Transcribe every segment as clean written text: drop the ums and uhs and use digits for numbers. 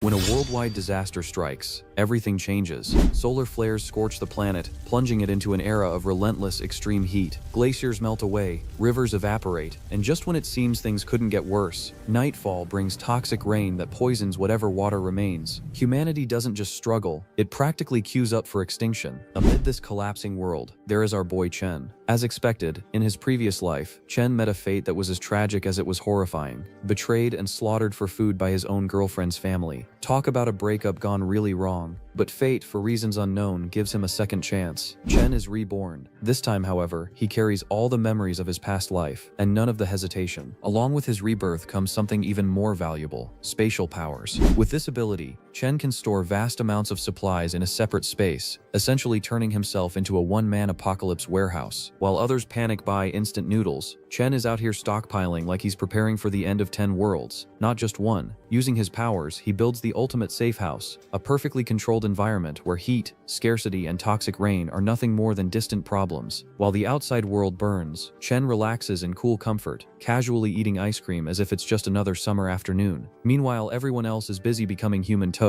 When a worldwide disaster strikes, everything changes. Solar flares scorch the planet, plunging it into an era of relentless extreme heat. Glaciers melt away, rivers evaporate, and just when it seems things couldn't get worse, nightfall brings toxic rain that poisons whatever water remains. Humanity doesn't just struggle, it practically queues up for extinction. Amid this collapsing world, there is our boy Chen. As expected, in his previous life, Chen met a fate that was as tragic as it was horrifying. Betrayed and slaughtered for food by his own girlfriend's family. Talk about a breakup gone really wrong. But fate, for reasons unknown, gives him a second chance. Chen is reborn. This time, however, he carries all the memories of his past life, and none of the hesitation. Along with his rebirth comes something even more valuable: spatial powers. With this ability, Chen can store vast amounts of supplies in a separate space, essentially turning himself into a one-man apocalypse warehouse. While others panic buy instant noodles, Chen is out here stockpiling like he's preparing for the end of 10 worlds, not just one. Using his powers, he builds the ultimate safe house, a perfectly controlled environment where heat, scarcity, and toxic rain are nothing more than distant problems. While the outside world burns, Chen relaxes in cool comfort, casually eating ice cream as if it's just another summer afternoon. Meanwhile, everyone else is busy becoming human toast.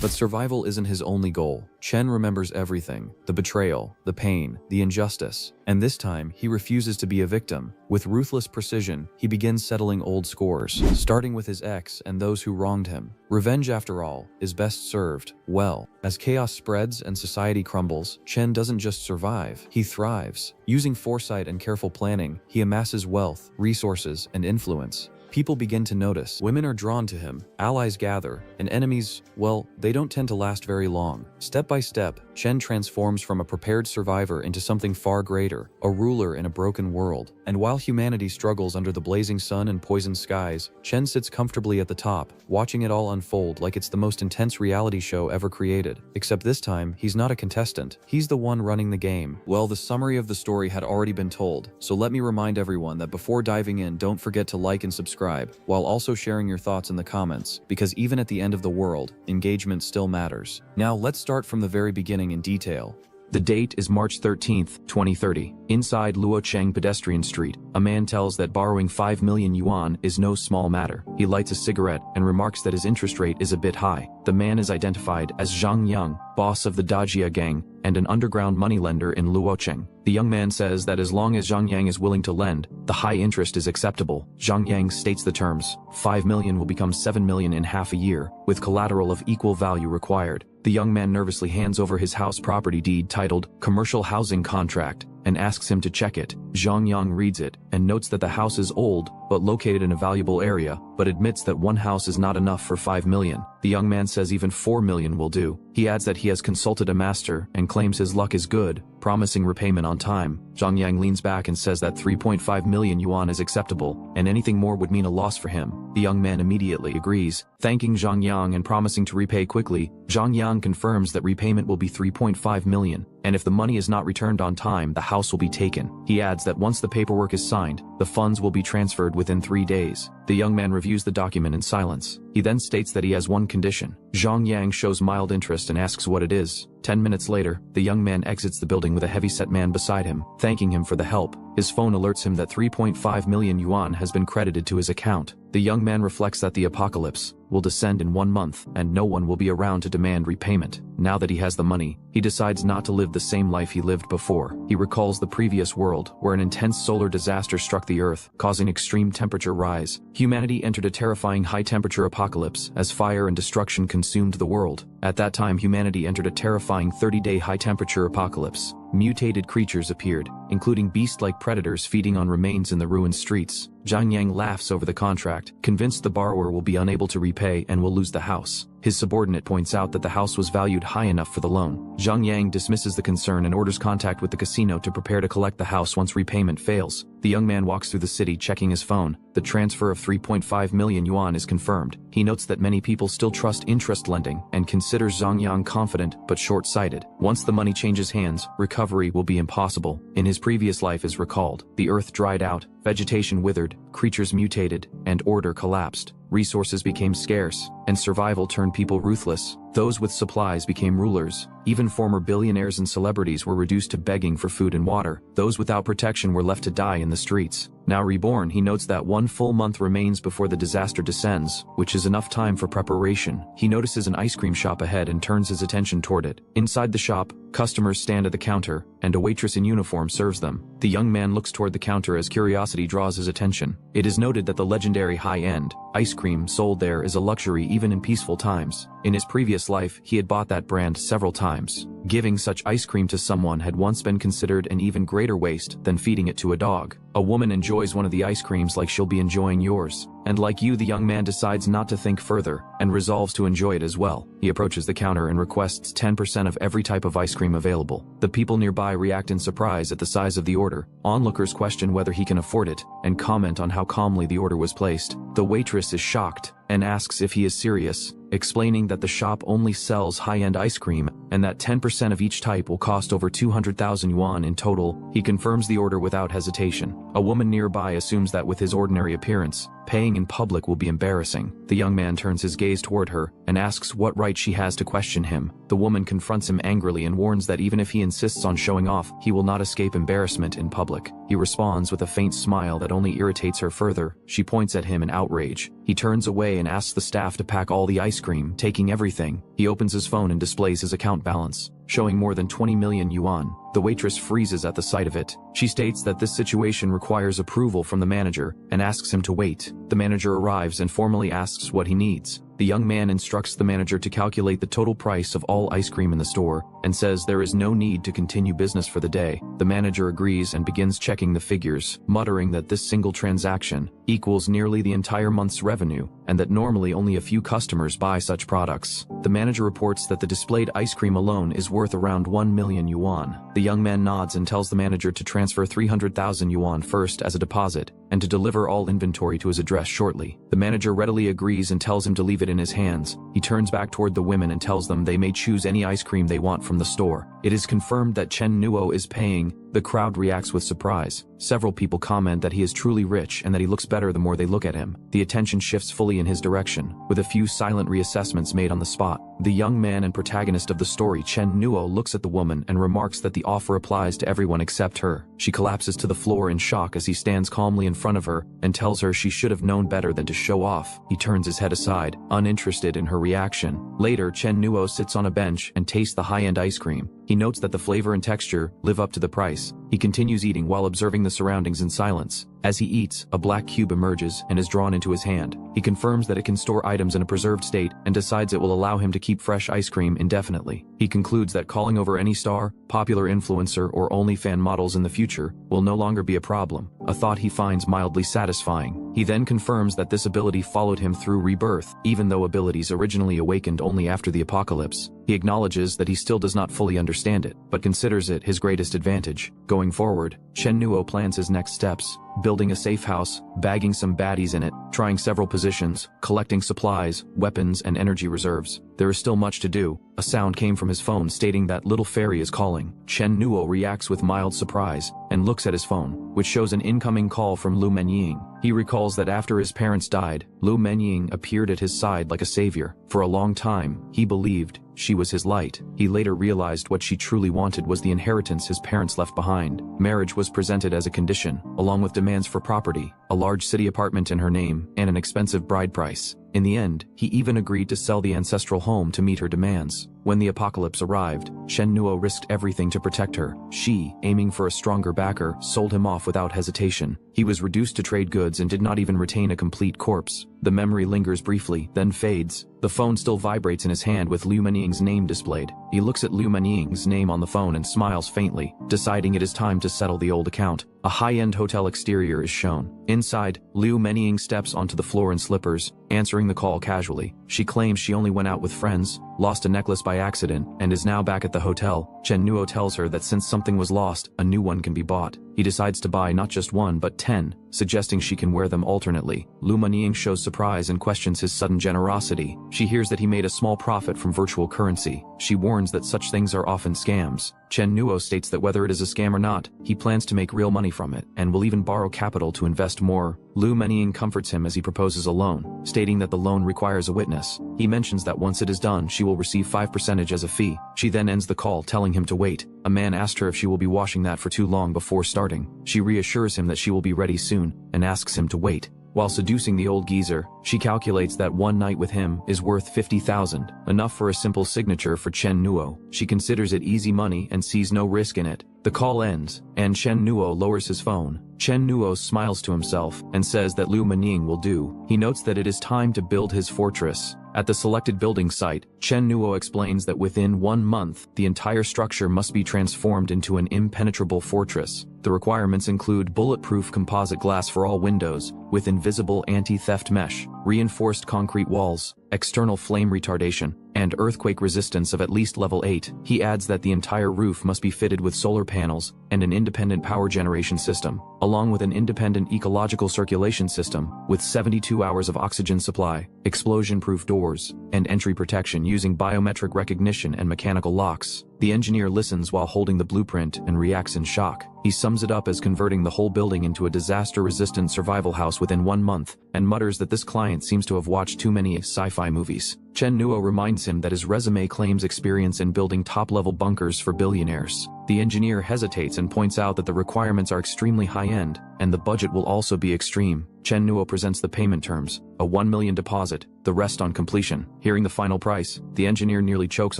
But survival isn't his only goal. Chen remembers everything: the betrayal, the pain, the injustice. And this time, he refuses to be a victim. With ruthless precision, he begins settling old scores, starting with his ex and those who wronged him. Revenge, after all, is best served well. As chaos spreads and society crumbles, Chen doesn't just survive, he thrives. Using foresight and careful planning, he amasses wealth, resources, and influence. People begin to notice. Women are drawn to him, allies gather, and enemies, well, they don't tend to last very long. Step by step, Chen transforms from a prepared survivor into something far greater, a ruler in a broken world. And while humanity struggles under the blazing sun and poisoned skies, Chen sits comfortably at the top, watching it all unfold like it's the most intense reality show ever created. Except this time, he's not a contestant, he's the one running the game. Well, the summary of the story had already been told, so let me remind everyone that before diving in, don't forget to like and subscribe, while also sharing your thoughts in the comments, because even at the end of the world, engagement still matters. Now let's start from the very beginning in detail. The date is March 13th, 2030. Inside Luocheng Pedestrian Street, a man tells that borrowing 5 million yuan is no small matter. He lights a cigarette and remarks that his interest rate is a bit high. The man is identified as Zhang Yang, boss of the Dajia gang and an underground moneylender in Luocheng. The young man says that as long as Zhang Yang is willing to lend, the high interest is acceptable. Zhang Yang states the terms: 5 million will become 7 million in half a year, with collateral of equal value required. The young man nervously hands over his house property deed titled Commercial Housing Contract and asks him to check it. Zhang Yang reads it and notes that the house is old but located in a valuable area, but admits that one house is not enough for 5 million. The young man says even 4 million will do. He adds that he has consulted a master and claims his luck is good, promising repayment on time. Zhang Yang leans back and says that 3.5 million yuan is acceptable, and anything more would mean a loss for him. The young man immediately agrees. Thanking Zhang Yang and promising to repay quickly, Zhang Yang confirms that repayment will be 3.5 million, and if the money is not returned on time, the house will be taken. He adds that once the paperwork is signed, the funds will be transferred within 3 days. The young man reviews the document in silence. He then states that he has one condition. Zhang Yang shows mild interest and asks what it is. 10 minutes later, the young man exits the building with a heavy-set man beside him, thanking him for the help. His phone alerts him that 3.5 million yuan has been credited to his account. The young man reflects that the apocalypse will descend in 1 month, and no one will be around to demand repayment. Now that he has the money, he decides not to live the same life he lived before. He recalls the previous world, where an intense solar disaster struck the Earth, causing extreme temperature rise. Humanity entered a terrifying high-temperature apocalypse as fire and destruction consumed the world. At that time, humanity entered a terrifying 30-day high-temperature apocalypse. Mutated creatures appeared, including beast-like predators feeding on remains in the ruined streets. Zhang Yang laughs over the contract, convinced the borrower will be unable to repay and will lose the house. His subordinate points out that the house was valued high enough for the loan. Zhang Yang dismisses the concern and orders contact with the casino to prepare to collect the house once repayment fails. The young man walks through the city checking his phone. The transfer of 3.5 million yuan is confirmed. He notes that many people still trust interest lending and considers Zhang Yang confident but short-sighted. Once the money changes hands, recovery will be impossible. In his previous life is recalled, the earth dried out, vegetation withered, creatures mutated, and order collapsed. Resources became scarce, and survival turned people ruthless. Those with supplies became rulers. Even former billionaires and celebrities were reduced to begging for food and water. Those without protection were left to die in the streets. Now reborn, he notes that 1 full month remains before the disaster descends, which is enough time for preparation. He notices an ice cream shop ahead and turns his attention toward it. Inside the shop, customers stand at the counter, and a waitress in uniform serves them. The young man looks toward the counter as curiosity draws his attention. It is noted that the legendary high-end ice cream sold there is a luxury even in peaceful times. In his previous life, he had bought that brand several times. Giving such ice cream to someone had once been considered an even greater waste than feeding it to a dog. A woman enjoys one of the ice creams like she'll be enjoying yours. And like you, the young man decides not to think further, and resolves to enjoy it as well. He approaches the counter and requests 10% of every type of ice cream available. The people nearby react in surprise at the size of the order. Onlookers question whether he can afford it, and comment on how calmly the order was placed. The waitress is shocked, and asks if he is serious, explaining that the shop only sells high-end ice cream, and that 10% of each type will cost over 200,000 yuan in total. He confirms the order without hesitation. A woman nearby assumes that with his ordinary appearance, paying in public will be embarrassing. The young man turns his gaze toward her, and asks what right she has to question him. The woman confronts him angrily and warns that even if he insists on showing off, he will not escape embarrassment in public. He responds with a faint smile that only irritates her further. She points at him in outrage. He turns away and asks the staff to pack all the ice cream, taking everything. He opens his phone and displays his account balance, showing more than 20 million yuan. The waitress freezes at the sight of it. She states that this situation requires approval from the manager, and asks him to wait. The manager arrives and formally asks what he needs. The young man instructs the manager to calculate the total price of all ice cream in the store, and says there is no need to continue business for the day. The manager agrees and begins checking the figures, muttering that this single transaction equals nearly the entire month's revenue, and that normally only a few customers buy such products. The manager reports that the displayed ice cream alone is worth around 1 million yuan. The young man nods and tells the manager to transfer 300,000 yuan first as a deposit, and to deliver all inventory to his address shortly. The manager readily agrees and tells him to leave it in his hands. He turns back toward the women and tells them they may choose any ice cream they want from the store. It is confirmed that Chen Nuo is paying. The crowd reacts with surprise. Several people comment that he is truly rich and that he looks better the more they look at him. The attention shifts fully in his direction, with a few silent reassessments made on the spot. The young man and protagonist of the story, Chen Nuo, looks at the woman and remarks that the offer applies to everyone except her. She collapses to the floor in shock as he stands calmly in front of her and tells her she should have known better than to show off. He turns his head aside, uninterested in her reaction. Later, Chen Nuo sits on a bench and tastes the high-end ice cream. He notes that the flavor and texture live up to the price. He continues eating while observing the surroundings in silence. As he eats, a black cube emerges and is drawn into his hand. He confirms that it can store items in a preserved state and decides it will allow him to keep fresh ice cream indefinitely. He concludes that calling over any star, popular influencer, or OnlyFans models in the future will no longer be a problem, a thought he finds mildly satisfying. He then confirms that this ability followed him through rebirth, even though abilities originally awakened only after the apocalypse. He acknowledges that he still does not fully understand it, but considers it his greatest advantage. Going forward, Chen Nuo plans his next steps, building a safe house, bagging some baddies in it, trying several positions, collecting supplies, weapons, and energy reserves. There is still much to do. A sound came from his phone stating that little fairy is calling. Chen Nuo reacts with mild surprise and looks at his phone, which shows an incoming call from Lu Menying. He recalls that after his parents died, Lu Menying appeared at his side like a savior. For a long time, he believed she was his light. He later realized what she truly wanted was the inheritance his parents left behind. Marriage was presented as a condition, along with demands for property, a large city apartment in her name, and an expensive bride price. In the end, he even agreed to sell the ancestral home to meet her demands. When the apocalypse arrived, Chen Nuo risked everything to protect her. She, aiming for a stronger backer, sold him off without hesitation. He was reduced to trade goods and did not even retain a complete corpse. The memory lingers briefly, then fades. The phone still vibrates in his hand with Lu Menying's name displayed. He looks at Lu Menying's name on the phone and smiles faintly, deciding it is time to settle the old account. A high-end hotel exterior is shown. Inside, Lu Menying steps onto the floor in slippers, answering the call casually. She claims she only went out with friends, lost a necklace by accident, and is now back at the hotel. Chen Nuo tells her that since something was lost, a new one can be bought. He decides to buy not just one but 10, suggesting she can wear them alternately. Lu Menying shows surprise and questions his sudden generosity. She hears that he made a small profit from virtual currency. She warns that such things are often scams. Chen Nuo states that whether it is a scam or not, he plans to make real money from it, and will even borrow capital to invest more. Lu Menying comforts him as he proposes a loan, stating that the loan requires a witness. He mentions that once it is done she will receive 5% as a fee. She then ends the call telling him to wait. A man asked her if she will be washing that for too long before starting. She reassures him that she will be ready soon, and asks him to wait. While seducing the old geezer, she calculates that one night with him is worth 50,000, enough for a simple signature for Chen Nuo. She considers it easy money and sees no risk in it. The call ends, and Chen Nuo lowers his phone. Chen Nuo smiles to himself and says that Lu Menying will do. He notes that it is time to build his fortress. At the selected building site, Chen Nuo explains that within 1 month, the entire structure must be transformed into an impenetrable fortress. The requirements include bulletproof composite glass for all windows, with invisible anti-theft mesh, reinforced concrete walls, external flame retardation, and earthquake resistance of at least level 8. He adds that the entire roof must be fitted with solar panels and an independent power generation system, along with an independent ecological circulation system with 72 hours of oxygen supply, explosion-proof doors, and entry protection using biometric recognition and mechanical locks. The engineer listens while holding the blueprint and reacts in shock. He sums it up as converting the whole building into a disaster-resistant survival house within 1 month, and mutters that this client seems to have watched too many sci-fi movies. Chen Nuo reminds him that his resume claims experience in building top-level bunkers for billionaires. The engineer hesitates and points out that the requirements are extremely high-end, and the budget will also be extreme. Chen Nuo presents the payment terms, a 1 million deposit, the rest on completion. Hearing the final price, the engineer nearly chokes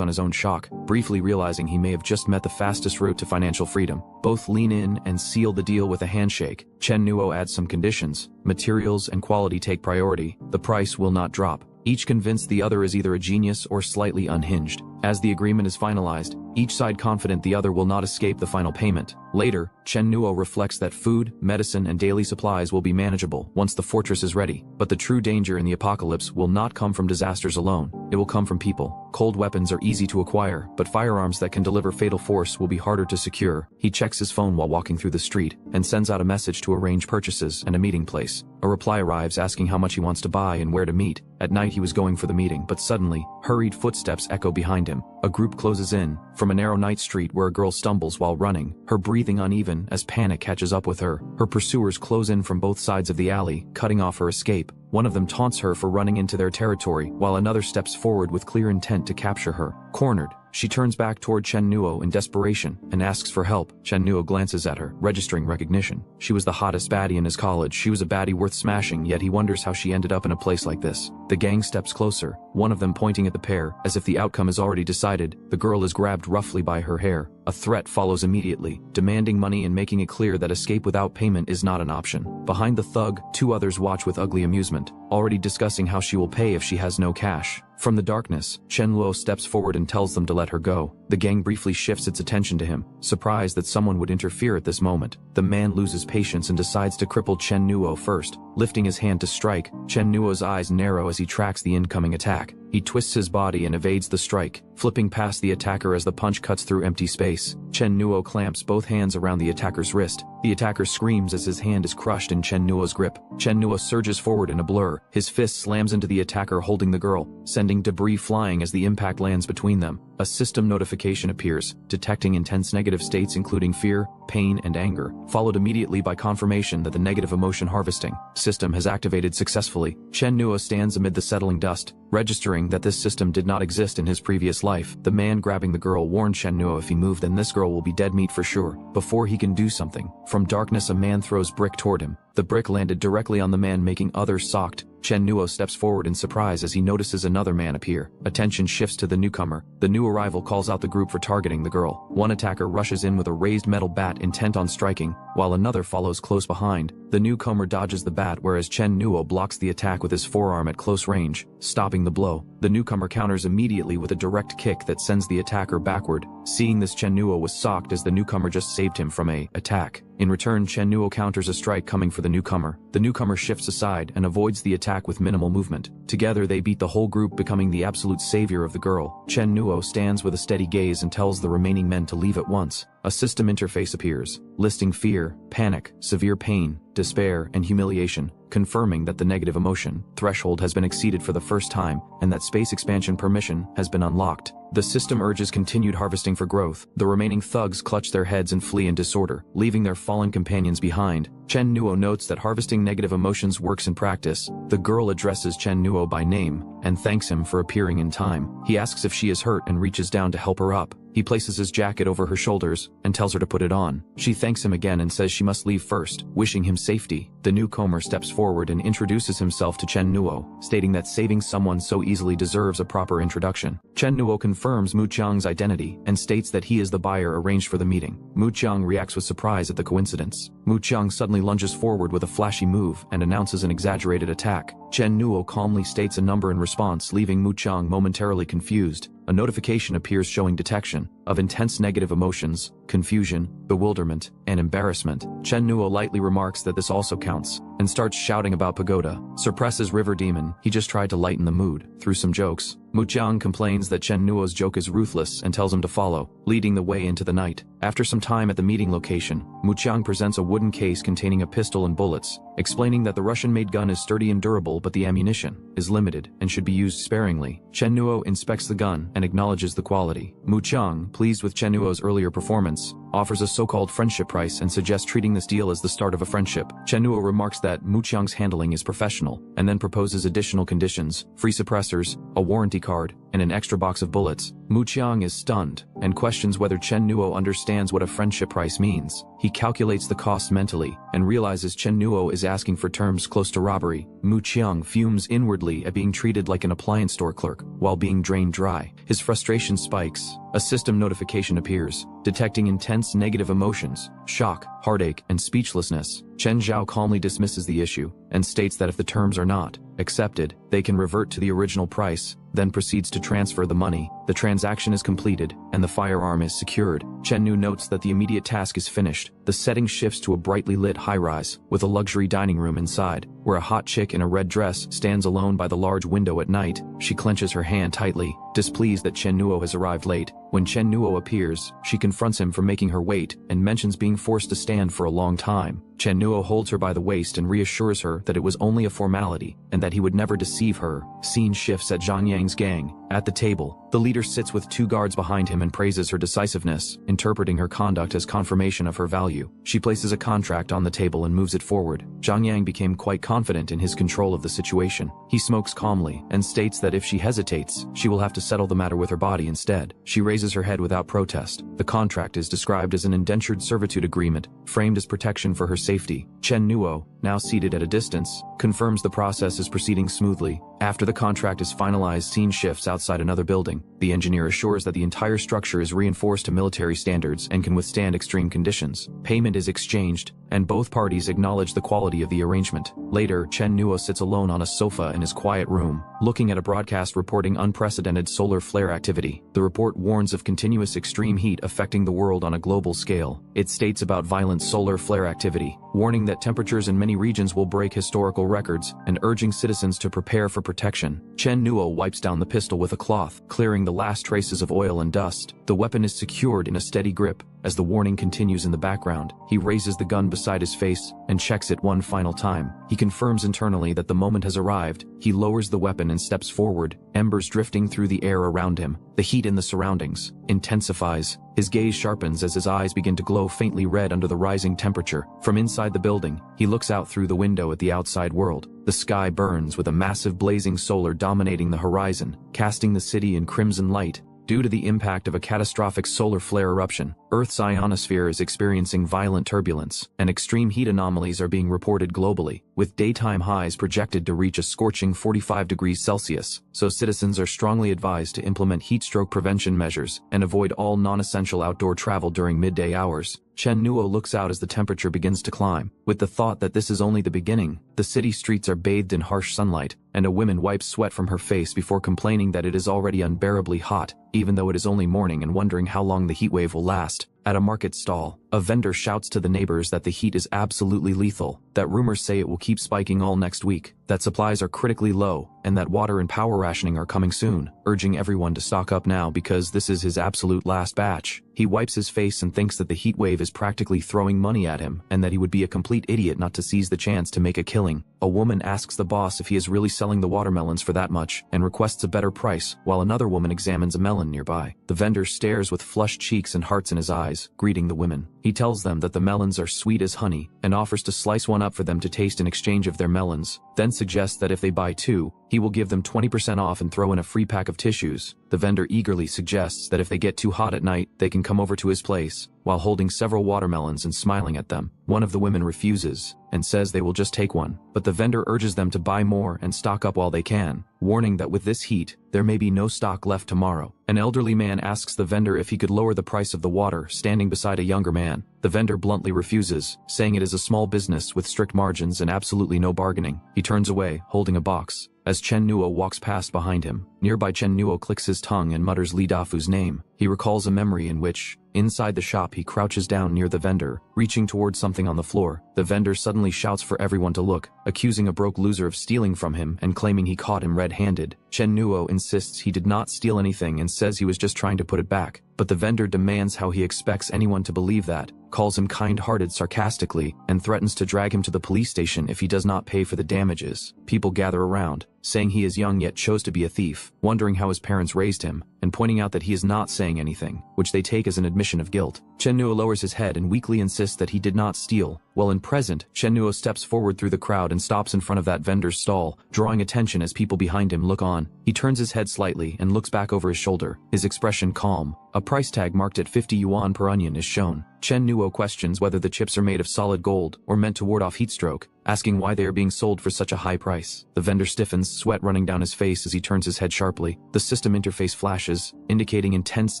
on his own shock, briefly realizing he may have just met the fastest route to financial freedom. Both lean in and seal the deal with a handshake. Chen Nuo adds some conditions. Materials and quality take priority. The price will not drop. Each convinced the other is either a genius or slightly unhinged. As the agreement is finalized, each side confident the other will not escape the final payment. Later, Chen Nuo reflects that food, medicine, and daily supplies will be manageable once the fortress is ready. But the true danger in the apocalypse will not come from disasters alone. It will come from people. Cold weapons are easy to acquire, but firearms that can deliver fatal force will be harder to secure. He checks his phone while walking through the street, and sends out a message to arrange purchases and a meeting place. A reply arrives asking how much he wants to buy and where to meet. At night he was going for the meeting, but suddenly, hurried footsteps echo behind him. A group closes in, from a narrow night street where a girl stumbles while running, her breathing uneven as panic catches up with her. Her pursuers close in from both sides of the alley, cutting off her escape. One of them taunts her for running into their territory, while another steps forward with clear intent to capture her. Cornered, she turns back toward Chen Nuo in desperation and asks for help. Chen Nuo glances at her, registering recognition. She was the hottest baddie in his college. She was a baddie worth smashing, yet he wonders how she ended up in a place like this. The gang steps closer, one of them pointing at the pair, as if the outcome is already decided. The girl is grabbed roughly by her hair. A threat follows immediately, demanding money and making it clear that escape without payment is not an option. Behind the thug, 2 others watch with ugly amusement, already discussing how she will pay if she has no cash. From the darkness, Chen Luo steps forward and tells them to let her go. The gang briefly shifts its attention to him, surprised that someone would interfere at this moment. The man loses patience and decides to cripple Chen Nuo first. Lifting his hand to strike, Chen Nuo's eyes narrow as he tracks the incoming attack. He twists his body and evades the strike, flipping past the attacker as the punch cuts through empty space. Chen Nuo clamps both hands around the attacker's wrist. The attacker screams as his hand is crushed in Chen Nuo's grip. Chen Nuo surges forward in a blur. His fist slams into the attacker holding the girl, sending debris flying as the impact lands between them. A system notification appears, detecting intense negative states including fear, pain, and anger, followed immediately by confirmation that the negative emotion harvesting system has activated successfully. Chen Nuo stands amid the settling dust, registering that this system did not exist in his previous life. The man grabbing the girl warned Chen Nuo if he moved then this girl will be dead meat for sure. Before he can do something, from darkness a man throws brick toward him. The brick landed directly on the man, making others shocked. Chen Nuo steps forward in surprise as he notices another man appear. Attention shifts to the newcomer. The new arrival calls out the group for targeting the girl. One attacker rushes in with a raised metal bat intent on striking, while another follows close behind. The newcomer dodges the bat whereas Chen Nuo blocks the attack with his forearm at close range, stopping the blow. The newcomer counters immediately with a direct kick that sends the attacker backward. Seeing this, Chen Nuo was shocked as the newcomer just saved him from an attack. In return, Chen Nuo counters a strike coming for the newcomer. The newcomer shifts aside and avoids the attack with minimal movement. Together they beat the whole group, becoming the absolute savior of the girl. Chen Nuo stands with a steady gaze and tells the remaining men to leave at once. A system interface appears, listing fear, panic, severe pain, despair, and humiliation, confirming that the negative emotion threshold has been exceeded for the first time and that space expansion permission has been unlocked. The system urges continued harvesting for growth. The remaining thugs clutch their heads and flee in disorder, leaving their fallen companions behind. Chen Nuo notes that harvesting negative emotions works in practice. The girl addresses Chen Nuo by name and thanks him for appearing in time. He asks if she is hurt and reaches down to help her up. He places his jacket over her shoulders and tells her to put it on. She thanks him again and says she must leave first, wishing him safety. The newcomer steps forward and introduces himself to Chen Nuo, stating that saving someone so easily deserves a proper introduction. Chen Nuo confirms Mu Qiang's identity and states that he is the buyer arranged for the meeting. Mu Qiang reacts with surprise at the coincidence. Mu Qiang suddenly lunges forward with a flashy move and announces an exaggerated attack. Chen Nuo calmly states a number in response, leaving Mu Qiang momentarily confused. A notification appears showing detection of intense negative emotions, confusion, bewilderment, and embarrassment. Chen Nuo lightly remarks that this also counts, and starts shouting about Pagoda. Suppresses River Demon, he just tried to lighten the mood, through some jokes. Mu Qiang complains that Chen Nuo's joke is ruthless and tells him to follow, leading the way into the night. After some time at the meeting location, Mu Qiang presents a wooden case containing a pistol and bullets, explaining that the Russian-made gun is sturdy and durable but the ammunition is limited and should be used sparingly. Chen Nuo inspects the gun and acknowledges the quality. Mu Qiang, pleased with Chen Nuo's earlier performance, offers a so-called friendship price and suggests treating this deal as the start of a friendship. Chen Nuo remarks that Mu Qiang's handling is professional, and then proposes additional conditions: free suppressors, a warranty card, and an extra box of bullets. Mu Qiang is stunned, and questions whether Chen Nuo understands what a friendship price means. He calculates the cost mentally, and realizes Chen Nuo is asking for terms close to robbery. Mu Qiang fumes inwardly at being treated like an appliance store clerk, while being drained dry. His frustration spikes. A system notification appears, detecting intense negative emotions, shock, heartache, and speechlessness. Chen Zhao calmly dismisses the issue, and states that if the terms are not accepted, they can revert to the original price, then proceeds to transfer the money. The transaction is completed, and the firearm is secured. Chen Nu notes that the immediate task is finished. The setting shifts to a brightly lit high-rise, with a luxury dining room inside, where a hot chick in a red dress stands alone by the large window at night. She clenches her hand tightly, displeased that Chen Nuo has arrived late. When Chen Nuo appears, she confronts him for making her wait, and mentions being forced to stand for a long time. Chen Nuo holds her by the waist and reassures her that it was only a formality, and that he would never deceive her. Scene shifts at Zhang Yang's gang. At the table, the leader sits with 2 guards behind him and praises her decisiveness, interpreting her conduct as confirmation of her value. She places a contract on the table and moves it forward. Zhang Yang became quite confident in his control of the situation. He smokes calmly, and states that if she hesitates, she will have to settle the matter with her body instead. She raises her head without protest. The contract is described as an indentured servitude agreement, framed as protection for her safety. Chen Nuo, now seated at a distance, confirms the process is proceeding smoothly. After the contract is finalized, scene shifts outside another building. The engineer assures that the entire structure is reinforced to military standards and can withstand extreme conditions. Payment is exchanged, and both parties acknowledge the quality of the arrangement. Later, Chen Nuo sits alone on a sofa in his quiet room, looking at a broadcast reporting unprecedented solar flare activity. The report warns of continuous extreme heat affecting the world on a global scale. It states about violent solar flare activity, warning that temperatures in many regions will break historical records, and urging citizens to prepare for protection. Chen Nuo wipes down the pistol with a cloth, clearing the last traces of oil and dust. The weapon is secured in a steady grip. As the warning continues in the background, he raises the gun beside his face and checks it one final time. He confirms internally that the moment has arrived. He lowers the weapon and steps forward, embers drifting through the air around him. The heat in the surroundings intensifies. His gaze sharpens as his eyes begin to glow faintly red under the rising temperature. From inside the building, he looks out through the window at the outside world. The sky burns with a massive blazing solar dominating the horizon, casting the city in crimson light. Due to the impact of a catastrophic solar flare eruption, Earth's ionosphere is experiencing violent turbulence, and extreme heat anomalies are being reported globally, with daytime highs projected to reach a scorching 45 degrees Celsius, so citizens are strongly advised to implement heat stroke prevention measures and avoid all non-essential outdoor travel during midday hours. Chen Nuo looks out as the temperature begins to climb, with the thought that this is only the beginning. The city streets are bathed in harsh sunlight, and a woman wipes sweat from her face before complaining that it is already unbearably hot, even though it is only morning, and wondering how long the heat wave will last. At a market stall, a vendor shouts to the neighbors that the heat is absolutely lethal, that rumors say it will keep spiking all next week, that supplies are critically low, and that water and power rationing are coming soon, urging everyone to stock up now because this is his absolute last batch. He wipes his face and thinks that the heat wave is practically throwing money at him, and that he would be a complete idiot not to seize the chance to make a killing. A woman asks the boss if he is really selling the watermelons for that much, and requests a better price, while another woman examines a melon nearby. The vendor stares with flushed cheeks and hearts in his eyes, greeting the women. He tells them that the melons are sweet as honey and offers to slice one up for them to taste in exchange of their melons, then suggests that if they buy 2, he will give them 20% off and throw in a free pack of tissues. The vendor eagerly suggests that if they get too hot at night, they can come over to his place, while holding several watermelons and smiling at them. One of the women refuses and says they will just take one, but the vendor urges them to buy more and stock up while they can, warning that with this heat, there may be no stock left tomorrow. An elderly man asks the vendor if he could lower the price of the water, standing beside a younger man. The vendor bluntly refuses, saying it is a small business with strict margins and absolutely no bargaining. He turns away, holding a box, as Chen Nuo walks past behind him. Nearby, Chen Nuo clicks his tongue and mutters Li Dafu's name. He recalls a memory in which, inside the shop, he crouches down near the vendor, reaching towards something on the floor. The vendor suddenly shouts for everyone to look, accusing a broke loser of stealing from him and claiming he caught him red-handed. Chen Nuo insists he did not steal anything and says he was just trying to put it back, but the vendor demands how he expects anyone to believe that, calls him kind-hearted sarcastically, and threatens to drag him to the police station if he does not pay for the damages. People gather around, saying he is young yet chose to be a thief, wondering how his parents raised him, and pointing out that he is not saying anything, which they take as an admission of guilt. Chen Nuo lowers his head and weakly insists that he did not steal. While in present, Chen Nuo steps forward through the crowd and stops in front of that vendor's stall, drawing attention as people behind him look on. He turns his head slightly and looks back over his shoulder, his expression calm. A price tag marked at 50 yuan per onion is shown. Chen Nuo questions whether the chips are made of solid gold or meant to ward off heat stroke, asking why they are being sold for such a high price. The vendor stiffens, sweat running down his face as he turns his head sharply. The system interface flashes, indicating intense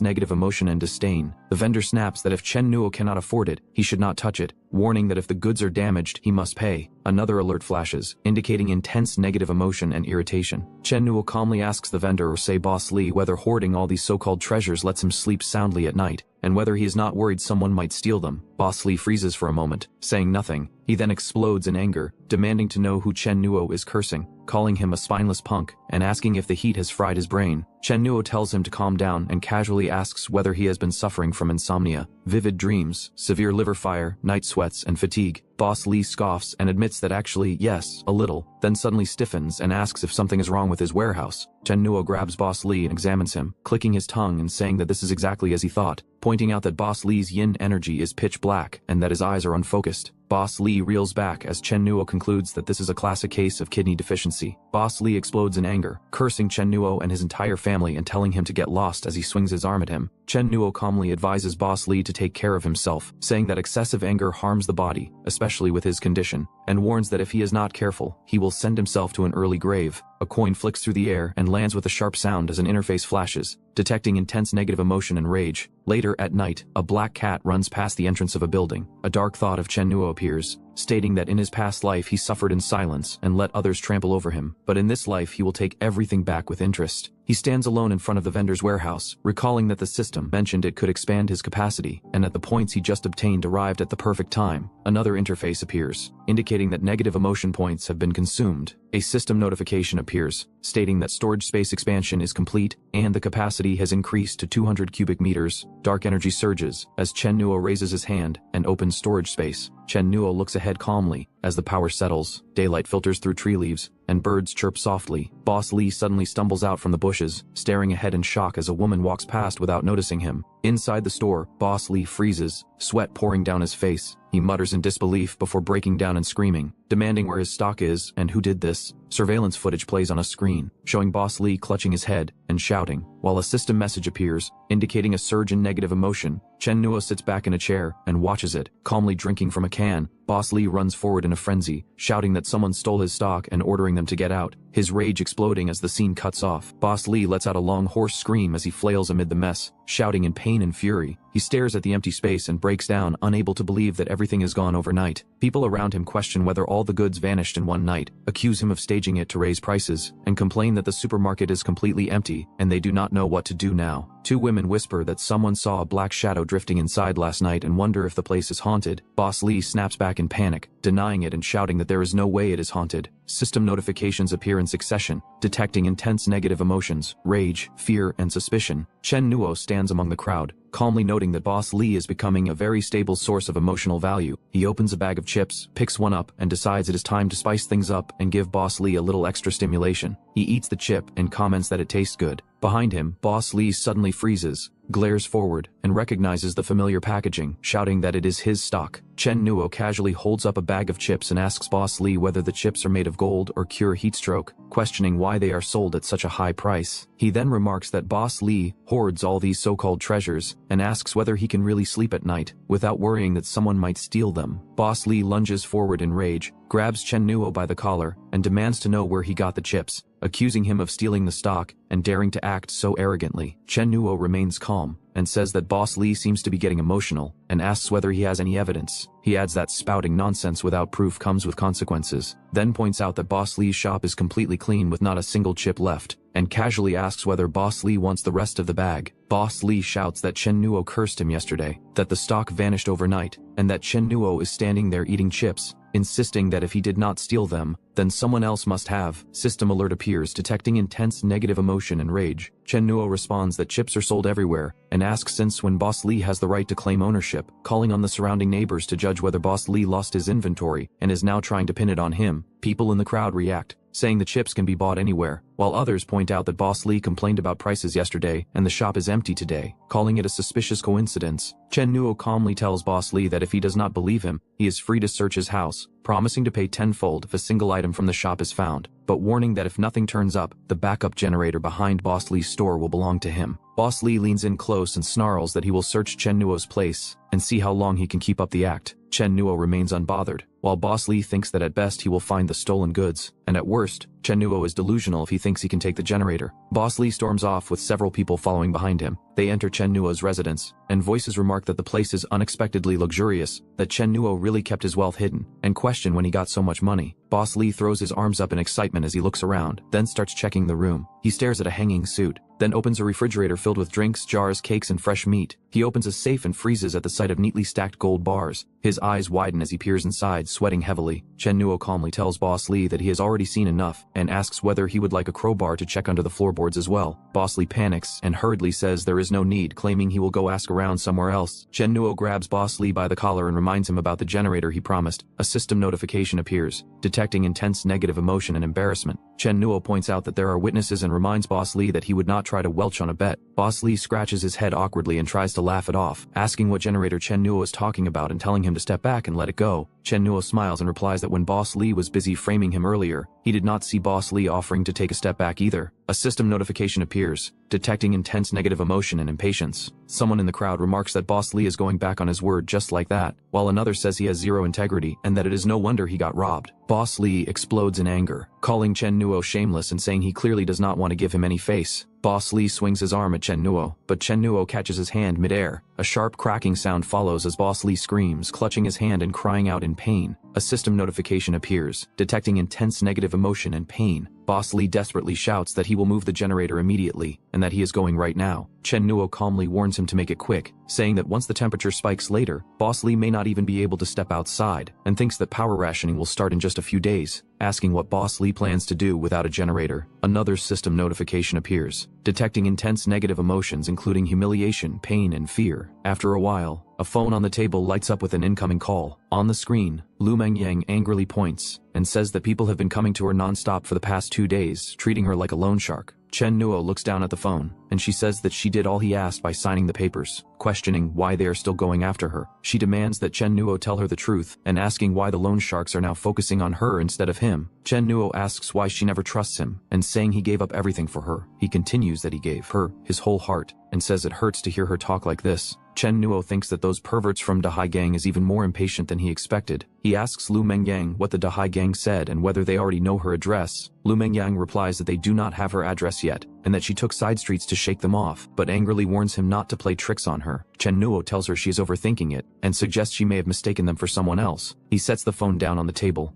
negative emotion and disdain. The vendor snaps that if Chen Nuo cannot afford it, he should not touch it, warning that if the goods are damaged, he must pay. Another alert flashes, indicating intense negative emotion and irritation. Chen Nuo calmly asks the vendor or say Boss Li whether hoarding all these so-called treasures lets him sleep soundly at night, and whether he is not worried someone might steal them. Boss Li freezes for a moment, saying nothing. He then explodes in anger, demanding to know who Chen Nuo is cursing, calling him a spineless punk, and asking if the heat has fried his brain. Chen Nuo tells him to calm down and casually asks whether he has been suffering from insomnia, vivid dreams, severe liver fire, night sweats, and fatigue. Boss Li scoffs and admits that actually, yes, a little, then suddenly stiffens and asks if something is wrong with his warehouse. Chen Nuo grabs Boss Li and examines him, clicking his tongue and saying that this is exactly as he thought, pointing out that Boss Li's yin energy is pitch black and that his eyes are unfocused. Boss Li reels back as Chen Nuo concludes that this is a classic case of kidney deficiency. Boss Li explodes in anger, cursing Chen Nuo and his entire family and telling him to get lost as he swings his arm at him. Chen Nuo calmly advises Boss Li to take care of himself, saying that excessive anger harms the body, especially with his condition, and warns that if he is not careful, he will send himself to an early grave. A coin flicks through the air and lands with a sharp sound as an interface flashes, detecting intense negative emotion and rage. Later at night, a black cat runs past the entrance of a building. A dark thought of Chen Nuo appears, stating that in his past life he suffered in silence and let others trample over him, but in this life he will take everything back with interest. He stands alone in front of the vendor's warehouse, recalling that the system mentioned it could expand his capacity, and that the points he just obtained arrived at the perfect time. Another interface appears, indicating that negative emotion points have been consumed. A system notification appears, stating that storage space expansion is complete and the capacity has increased to 200 cubic meters. Dark energy surges as Chen Nuo raises his hand and opens storage space. Chen Nuo looks ahead calmly as the power settles, daylight filters through tree leaves, and birds chirp softly. Boss Li suddenly stumbles out from the bushes, staring ahead in shock as a woman walks past without noticing him. Inside the store, Boss Li freezes, sweat pouring down his face. He mutters in disbelief before breaking down and screaming, demanding where his stock is and who did this. Surveillance footage plays on a screen, showing Boss Li clutching his head and shouting, while a system message appears, indicating a surge in negative emotion. Chen Nuo sits back in a chair and watches it, calmly drinking from a can. Boss Li runs forward in a frenzy, shouting that someone stole his stock and ordering them to get out, his rage exploding as the scene cuts off. Boss Li lets out a long hoarse scream as he flails amid the mess, shouting in pain and fury. He stares at the empty space and breaks down, unable to believe that everything is gone overnight. People around him question whether all the goods vanished in one night, accuse him of staging it to raise prices, and complain that the supermarket is completely empty and they do not know what to do now. Two women whisper that someone saw a black shadow drifting inside last night and wonder if the place is haunted. Boss Li snaps back in panic, denying it and shouting that there is no way it is haunted. System notifications appear in succession, detecting intense negative emotions, rage, fear, and suspicion. Chen Nuo stands among the crowd, calmly noting that Boss Li is becoming a very stable source of emotional value. He opens a bag of chips, picks one up, and decides it is time to spice things up and give Boss Li a little extra stimulation. He eats the chip and comments that it tastes good. Behind him, Boss Li suddenly freezes, glares forward, and recognizes the familiar packaging, shouting that it is his stock. Chen Nuo casually holds up a bag of chips and asks Boss Lee whether the chips are made of gold or cure heatstroke, questioning why they are sold at such a high price. He then remarks that Boss Lee hoards all these so-called treasures, and asks whether he can really sleep at night, without worrying that someone might steal them. Boss Lee lunges forward in rage, grabs Chen Nuo by the collar, and demands to know where he got the chips, accusing him of stealing the stock and daring to act so arrogantly. Chen Nuo remains calm, and says that Boss Lee seems to be getting emotional, and asks whether he has any evidence. He adds that spouting nonsense without proof comes with consequences, then points out that Boss Lee's shop is completely clean with not a single chip left, and casually asks whether Boss Lee wants the rest of the bag. Boss Lee shouts that Chen Nuo cursed him yesterday, that the stock vanished overnight, and that Chen Nuo is standing there eating chips, insisting that if he did not steal them, then someone else must have. System alert appears, detecting intense negative emotion and rage. Chen Nuo responds that chips are sold everywhere, and asks since when Boss Lee has the right to claim ownership, calling on the surrounding neighbors to judge whether Boss Lee lost his inventory and is now trying to pin it on him. People in the crowd react, saying the chips can be bought anywhere, while others point out that Boss Lee complained about prices yesterday and the shop is empty today, calling it a suspicious coincidence. Chen Nuo calmly tells Boss Lee that if he does not believe him, he is free to search his house, promising to pay tenfold if a single item from the shop is found, but warning that if nothing turns up, the backup generator behind Boss Lee's store will belong to him. Boss Lee leans in close and snarls that he will search Chen Nuo's place and see how long he can keep up the act. Chen Nuo remains unbothered, while Boss Lee thinks that at best he will find the stolen goods, and at worst, Chen Nuo is delusional if he thinks he can take the generator. Boss Lee storms off with several people following behind him. They enter Chen Nuo's residence, and voices remark that the place is unexpectedly luxurious, that Chen Nuo really kept his wealth hidden, and question when he got so much money. Boss Lee throws his arms up in excitement as he looks around, then starts checking the room. He stares at a hanging suit, then opens a refrigerator filled with drinks, jars, cakes, and fresh meat. He opens a safe and freezes at the sight of neatly stacked gold bars. His eyes widen as he peers inside, sweating heavily. Chen Nuo calmly tells Boss Lee that he has already seen enough, and asks whether he would like a crowbar to check under the floorboards as well. Boss Lee panics and hurriedly says there is no need, claiming he will go ask around somewhere else. Chen Nuo grabs Boss Lee by the collar and reminds him about the generator he promised. A system notification appears, detecting intense negative emotion and embarrassment. Chen Nuo points out that there are witnesses and reminds Boss Lee that he would not try to welch on a bet. Boss Lee scratches his head awkwardly and tries to laugh it off, asking what generator Chen Nuo is talking about and telling him to step back and let it go. Chen Nuo smiles and replies that when Boss Lee was busy framing him earlier, he did not see Boss Lee offering to take a step back either. A system notification appears, detecting intense negative emotion and impatience. Someone in the crowd remarks that Boss Lee is going back on his word just like that, while another says he has zero integrity and that it is no wonder he got robbed. Boss Lee explodes in anger, calling Chen Nuo shameless and saying he clearly does not want to give him any face. Boss Lee swings his arm at Chen Nuo, but Chen Nuo catches his hand midair. A sharp cracking sound follows as Boss Lee screams, clutching his hand and crying out in pain. A system notification appears, detecting intense negative emotion and pain. Boss Lee desperately shouts that he will move the generator immediately, and that he is going right now. Chen Nuo calmly warns him to make it quick, saying that once the temperature spikes later, Boss Lee may not even be able to step outside, and thinks that power rationing will start in just a few days, asking what Boss Lee plans to do without a generator. Another system notification appears, detecting intense negative emotions including humiliation, pain, and fear. After a while, a phone on the table lights up with an incoming call. On the screen, Lu Mengyang angrily points and says that people have been coming to her non-stop for the past 2 days, treating her like a loan shark. Chen Nuo looks down at the phone, and she says that she did all he asked by signing the papers, questioning why they are still going after her. She demands that Chen Nuo tell her the truth, and asking why the loan sharks are now focusing on her instead of him. Chen Nuo asks why she never trusts him, and saying he gave up everything for her. He continues that he gave her his whole heart, and says it hurts to hear her talk like this. Chen Nuo thinks that those perverts from Dahai Gang is even more impatient than he expected. He asks Lu Mengyang what the Dahai Gang said and whether they already know her address. Lu Mengyang replies that they do not have her address yet, and that she took side streets to shake them off, but angrily warns him not to play tricks on her. Chen Nuo tells her she is overthinking it, and suggests she may have mistaken them for someone else. He sets the phone down on the table.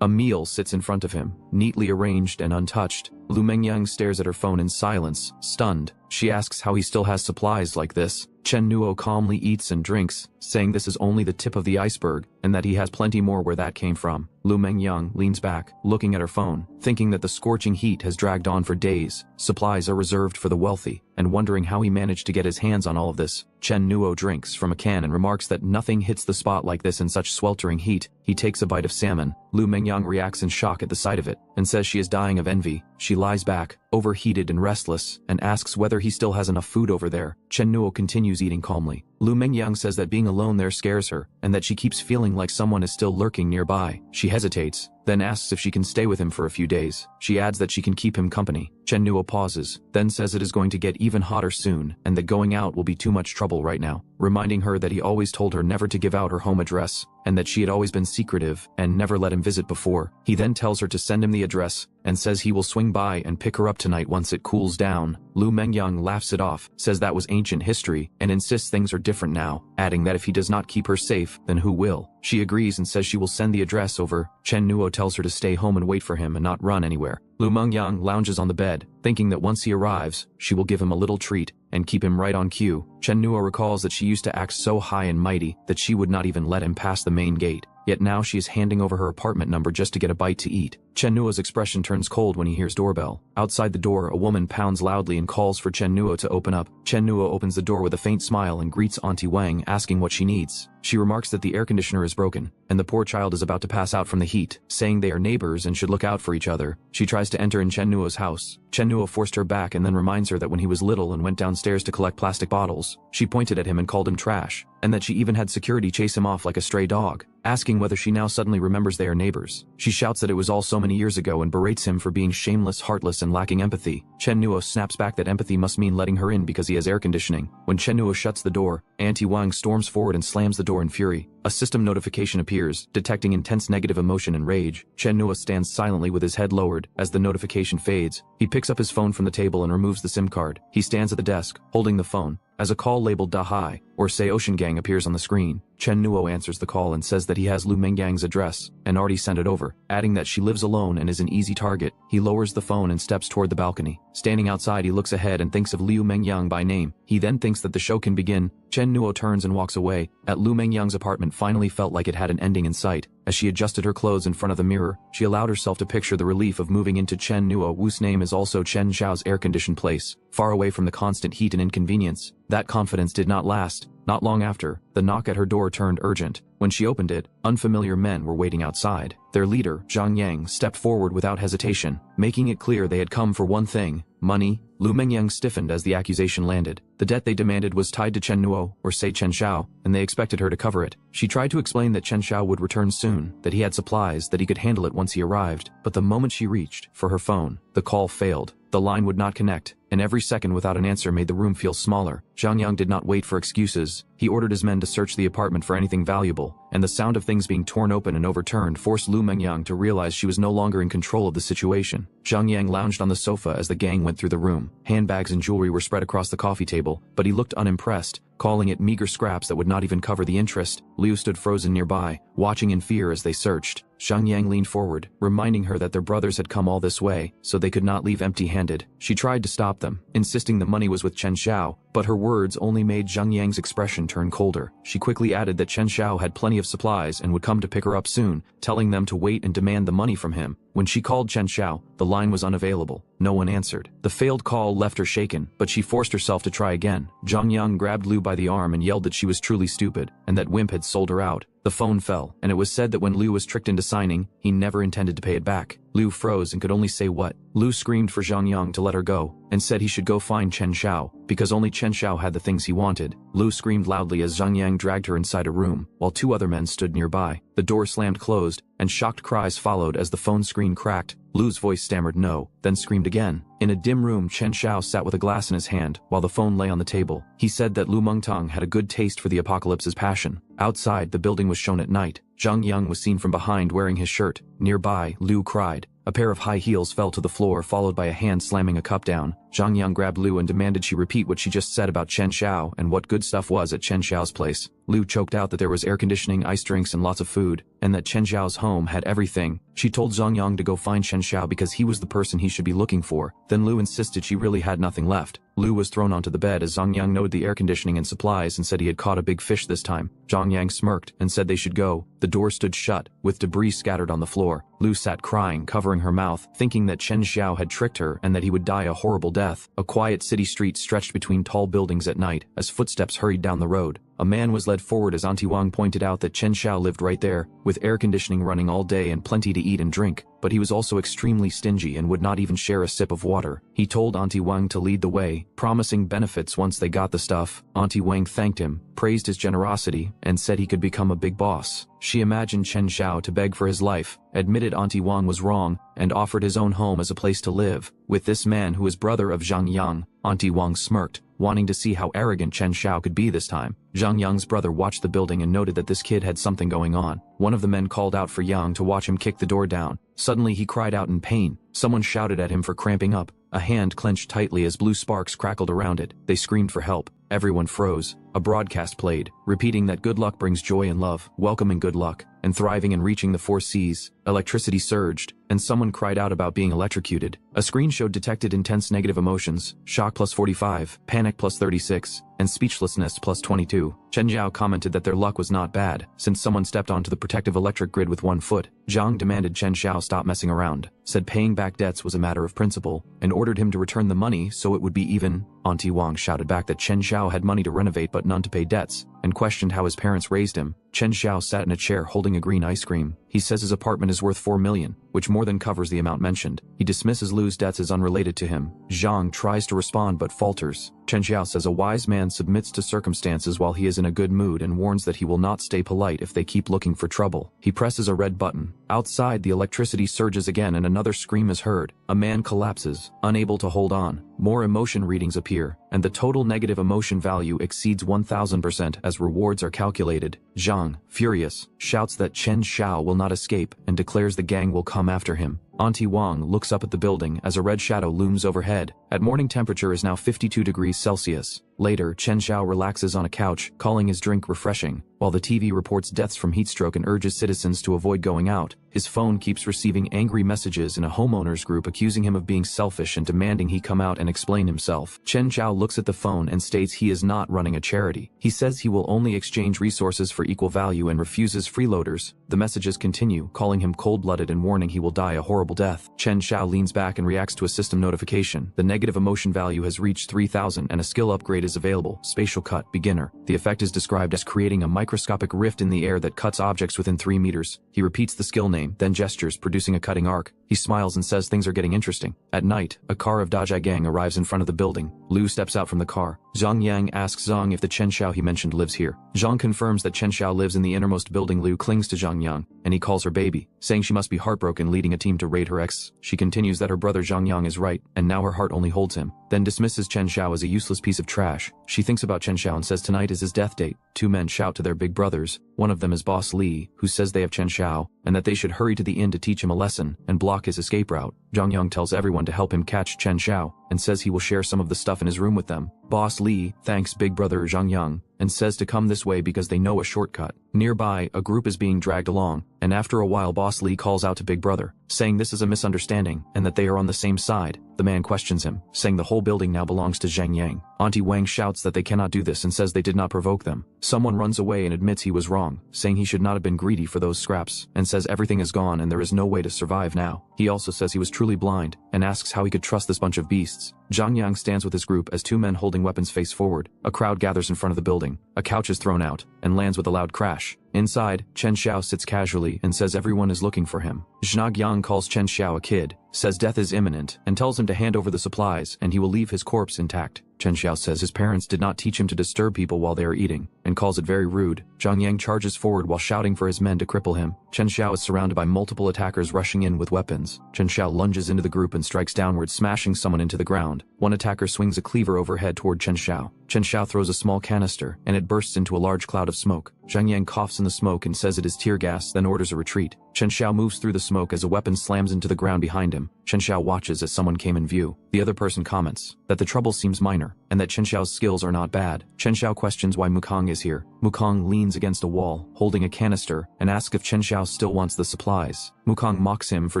A meal sits in front of him, neatly arranged and untouched. Lu Mengyang stares at her phone in silence, stunned. She asks how he still has supplies like this. Chen Nuo calmly eats and drinks, saying this is only the tip of the iceberg, and that he has plenty more where that came from. Lu Mengyang leans back, looking at her phone, thinking that the scorching heat has dragged on for days, supplies are reserved for the wealthy, and wondering how he managed to get his hands on all of this. Chen Nuo drinks from a can and remarks that nothing hits the spot like this in such sweltering heat. He takes a bite of salmon. Lu Mengyang reacts in shock at the sight of it. and says she is dying of envy. She lies back, overheated and restless, and asks whether he still has enough food over there. Chen Nuo continues eating calmly. Lu Mengyang says that being alone there scares her, and that she keeps feeling like someone is still lurking nearby. She hesitates, then asks if she can stay with him for a few days. She adds that she can keep him company. Chen Nuo pauses, then says it is going to get even hotter soon, and that going out will be too much trouble right now, reminding her that he always told her never to give out her home address, and that she had always been secretive and never let him visit before. He then tells her to send him the address, and says he will swing by and pick her up tonight once it cools down. Lu Mengyang laughs it off, says that was ancient history, and insists things are different now, adding that if he does not keep her safe, then who will? She agrees and says she will send the address over. Chen Nuo tells her to stay home and wait for him and not run anywhere. Lu Mengyang lounges on the bed, thinking that once he arrives, she will give him a little treat and keep him right on cue. Chen Nuo recalls that she used to act so high and mighty that she would not even let him pass the main gate. Yet now she is handing over her apartment number just to get a bite to eat. Chen Nuo's expression turns cold when he hears doorbell. Outside the door, a woman pounds loudly and calls for Chen Nuo to open up. Chen Nuo opens the door with a faint smile and greets Auntie Wang, asking what she needs. She remarks that the air conditioner is broken, and the poor child is about to pass out from the heat, saying they are neighbors and should look out for each other. She tries to enter in Chen Nuo's house. Chen Nuo forced her back and then reminds her that when he was little and went downstairs to collect plastic bottles, she pointed at him and called him trash, and that she even had security chase him off like a stray dog, asking whether she now suddenly remembers they are neighbors. She shouts that it was all so many years ago and berates him for being shameless, heartless, and lacking empathy. Chen Nuo snaps back that empathy must mean letting her in because he has air conditioning. When Chen Nuo shuts the door, Auntie Wang storms forward and slams the door in fury. A system notification appears, detecting intense negative emotion and rage. Chen Nuo stands silently with his head lowered. As the notification fades, he picks up his phone from the table and removes the SIM card. He stands at the desk, holding the phone. As a call labeled Da Hai, or Say Ocean Gang appears on the screen, Chen Nuo answers the call and says that he has Lu Mengyang's address and already sent it over, adding that she lives alone and is an easy target. He lowers the phone and steps toward the balcony. Standing outside, he looks ahead and thinks of Liu Mengyang by name. He then thinks that the show can begin. Chen Nuo turns and walks away. At Lu Mengyang's apartment finally felt like it had an ending in sight. As she adjusted her clothes in front of the mirror, she allowed herself to picture the relief of moving into Chen Nuo, whose name is also Chen Xiao's air-conditioned place, far away from the constant heat and inconvenience. That confidence did not last. Not long after, the knock at her door turned urgent. When she opened it, unfamiliar men were waiting outside. Their leader, Zhang Yang, stepped forward without hesitation, making it clear they had come for one thing: money. Lu Mengyang stiffened as the accusation landed. The debt they demanded was tied to Chen Nuo, or say Chen Xiao, and they expected her to cover it. She tried to explain that Chen Xiao would return soon, that he had supplies, that he could handle it once he arrived. But the moment she reached for her phone, the call failed. The line would not connect, and every second without an answer made the room feel smaller. Zhang Yang did not wait for excuses. He ordered his men to search the apartment for anything valuable, and the sound of things being torn open and overturned forced Lu Mengyang to realize she was no longer in control of the situation. Zhang Yang lounged on the sofa as the gang went through the room. Handbags and jewelry were spread across the coffee table, but he looked unimpressed, calling it meager scraps that would not even cover the interest. Liu stood frozen nearby, watching in fear as they searched. Zhang Yang leaned forward, reminding her that their brothers had come all this way, so they could not leave empty-handed. She tried to stop them, insisting the money was with Chen Xiao, but her words only made Zhang Yang's expression turn colder. She quickly added that Chen Xiao had plenty of supplies and would come to pick her up soon, telling them to wait and demand the money from him. When she called Chen Xiao, the line was unavailable. No one answered. The failed call left her shaken, but she forced herself to try again. Zhang Yang grabbed Liu by the arm and yelled that she was truly stupid, and that Wimp had sold her out. The phone fell, and it was said that when Liu was tricked into signing, he never intended to pay it back. Liu froze and could only say what. Liu screamed for Zhang Yang to let her go, and said he should go find Chen Xiao, because only Chen Xiao had the things he wanted. Liu screamed loudly as Zhang Yang dragged her inside a room, while two other men stood nearby. The door slammed closed, and shocked cries followed as the phone screen cracked. Liu's voice stammered no, then screamed again. In a dim room, Chen Xiao sat with a glass in his hand, while the phone lay on the table. He said that Lu Mengtang had a good taste for the apocalypse's passion. Outside, the building was shown at night. Zhang Yang was seen from behind wearing his shirt. Nearby, Liu cried. A pair of high heels fell to the floor, followed by a hand slamming a cup down. Zhang Yang grabbed Liu and demanded she repeat what she just said about Chen Xiao and what good stuff was at Chen Xiao's place. Liu choked out that there was air conditioning, ice drinks, and lots of food, and that Chen Xiao's home had everything. She told Zhang Yang to go find Chen Xiao because he was the person he should be looking for. Then Liu insisted she really had nothing left. Liu was thrown onto the bed as Zhang Yang noted the air conditioning and supplies and said he had caught a big fish this time. Zhang Yang smirked and said they should go. The door stood shut, with debris scattered on the floor. Liu sat crying, covering her mouth, thinking that Chen Xiao had tricked her and that he would die a horrible death. A quiet city street stretched between tall buildings at night as footsteps hurried down the road. A man was led forward as Auntie Wang pointed out that Chen Xiao lived right there, with air conditioning running all day and plenty to eat and drink, but he was also extremely stingy and would not even share a sip of water. He told Auntie Wang to lead the way, promising benefits once they got the stuff. Auntie Wang thanked him, praised his generosity, and said he could become a big boss. She imagined Chen Xiao to beg for his life, admitted Auntie Wang was wrong, and offered his own home as a place to live. With this man who is brother of Zhang Yang, Auntie Wang smirked, wanting to see how arrogant Chen Xiao could be this time. Zhang Yang's brother watched the building and noted that this kid had something going on. One of the men called out for Yang to watch him kick the door down. Suddenly he cried out in pain. Someone shouted at him for cramping up. A hand clenched tightly as blue sparks crackled around it. They screamed for help. Everyone froze. A broadcast played, repeating that good luck brings joy and love, welcoming good luck, and thriving and reaching the 4 Cs. Electricity surged, and someone cried out about being electrocuted. A screen showed detected intense negative emotions, shock plus 45, panic plus 36, and speechlessness plus 22. Chen Zhao commented that their luck was not bad, since someone stepped onto the protective electric grid with 1 foot. Zhang demanded Chen Xiao stop messing around, said paying back debts was a matter of principle, and ordered him to return the money so it would be even. Auntie Wang shouted back that Chen Xiao had money to renovate but none to pay debts, and questioned how his parents raised him. Chen Xiao sat in a chair holding a green ice cream. He says his apartment is worth 4 million, which more than covers the amount mentioned. He dismisses Lu's debts as unrelated to him. Zhang tries to respond but falters. Chen Xiao says a wise man submits to circumstances while he is in a good mood and warns that he will not stay polite if they keep looking for trouble. He presses a red button. Outside, the electricity surges again and another scream is heard. A man collapses, unable to hold on. More emotion readings appear, and the total negative emotion value exceeds 1000% as rewards are calculated. Zhang, furious, shouts that Chen Xiao will not escape and declares the gang will come after him. Auntie Wang looks up at the building as a red shadow looms overhead. At morning temperature is now 52 degrees Celsius. Later, Chen Xiao relaxes on a couch, calling his drink refreshing, while the TV reports deaths from heatstroke and urges citizens to avoid going out. His phone keeps receiving angry messages in a homeowners group accusing him of being selfish and demanding he come out and explain himself. Chen Xiao looks at the phone and states he is not running a charity. He says he will only exchange resources for equal value and refuses freeloaders. The messages continue, calling him cold-blooded and warning he will die a horrible death. Chen Xiao leans back and reacts to a system notification. The negative emotion value has reached 3000 and a skill upgrade is available. Spatial cut, beginner. The effect is described as creating a microscopic rift in the air that cuts objects within 3 meters. He repeats the skill name, then gestures, producing a cutting arc. He smiles and says things are getting interesting. At night, a car of Dajai gang arrives in front of the building. Lu steps out from the car. Zhang Yang asks Zhang if the Chen Xiao he mentioned lives here. Zhang confirms that Chen Xiao lives in the innermost building. Lu clings to Zhang Yang, and he calls her baby, saying she must be heartbroken leading a team to raid her ex. She continues that her brother Zhang Yang is right, and now her heart only holds him, then dismisses Chen Xiao as a useless piece of trash. She thinks about Chen Xiao and says tonight is his death date. 2 men shout to their big brothers. One of them is Boss Li, who says they have Chen Xiao, and that they should hurry to the inn to teach him a lesson and block his escape route. Zhang Yang tells everyone to help him catch Chen Xiao, and says he will share some of the stuff in his room with them. Boss Li thanks big brother Zhang Yang, and says to come this way because they know a shortcut. Nearby, a group is being dragged along, and after a while Boss Li calls out to big brother, saying this is a misunderstanding, and that they are on the same side. The man questions him, saying the whole building now belongs to Zhang Yang. Auntie Wang shouts that they cannot do this and says they did not provoke them. Someone runs away and admits he was wrong, saying he should not have been greedy for those scraps, and says everything is gone and there is no way to survive now. He also says he was truly blind, and asks how he could trust this bunch of beasts. Zhang Yang stands with his group as 2 men holding weapons face forward. A crowd gathers in front of the building. A couch is thrown out, and lands with a loud crash. Inside, Chen Xiao sits casually and says everyone is looking for him. Zhang Yang calls Chen Xiao a kid, says death is imminent, and tells him to hand over the supplies and he will leave his corpse intact. Chen Xiao says his parents did not teach him to disturb people while they are eating, and calls it very rude. Zhang Yang charges forward while shouting for his men to cripple him. Chen Xiao is surrounded by multiple attackers rushing in with weapons. Chen Xiao lunges into the group and strikes downward, smashing someone into the ground. One attacker swings a cleaver overhead toward Chen Xiao. Chen Xiao throws a small canister, and it bursts into a large cloud of smoke. Zhang Yang coughs in the smoke and says it is tear gas, then orders a retreat. Chen Xiao moves through the smoke as a weapon slams into the ground behind him. Chen Xiao watches as someone came in view. The other person comments that the trouble seems minor, and that Chen Xiao's skills are not bad. Chen Xiao questions why Mukong is here. Mukong leans against a wall, holding a canister, and asks if Chen Xiao still wants the supplies. Mukong mocks him for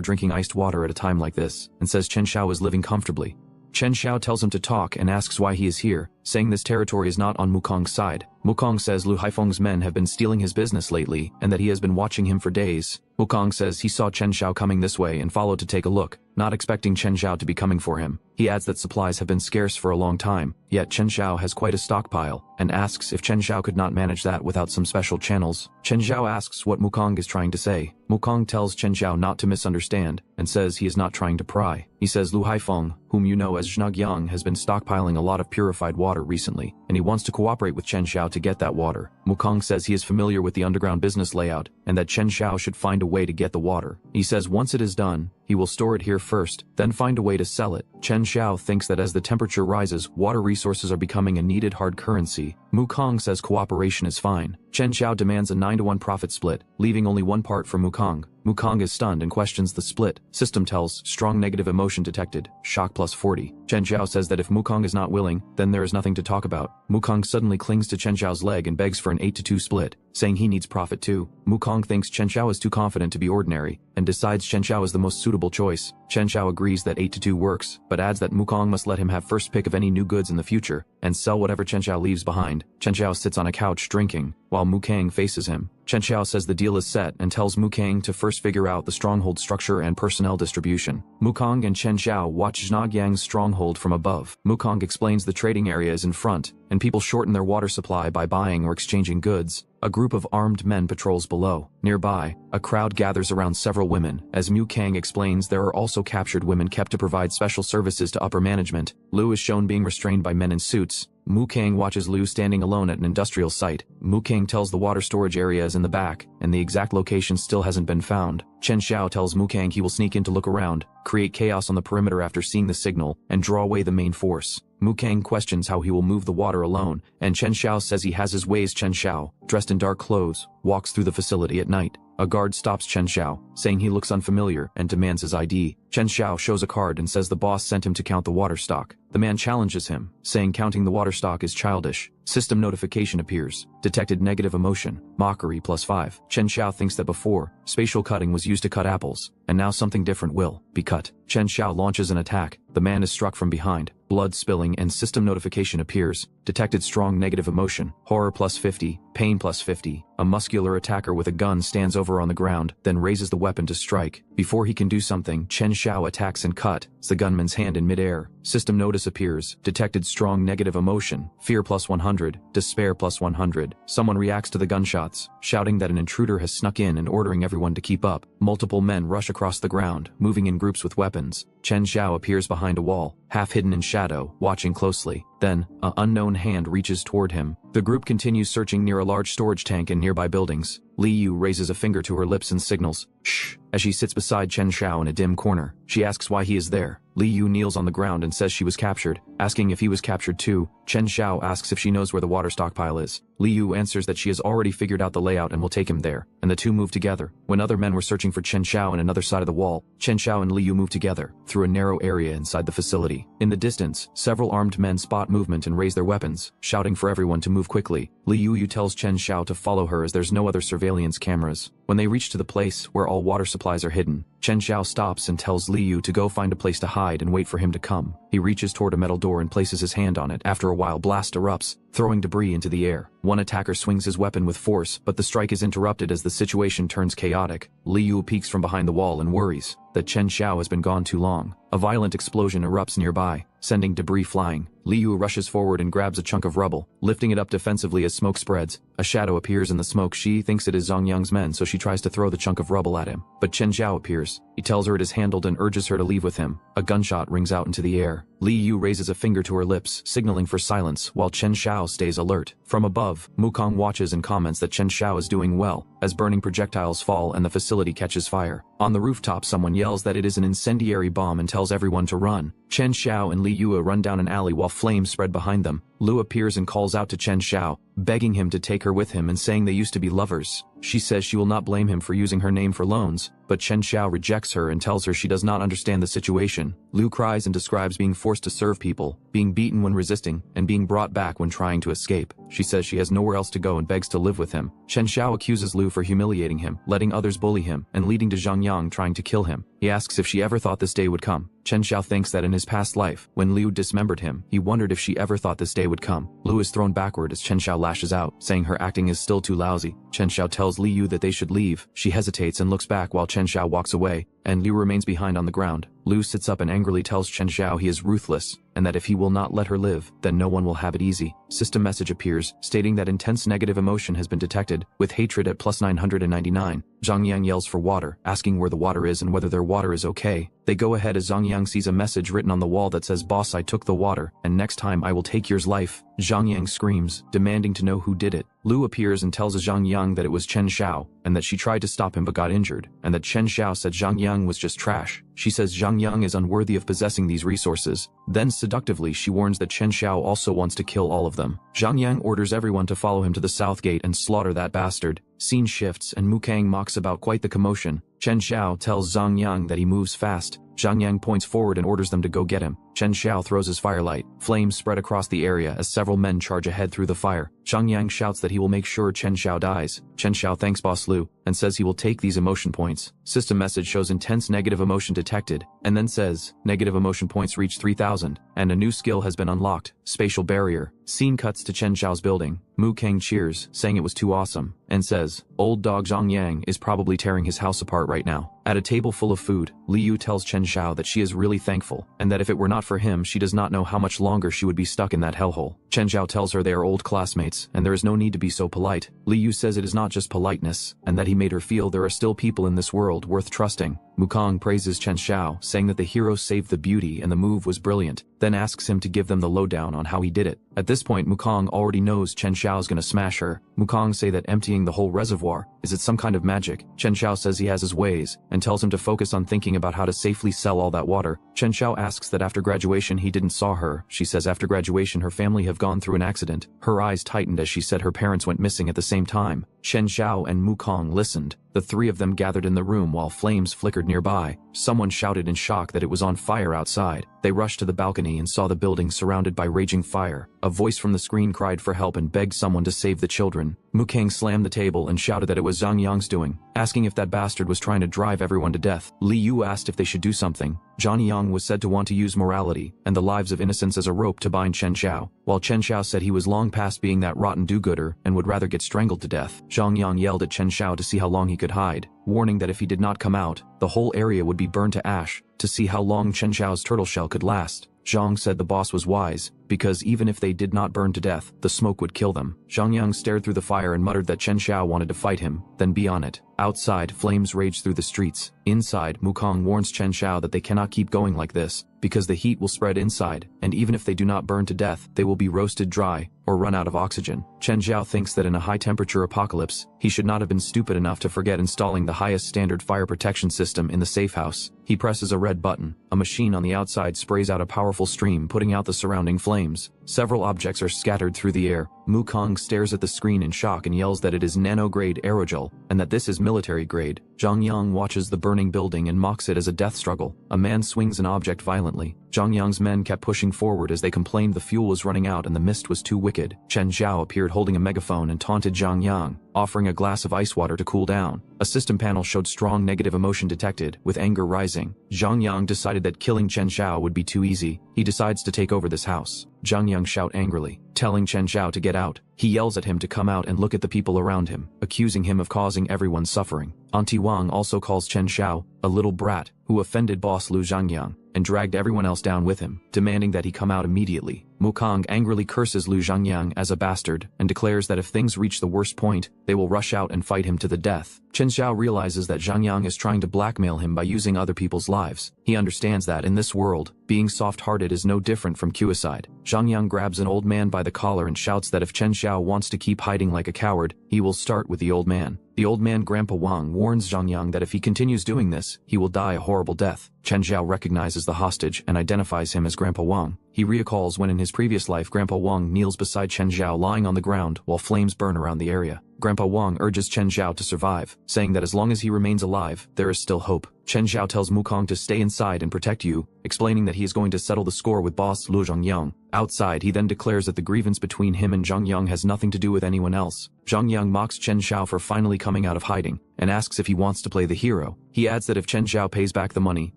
drinking iced water at a time like this, and says Chen Xiao is living comfortably. Chen Xiao tells him to talk and asks why he is here, saying this territory is not on Mukong's side. Mukong says Lu Haifeng's men have been stealing his business lately and that he has been watching him for days. Mukong says he saw Chen Xiao coming this way and followed to take a look, not expecting Chen Xiao to be coming for him. He adds that supplies have been scarce for a long time, yet Chen Xiao has quite a stockpile, and asks if Chen Xiao could not manage that without some special channels. Chen Xiao asks what Mukong is trying to say. Mukong tells Chen Xiao not to misunderstand, and says he is not trying to pry. He says Lu Haifeng, whom you know as Zhnagyang, has been stockpiling a lot of purified water recently, and he wants to cooperate with Chen Xiao to get that water. Mukong says he is familiar with the underground business layout, and that Chen Xiao should find a way to get the water. He says once it is done, he will store it here first, then find a way to sell it. Chen Xiao thinks that as the temperature rises, water resources are becoming a needed hard currency. Mukong says cooperation is fine. Chen Xiao demands a 9-to-1 profit split, leaving only one part for Mukong. Mukong is stunned and questions the split. System tells, strong negative emotion detected, shock plus 40. Chen Xiao says that if Mukong is not willing, then there is nothing to talk about. Mukong suddenly clings to Chen Xiao's leg and begs for an 8-to-2 split, saying he needs profit too. Mukong thinks Chen Xiao is too confident to be ordinary, and decides Chen Xiao is the most suitable choice. Chen Xiao agrees that 8-to-2 works, but adds that Mukong must let him have first pick of any new goods in the future, and sell whatever Chen Xiao leaves behind. Chen Xiao sits on a couch drinking, while Mukong faces him. Chen Xiao says the deal is set and tells Mukong to first figure out the stronghold structure and personnel distribution. Mukong and Chen Xiao watch Zhnagyang's stronghold from above. Mukong explains the trading area is in front, and people shorten their water supply by buying or exchanging goods. A group of armed men patrols below. Nearby, a crowd gathers around several women. As Mukong explains, there are also captured women kept to provide special services to upper management. Lu is shown being restrained by men in suits. Mukong watches Lu standing alone at an industrial site. Mukong tells the water storage area is in the back, and the exact location still hasn't been found. Chen Xiao tells Mukong he will sneak in to look around, create chaos on the perimeter after seeing the signal, and draw away the main force. Mukong questions how he will move the water alone, and Chen Xiao says he has his ways. Chen Xiao, dressed in dark clothes, walks through the facility at night. A guard stops Chen Xiao, saying he looks unfamiliar and demands his ID. Chen Xiao shows a card and says the boss sent him to count the water stock. The man challenges him, saying counting the water stock is childish. System notification appears. Detected negative emotion, mockery plus 5. Chen Xiao thinks that before, spatial cutting was used to cut apples, and now something different will be cut. Chen Xiao launches an attack. The man is struck from behind. Blood spilling and system notification appears. Detected strong negative emotion, horror plus 50, pain plus 50. A muscular attacker with a gun stands over on the ground, then raises the weapon to strike. Before he can do something, Chen Xiao attacks and cuts the gunman's hand in midair. System notice appears. Detected strong negative emotion, fear plus 100, despair plus 100. Someone reacts to the gunshots, shouting that an intruder has snuck in and ordering everyone to keep up. Multiple men rush across the ground, moving in groups with weapons. Chen Xiao appears behind a wall, half hidden in shadow, watching closely. Then, an unknown hand reaches toward him. The group continues searching near a large storage tank and nearby buildings. Li Yu raises a finger to her lips and signals, shh, as she sits beside Chen Xiao in a dim corner. She asks why he is there. Li Yu kneels on the ground and says she was captured, asking if he was captured too. Chen Xiao asks if she knows where the water stockpile is. Li Yu answers that she has already figured out the layout and will take him there, and the two move together. When other men were searching for Chen Xiao on another side of the wall, Chen Xiao and Li Yu move together, through a narrow area inside the facility. In the distance, several armed men spot movement and raise their weapons, shouting for everyone to move quickly. Li Yu tells Chen Xiao to follow her as there's no other surveillance cameras. When they reach to the place where all water supplies are hidden, Chen Xiao stops and tells Li Yu to go find a place to hide and wait for him to come. He reaches toward a metal door and places his hand on it. After a while, blast erupts, throwing debris into the air. One attacker swings his weapon with force, but the strike is interrupted as the situation turns chaotic. Li Yu peeks from behind the wall and worries that Chen Xiao has been gone too long. A violent explosion erupts nearby, sending debris flying. Li Yu rushes forward and grabs a chunk of rubble, lifting it up defensively as smoke spreads. A shadow appears in the smoke. She thinks it is Zhang Yang's men, so she tries to throw the chunk of rubble at him. But Chen Xiao appears. He tells her it is handled and urges her to leave with him. A gunshot rings out into the air. Li Yu raises a finger to her lips, signaling for silence, while Chen Xiao stays alert. From above, Mukong watches and comments that Chen Xiao is doing well, as burning projectiles fall and the facility catches fire. On the rooftop, someone yells that it is an incendiary bomb and tells everyone to run. Chen Xiao and Li Yu run down an alley while flames spread behind them. Lu appears and calls out to Chen Xiao, begging him to take her with him and saying they used to be lovers. She says she will not blame him for using her name for loans, but Chen Xiao rejects her and tells her she does not understand the situation. Lu cries and describes being forced to serve people, being beaten when resisting, and being brought back when trying to escape. She says she has nowhere else to go and begs to live with him. Chen Xiao accuses Lu for humiliating him, letting others bully him, and leading to Zhang Yang trying to kill him. He asks if she ever thought this day would come. Chen Xiao thinks that in his past life, when Liu dismembered him, he wondered if she ever thought this day would come. Liu is thrown backward as Chen Xiao lashes out, saying her acting is still too lousy. Chen Xiao tells Liu that they should leave. She hesitates and looks back while Chen Xiao walks away, and Liu remains behind on the ground. Liu sits up and angrily tells Chen Xiao he is ruthless. and that if he will not let her live, then no one will have it easy. System message appears, stating that intense negative emotion has been detected, with hatred at plus 999. Zhang Yang yells for water, asking where the water is and whether their water is okay. They go ahead as Zhang Yang sees a message written on the wall that says, "Boss, I took the water, and next time I will take yours life." Zhang Yang screams, demanding to know who did it. Lu appears and tells Zhang Yang that it was Chen Xiao, and that she tried to stop him but got injured, and that Chen Xiao said Zhang Yang was just trash. She says Zhang Yang is unworthy of possessing these resources. Then seductively she warns that Chen Xiao also wants to kill all of them. Zhang Yang orders everyone to follow him to the south gate and slaughter that bastard. Scene shifts and Mu Kang mocks about quite the commotion. Chen Xiao tells Zhang Yang that he moves fast. Zhang Yang points forward and orders them to go get him. Chen Xiao throws his firelight. Flames spread across the area as several men charge ahead through the fire. Zhang Yang shouts that he will make sure Chen Xiao dies. Chen Xiao thanks Boss Lu, and says he will take these emotion points. System message shows intense negative emotion detected, and then says, negative emotion points reach 3000, and a new skill has been unlocked, spatial barrier. Scene cuts to Chen Xiao's building. Mu Kang cheers, saying it was too awesome, and says, old dog Zhang Yang is probably tearing his house apart right now. At a table full of food, Li Yu tells Chen Xiao that she is really thankful, and that if it were not for him she does not know how much longer she would be stuck in that hellhole. Chen Xiao tells her they are old classmates, and there is no need to be so polite. Li Yu says it is not just politeness, and that he made her feel there are still people in this world worth trusting. Mukong praises Chen Xiao, saying that the hero saved the beauty and the move was brilliant, then asks him to give them the lowdown on how he did it. At this point Mukong already knows Chen Xiao is gonna smash her. Mukong say that emptying the whole reservoir, is it some kind of magic? Chen Xiao says he has his ways, and tells him to focus on thinking about how to safely sell all that water. Chen Xiao asks that after graduation he didn't saw her. She says after graduation her family have gone through an accident. Her eyes tightened as she said her parents went missing at the same time. Chen Xiao and Mukong listened. The three of them gathered in the room while flames flickered nearby. Someone shouted in shock that it was on fire outside. They rushed to the balcony and saw the building surrounded by raging fire. A voice from the screen cried for help and begged someone to save the children. Mukang slammed the table and shouted that it was Zhang Yang's doing, asking if that bastard was trying to drive everyone to death. Li Yu asked if they should do something. Zhang Yang was said to want to use morality and the lives of innocents as a rope to bind Chen Xiao, while Chen Xiao said he was long past being that rotten do-gooder and would rather get strangled to death. Zhang Yang yelled at Chen Xiao to see how long he could hide, warning that if he did not come out, the whole area would be burned to ash, to see how long Chen Xiao's turtle shell could last. Zhang said the boss was wise, because even if they did not burn to death, the smoke would kill them. Zhang Yang stared through the fire and muttered that Chen Xiao wanted to fight him, then be on it. Outside, flames raged through the streets. Inside, Mukong warns Chen Xiao that they cannot keep going like this, because the heat will spread inside, and even if they do not burn to death, they will be roasted dry, or run out of oxygen. Chen Xiao thinks that in a high-temperature apocalypse, he should not have been stupid enough to forget installing the highest standard fire protection system in the safe house. He presses a red button. A machine on the outside sprays out a powerful stream, putting out the surrounding flames. Several objects are scattered through the air. Mukong stares at the screen in shock and yells that it is nano-grade aerogel, and that this is military-grade. Zhang Yang watches the burning building and mocks it as a death struggle. A man swings an object violently. Zhang Yang's men kept pushing forward as they complained the fuel was running out and the mist was too wicked. Chen Xiao appeared holding a megaphone and taunted Zhang Yang, offering a glass of ice water to cool down. A system panel showed strong negative emotion detected, with anger rising. Zhang Yang decided that killing Chen Xiao would be too easy. He decides to take over this house. Zhang Yang shout angrily, telling Chen Xiao to get out. He yells at him to come out and look at the people around him, accusing him of causing everyone suffering. Auntie Wang also calls Chen Xiao a little brat who offended boss Lu Zhangyang and dragged everyone else down with him, demanding that he come out immediately. Mukong angrily curses Lu Zhangyang as a bastard and declares that if things reach the worst point, they will rush out and fight him to the death. Chen Xiao realizes that Zhang Yang is trying to blackmail him by using other people's lives. He understands that in this world, being soft-hearted is no different from suicide. Zhang Yang grabs an old man by the collar and shouts that if Chen Xiao wants to keep hiding like a coward, he will start with the old man. The old man Grandpa Wang warns Zhang Yang that if he continues doing this, he will die a horrible death. Chen Xiao recognizes the hostage and identifies him as Grandpa Wang. He recalls when in his previous life Grandpa Wang kneels beside Chen Xiao lying on the ground while flames burn around the area. Grandpa Wang urges Chen Xiao to survive, saying that as long as he remains alive, there is still hope. Chen Xiao tells Mukong to stay inside and protect you, explaining that he is going to settle the score with boss Lu Zhangyang. Outside, he then declares that the grievance between him and Zhang Yang has nothing to do with anyone else. Zhang Yang mocks Chen Xiao for finally coming out of hiding, and asks if he wants to play the hero. He adds that if Chen Xiao pays back the money,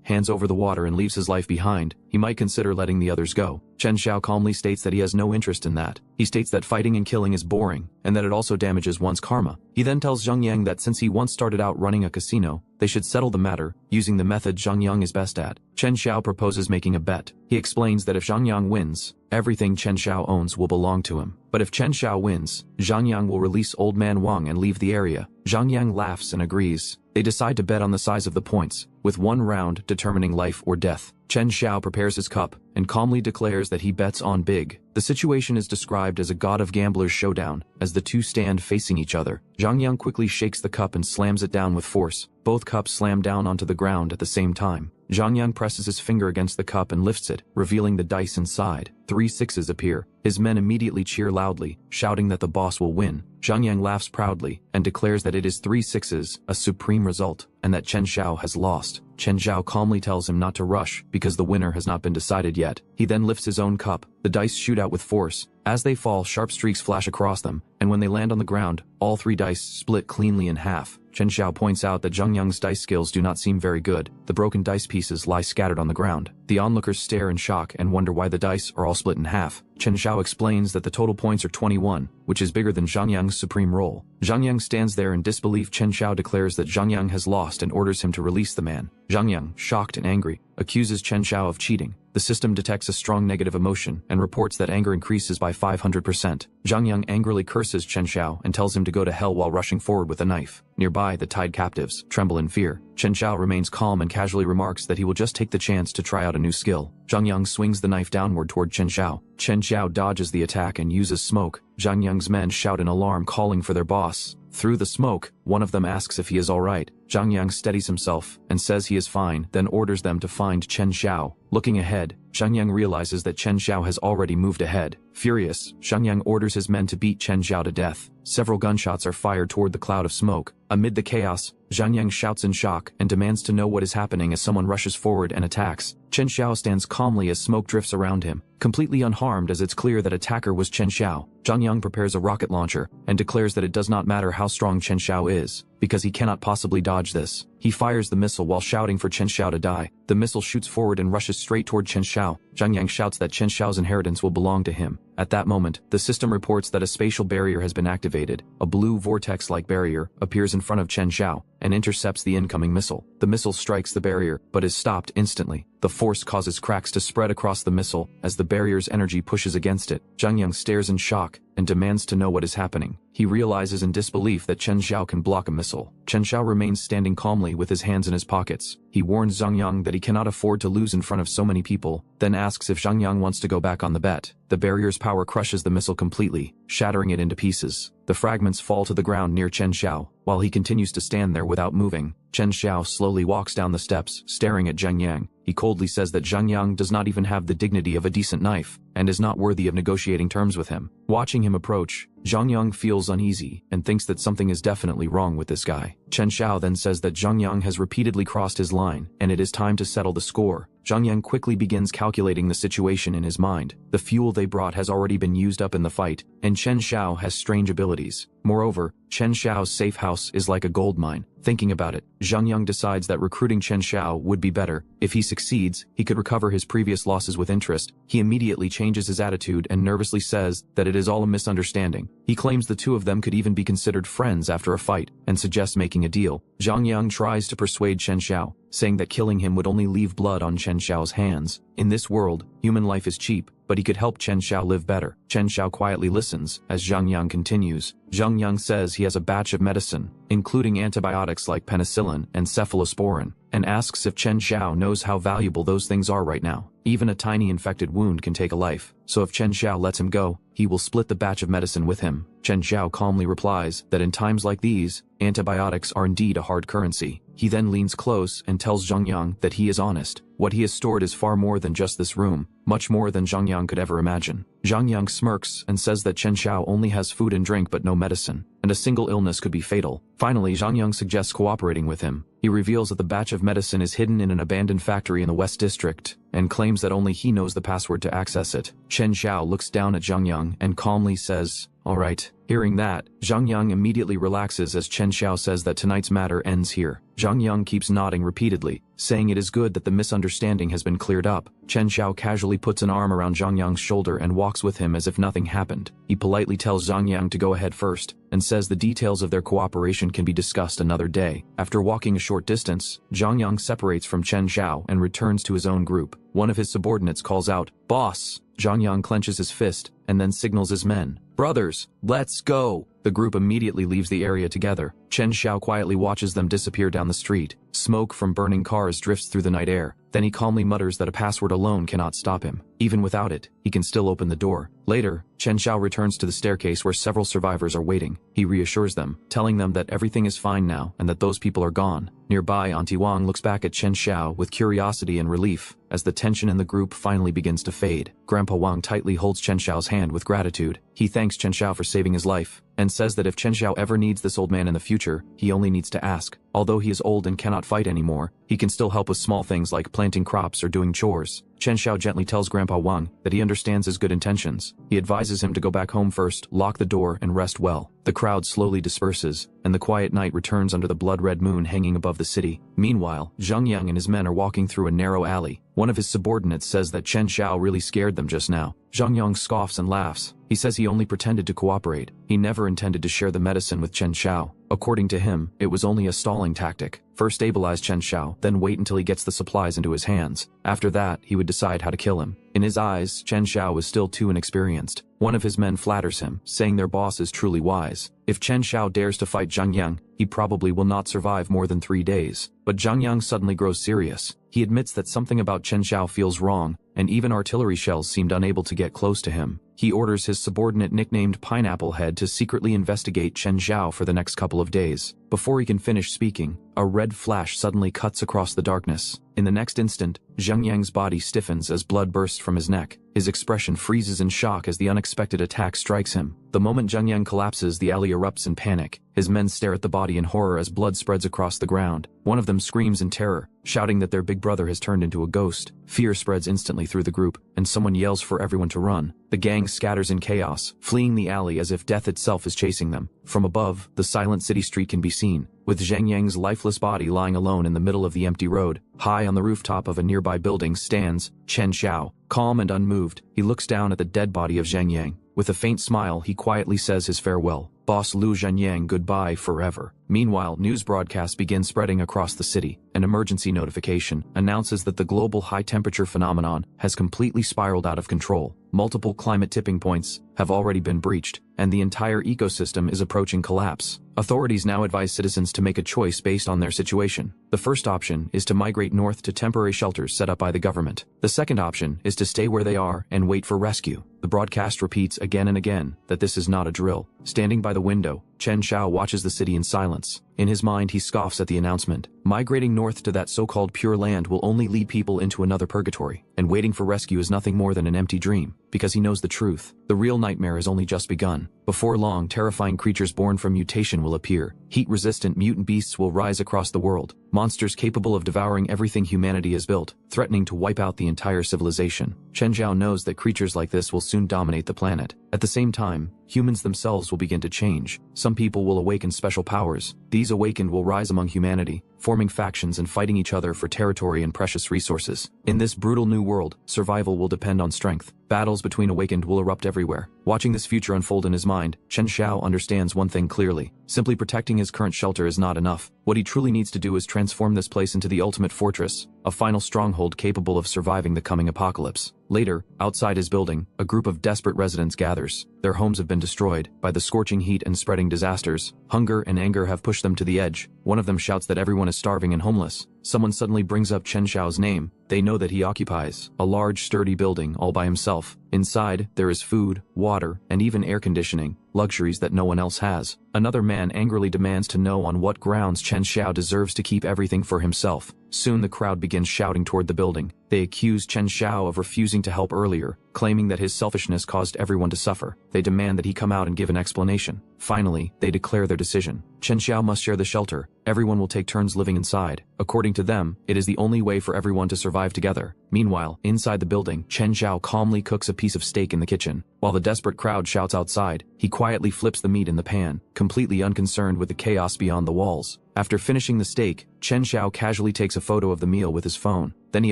hands over the water and leaves his life behind, he might consider letting the others go. Chen Xiao calmly states that he has no interest in that. He states that fighting and killing is boring, and that it also damages one's karma. He then tells Zhang Yang that since he once started out running a casino, they should settle the matter, using the method Zhang Yang is best at. Chen Xiao proposes making a bet. He explains that if Zhang Yang wins, everything Chen Xiao owns will belong to him. But if Chen Xiao wins, Zhang Yang will release Old Man Wang and leave the area. Zhang Yang laughs and agrees. They decide to bet on the size of the points, with one round determining life or death. Chen Xiao prepares his cup and calmly declares that he bets on big. The situation is described as a god of gamblers showdown, as the two stand facing each other. Zhang Yang quickly shakes the cup and slams it down with force. Both cups slam down onto the ground at the same time. Zhang Yang presses his finger against the cup and lifts it, revealing the dice inside. 3 sixes appear. His men immediately cheer loudly, shouting that the boss will win. Zhang Yang laughs proudly and declares that it is 3 sixes, a supreme result, and that Chen Xiao has lost. Chen Xiao calmly tells him not to rush because the winner has not been decided yet. He then lifts his own cup. The dice shoot out with force. As they fall, sharp streaks flash across them, and when they land on the ground, all 3 dice split cleanly in half. Chen Xiao points out that Zhang Yang's dice skills do not seem very good. The broken dice pieces lie scattered on the ground. The onlookers stare in shock and wonder why the dice are all split in half. Chen Xiao explains that the total points are 21, which is bigger than Zhang Yang's supreme roll. Zhang Yang stands there in disbelief. Chen Xiao declares that Zhang Yang has lost and orders him to release the man. Zhang Yang, shocked and angry, accuses Chen Xiao of cheating. The system detects a strong negative emotion and reports that anger increases by 500%. Zhang Yang angrily curses Chen Xiao and tells him to go to hell while rushing forward with a knife. Nearby, the tied captives tremble in fear. Chen Xiao remains calm and casually remarks that he will just take the chance to try out a new skill. Zhang Yang swings the knife downward toward Chen Xiao. Chen Xiao dodges the attack and uses smoke. Zhang Yang's men shout in alarm, calling for their boss. Through the smoke, one of them asks if he is alright. Zhang Yang steadies himself and says he is fine, then orders them to find Chen Xiao. Looking ahead, Zhang Yang realizes that Chen Xiao has already moved ahead. Furious, Zhang Yang orders his men to beat Chen Xiao to death. Several gunshots are fired toward the cloud of smoke. Amid the chaos, Zhang Yang shouts in shock and demands to know what is happening as someone rushes forward and attacks. Chen Xiao stands calmly as smoke drifts around him, completely unharmed as it's clear that attacker was Chen Xiao. Zhang Yang prepares a rocket launcher and declares that it does not matter how strong Chen Xiao is, because he cannot possibly dodge this. He fires the missile while shouting for Chen Xiao to die. The missile shoots forward and rushes straight toward Chen Xiao. Zhang Yang shouts that Chen Xiao's inheritance will belong to him. At that moment, the system reports that a spatial barrier has been activated. A blue vortex-like barrier appears in front of Chen Xiao and intercepts the incoming missile. The missile strikes the barrier, but is stopped instantly. The force causes cracks to spread across the missile as the barrier's energy pushes against it. Zhang Yang stares in shock and demands to know what is happening. He realizes in disbelief that Chen Xiao can block a missile. Chen Xiao remains standing calmly with his hands in his pockets. He warns Zhang Yang that he cannot afford to lose in front of so many people, then asks if Zhang Yang wants to go back on the bet. The barrier's power crushes the missile completely, shattering it into pieces. The fragments fall to the ground near Chen Xiao. While he continues to stand there without moving, Chen Xiao slowly walks down the steps, staring at Zhang Yang. He coldly says that Zhang Yang does not even have the dignity of a decent knife, and is not worthy of negotiating terms with him. Watching him approach, Zhang Yang feels uneasy and thinks that something is definitely wrong with this guy. Chen Xiao then says that Zhang Yang has repeatedly crossed his line, and it is time to settle the score. Zhang Yang quickly begins calculating the situation in his mind. The fuel they brought has already been used up in the fight, and Chen Xiao has strange abilities. Moreover, Chen Xiao's safe house is like a gold mine. Thinking about it, Zhang Yang decides that recruiting Chen Xiao would be better. If he succeeds, he could recover his previous losses with interest. He immediately changes his attitude and nervously says that it is all a misunderstanding. He claims the two of them could even be considered friends after a fight, and suggests making a deal. Zhang Yang tries to persuade Chen Xiao, saying that killing him would only leave blood on Chen Xiao's hands. In this world, human life is cheap, but he could help Chen Xiao live better. Chen Xiao quietly listens as Zhang Yang continues. Zhang Yang says he has a batch of medicine, including antibiotics like penicillin and cephalosporin, and asks if Chen Xiao knows how valuable those things are right now. Even a tiny infected wound can take a life, so if Chen Xiao lets him go, he will split the batch of medicine with him. Chen Xiao calmly replies that in times like these, antibiotics are indeed a hard currency. He then leans close and tells Zhang Yang that he is honest. What he has stored is far more than just this room, much more than Zhang Yang could ever imagine. Zhang Yang smirks and says that Chen Xiao only has food and drink but no medicine, and a single illness could be fatal. Finally, Zhang Yang suggests cooperating with him. He reveals that the batch of medicine is hidden in an abandoned factory in the West District, and claims that only he knows the password to access it. Chen Xiao looks down at Zhang Yang and calmly says, "Alright." Hearing that, Zhang Yang immediately relaxes as Chen Xiao says that tonight's matter ends here. Zhang Yang keeps nodding repeatedly, saying it is good that the misunderstanding has been cleared up. Chen Xiao casually puts an arm around Zhang Yang's shoulder and walks with him as if nothing happened. He politely tells Zhang Yang to go ahead first, and says the details of their cooperation can be discussed another day. After walking a short distance, Zhang Yang separates from Chen Xiao and returns to his own group. One of his subordinates calls out, "Boss!" Zhang Yang clenches his fist and then signals his men. "Brothers, let's go!" The group immediately leaves the area together. Chen Xiao quietly watches them disappear down the street. Smoke from burning cars drifts through the night air. Then he calmly mutters that a password alone cannot stop him. Even without it, he can still open the door. Later, Chen Xiao returns to the staircase where several survivors are waiting. He reassures them, telling them that everything is fine now and that those people are gone. Nearby, Auntie Wang looks back at Chen Xiao with curiosity and relief as the tension in the group finally begins to fade. Grandpa Wang tightly holds Chen Xiao's hand with gratitude. He thanks Chen Xiao for saving his life and says that if Chen Xiao ever needs this old man in the future, he only needs to ask. Although he is old and cannot fight anymore, he can still help with small things like planting crops or doing chores. Chen Xiao gently tells Grandpa Wang that he understands his good intentions. He advises him to go back home first, lock the door, and rest well. The crowd slowly disperses, and the quiet night returns under the blood-red moon hanging above the city. Meanwhile, Zhang Yang and his men are walking through a narrow alley. One of his subordinates says that Chen Xiao really scared them just now. Zhang Yang scoffs and laughs. He says he only pretended to cooperate. He never intended to share the medicine with Chen Xiao. According to him, it was only a stalling tactic. First stabilize Chen Xiao, then wait until he gets the supplies into his hands. After that, he would decide how to kill him. In his eyes, Chen Xiao was still too inexperienced. One of his men flatters him, saying their boss is truly wise. If Chen Xiao dares to fight Zhang Yang, he probably will not survive more than 3 days. But Zhang Yang suddenly grows serious. He admits that something about Chen Xiao feels wrong, and even artillery shells seemed unable to get close to him. He orders his subordinate nicknamed Pineapple Head to secretly investigate Chen Xiao for the next couple of days. Before he can finish speaking, a red flash suddenly cuts across the darkness. In the next instant, Zhang Yang's body stiffens as blood bursts from his neck. His expression freezes in shock as the unexpected attack strikes him. The moment Zhang Yang collapses, the alley erupts in panic. His men stare at the body in horror as blood spreads across the ground. One of them screams in terror, shouting that their big brother has turned into a ghost. Fear spreads instantly through the group, and someone yells for everyone to run. The gang scatters in chaos, fleeing the alley as if death itself is chasing them. From above, the silent city street can be seen, with Zhang Yang's lifeless body lying alone in the middle of the empty road. High on the rooftop of a nearby building stands Chen Xiao. Calm and unmoved, he looks down at the dead body of Zhang Yang. With a faint smile, he quietly says his farewell. Boss Lu Zhanyang, goodbye forever. Meanwhile, news broadcasts begin spreading across the city. An emergency notification announces that the global high-temperature phenomenon has completely spiraled out of control. Multiple climate tipping points have already been breached, and the entire ecosystem is approaching collapse. Authorities now advise citizens to make a choice based on their situation. The first option is to migrate north to temporary shelters set up by the government. The second option is to stay where they are and wait for rescue. The broadcast repeats again and again that this is not a drill. Standing by the window, Chen Xiao watches the city in silence. In his mind, he scoffs at the announcement. Migrating north to that so-called pure land will only lead people into another purgatory, and waiting for rescue is nothing more than an empty dream, because he knows the truth. The real nightmare has only just begun. Before long, terrifying creatures born from mutation will appear. Heat-resistant mutant beasts will rise across the world. Monsters capable of devouring everything humanity has built, threatening to wipe out the entire civilization. Chen Xiao knows that creatures like this will soon dominate the planet. At the same time, humans themselves will begin to change. Some people will awaken special powers. These awakened will rise among humanity, forming factions and fighting each other for territory and precious resources. In this brutal new world, survival will depend on strength. Battles between awakened will erupt everywhere. Watching this future unfold in his mind, Chen Xiao understands one thing clearly. Simply protecting his current shelter is not enough. What he truly needs to do is transform this place into the ultimate fortress, a final stronghold capable of surviving the coming apocalypse. Later, outside his building, a group of desperate residents gathers. Their homes have been destroyed by the scorching heat and spreading disasters. Hunger and anger have pushed them to the edge. One of them shouts that everyone is starving and homeless. Someone suddenly brings up Chen Xiao's name. They know that he occupies a large, sturdy building all by himself. Inside, there is food, water, and even air conditioning, luxuries that no one else has. Another man angrily demands to know on what grounds Chen Xiao deserves to keep everything for himself. Soon the crowd begins shouting toward the building. They accuse Chen Xiao of refusing to help earlier, claiming that his selfishness caused everyone to suffer. They demand that he come out and give an explanation. Finally, they declare their decision. Chen Xiao must share the shelter. Everyone will take turns living inside. According to them, it is the only way for everyone to survive together. Meanwhile, inside the building, Chen Xiao calmly cooks a piece of steak in the kitchen. While the desperate crowd shouts outside, he quietly flips the meat in the pan, completely unconcerned with the chaos beyond the walls. After finishing the steak, Chen Xiao casually takes a photo of the meal with his phone. Then he